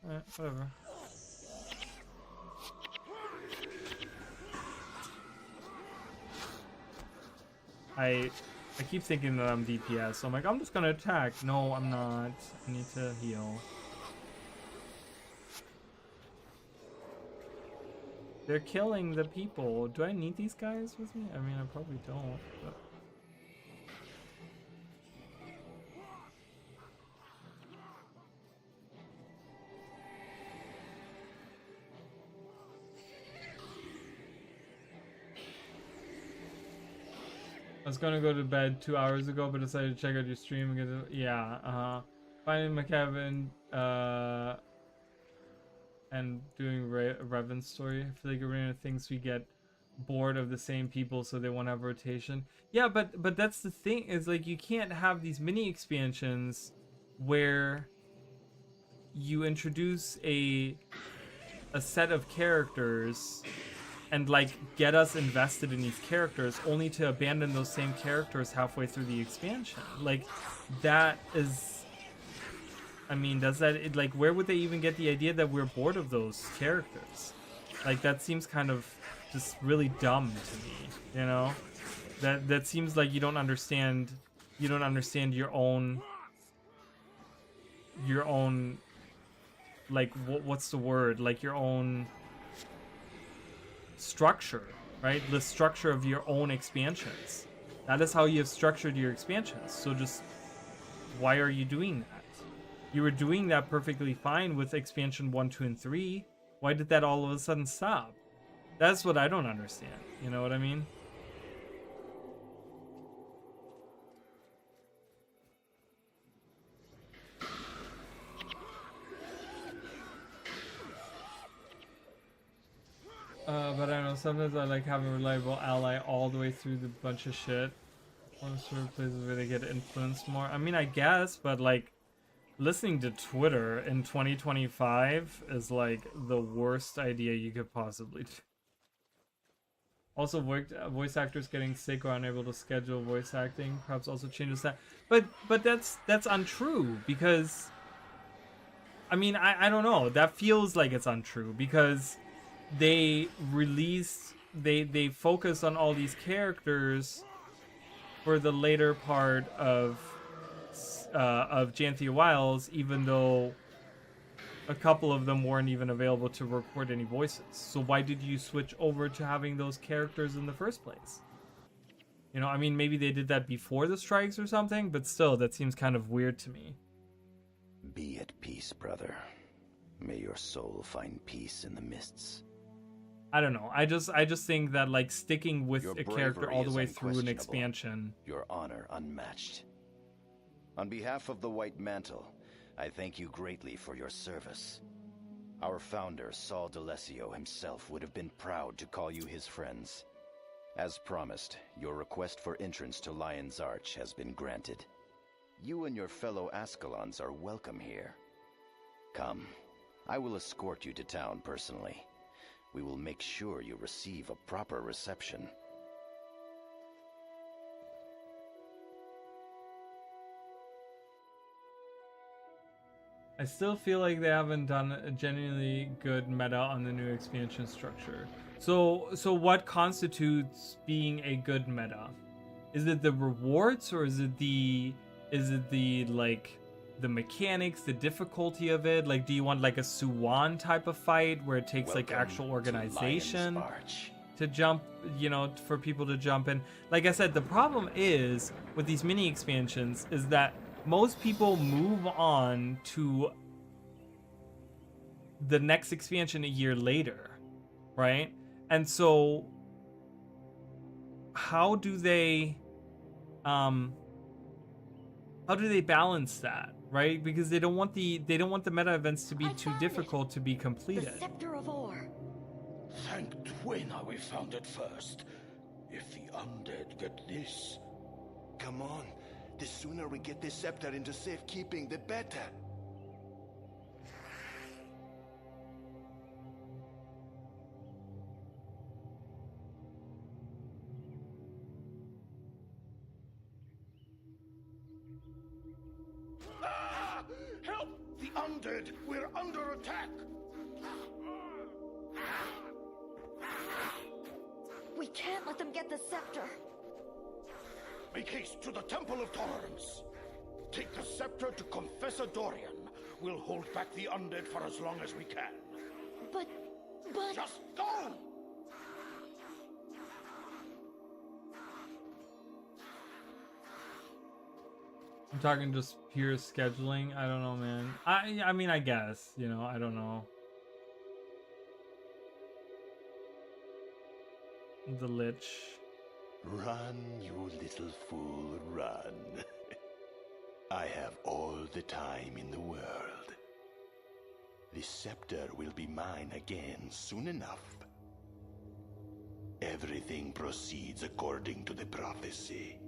Alright, whatever. I keep thinking that I'm DPS, so I'm like, I'm just gonna attack. No, I'm not. I need to heal. They're killing the people. Do I need these guys with me? I mean, I probably don't, but... I was gonna go to bed 2 hours ago, but decided to check out your stream and get it. Yeah, finding my cabin, and doing Revan's story. I feel like Arena thinks we get bored of the same people, so they won't have rotation. Yeah, but that's the thing, is like, you can't have these mini expansions where you introduce a set of characters and like get us invested in these characters only to abandon those same characters halfway through the expansion. Like, that is, I mean, does that, like, where would they even get the idea that we're bored of those characters? Like, that seems kind of just really dumb to me, you know? That seems like you don't understand your own, like, what's the word? Like, your own structure, right? The structure of your own expansions. That is how you have structured your expansions. So just, why are you doing that? You were doing that perfectly fine with expansion 1, 2, and 3. Why did that all of a sudden stop? That's what I don't understand. You know what I mean? But I don't know, sometimes I like having a reliable ally all the way through the bunch of shit. One sort of places where they get influenced more. I mean, I guess, but like, listening to Twitter in 2025 is like the worst idea you could possibly do. Also, voice actors getting sick or unable to schedule voice acting perhaps also changes that. But that's untrue, because I mean, I don't know. That feels like it's untrue because they focus on all these characters for the later part of Janthia Wilds, even though a couple of them weren't even available to record any voices. So why did you switch over to having those characters in the first place? You know, I mean, maybe they did that before the strikes or something, but still, that seems kind of weird to me. Be at peace, brother. May your soul find peace in the mists. I don't know. I just think that like sticking with Your a character bravery all the is way through an unquestionable. expansion. Your honor unmatched. On behalf of the White Mantle, I thank you greatly for your service. Our founder, Saul D'Alessio himself, would have been proud to call you his friends. As promised, your request for entrance to Lion's Arch has been granted. You and your fellow Ascalons are welcome here. Come, I will escort you to town personally. We will make sure you receive a proper reception. I still feel like they haven't done a genuinely good meta on the new expansion structure. So what constitutes being a good meta? Is it the rewards, or is it the like the mechanics, the difficulty of it? Like, do you want like a Suwan type of fight where it takes like actual organization to jump, you know, for people to jump in? Like I said, the problem is with these mini expansions is that most people move on to the next expansion a year later, right? And so how do they balance that, right? Because they don't want the meta events to be too difficult to be completed. The Scepter of Ore. Thank Twena we found it first. If the undead get this... Come on. The sooner we get this scepter into safekeeping, the better. Ah! Help! The undead! We're under attack! We can't let them get the scepter. Make haste to the Temple of Tolerance. Take the scepter to Confessor Dorian. We'll hold back the undead for as long as we can. But... Just go! I'm talking just pure scheduling. I don't know, man. I mean, I guess, you know, I don't know. The Lich. Run, you little fool, run. I have all the time in the world. The scepter will be mine again soon enough. Everything proceeds according to the prophecy.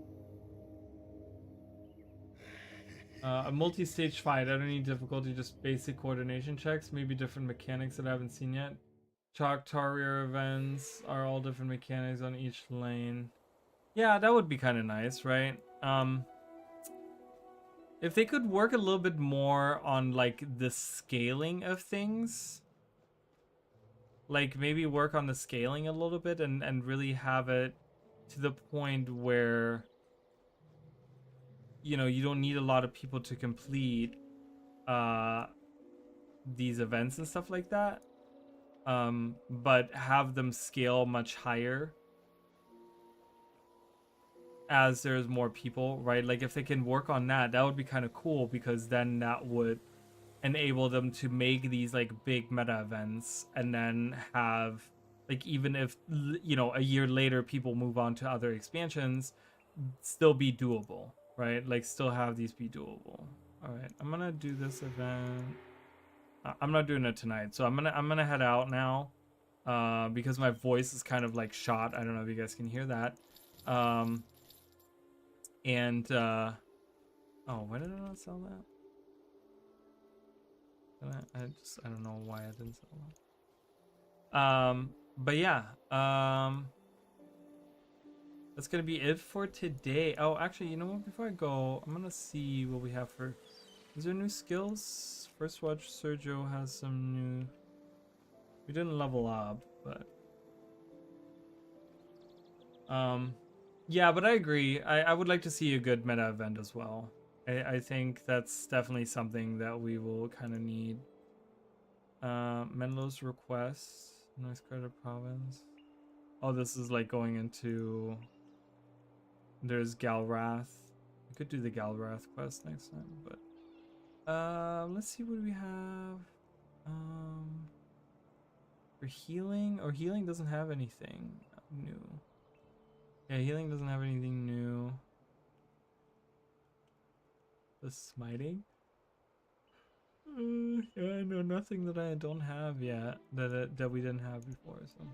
A multi-stage fight. I don't need difficulty, just basic coordination checks. Maybe different mechanics that I haven't seen yet. Choctaw events are all different mechanics on each lane. Yeah, that would be kind of nice, right? If they could work a little bit more on like the scaling of things, like maybe work on the scaling a little bit and really have it to the point where, you know, you don't need a lot of people to complete these events and stuff like that, but have them scale much higher as there's more people, right? Like if they can work on that, that would be kind of cool, because then that would enable them to make these like big meta events and then have, like, even if, you know, a year later people move on to other expansions, still be doable, right? Like still have these be doable. All right, I'm gonna do this event. I'm not doing it tonight, so I'm gonna head out now, because my voice is kind of like shot. I don't know if you guys can hear that. Oh, why did I not sell that? I don't know why I didn't sell that. But yeah, that's gonna be it for today. Oh, actually, you know what? Before I go, I'm gonna see what we have for. Is there new skills? First watch Sergio has some new. We didn't level up, but yeah, but I agree. I would like to see a good meta event as well. I think that's definitely something that we will kind of need. Menlo's request, Nice Credit Province. Oh, this is like going into. There's Galrath. We could do the Galrath quest next time, but let's see what we have. For healing, or healing doesn't have anything new. Yeah, healing doesn't have anything new. The smiting? Yeah, I know nothing that I don't have yet that we didn't have before. So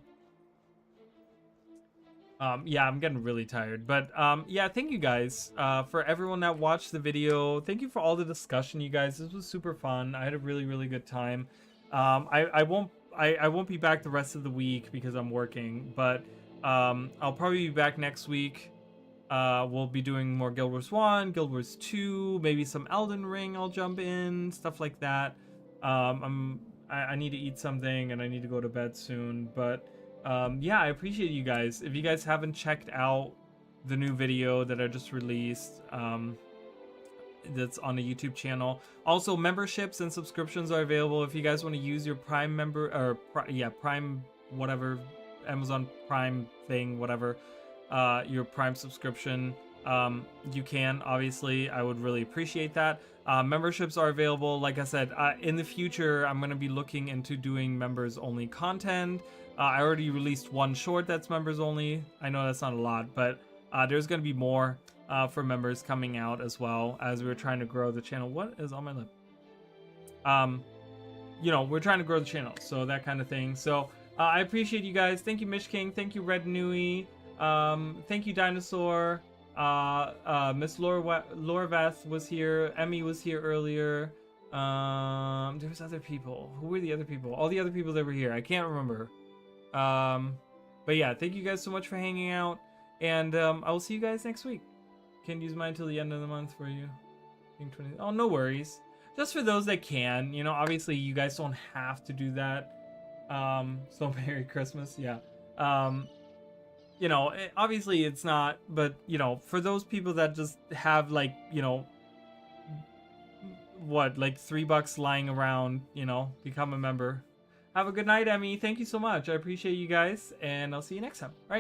yeah, I'm getting really tired, but yeah, thank you guys for everyone that watched the video. Thank you for all the discussion, you guys. This was super fun. I had a really good time. I won't be back the rest of the week because I'm working, but I'll probably be back next week. We'll be doing more Guild Wars 1, Guild Wars 2, maybe some Elden Ring. I'll jump in, stuff like that. I need to eat something and I need to go to bed soon, but Yeah, I appreciate you guys. If you guys haven't checked out the new video that I just released, that's on the YouTube channel. Also, memberships and subscriptions are available if you guys want to use your Prime member or Prime whatever, Amazon Prime thing, whatever, your Prime subscription. You can, obviously. I would really appreciate that. Memberships are available. Like I said, in the future, I'm going to be looking into doing members only content. I already released one short that's members only. I know that's not a lot, but there's going to be more for members coming out as well, as we're trying to grow the channel. What is on my lip? You know, we're trying to grow the channel, so that kind of thing. So I appreciate you guys. Thank you, Mish King. Thank you, Red Nui. Thank you, Dinosaur. Miss Laura Veth was here. Emmy was here earlier. There was other people. Who were the other people? All the other people that were here. I can't remember. But yeah, thank you guys so much for hanging out. And I will see you guys next week. Can't use mine till the end of the month for you. Oh, no worries. Just for those that can, you know, obviously you guys don't have to do that. So Merry Christmas, yeah. You know, obviously it's not, but, you know, for those people that just have, like, you know, what, like $3 lying around, you know, become a member. Have a good night, Emmy. Thank you so much. I appreciate you guys, and I'll see you next time. All right.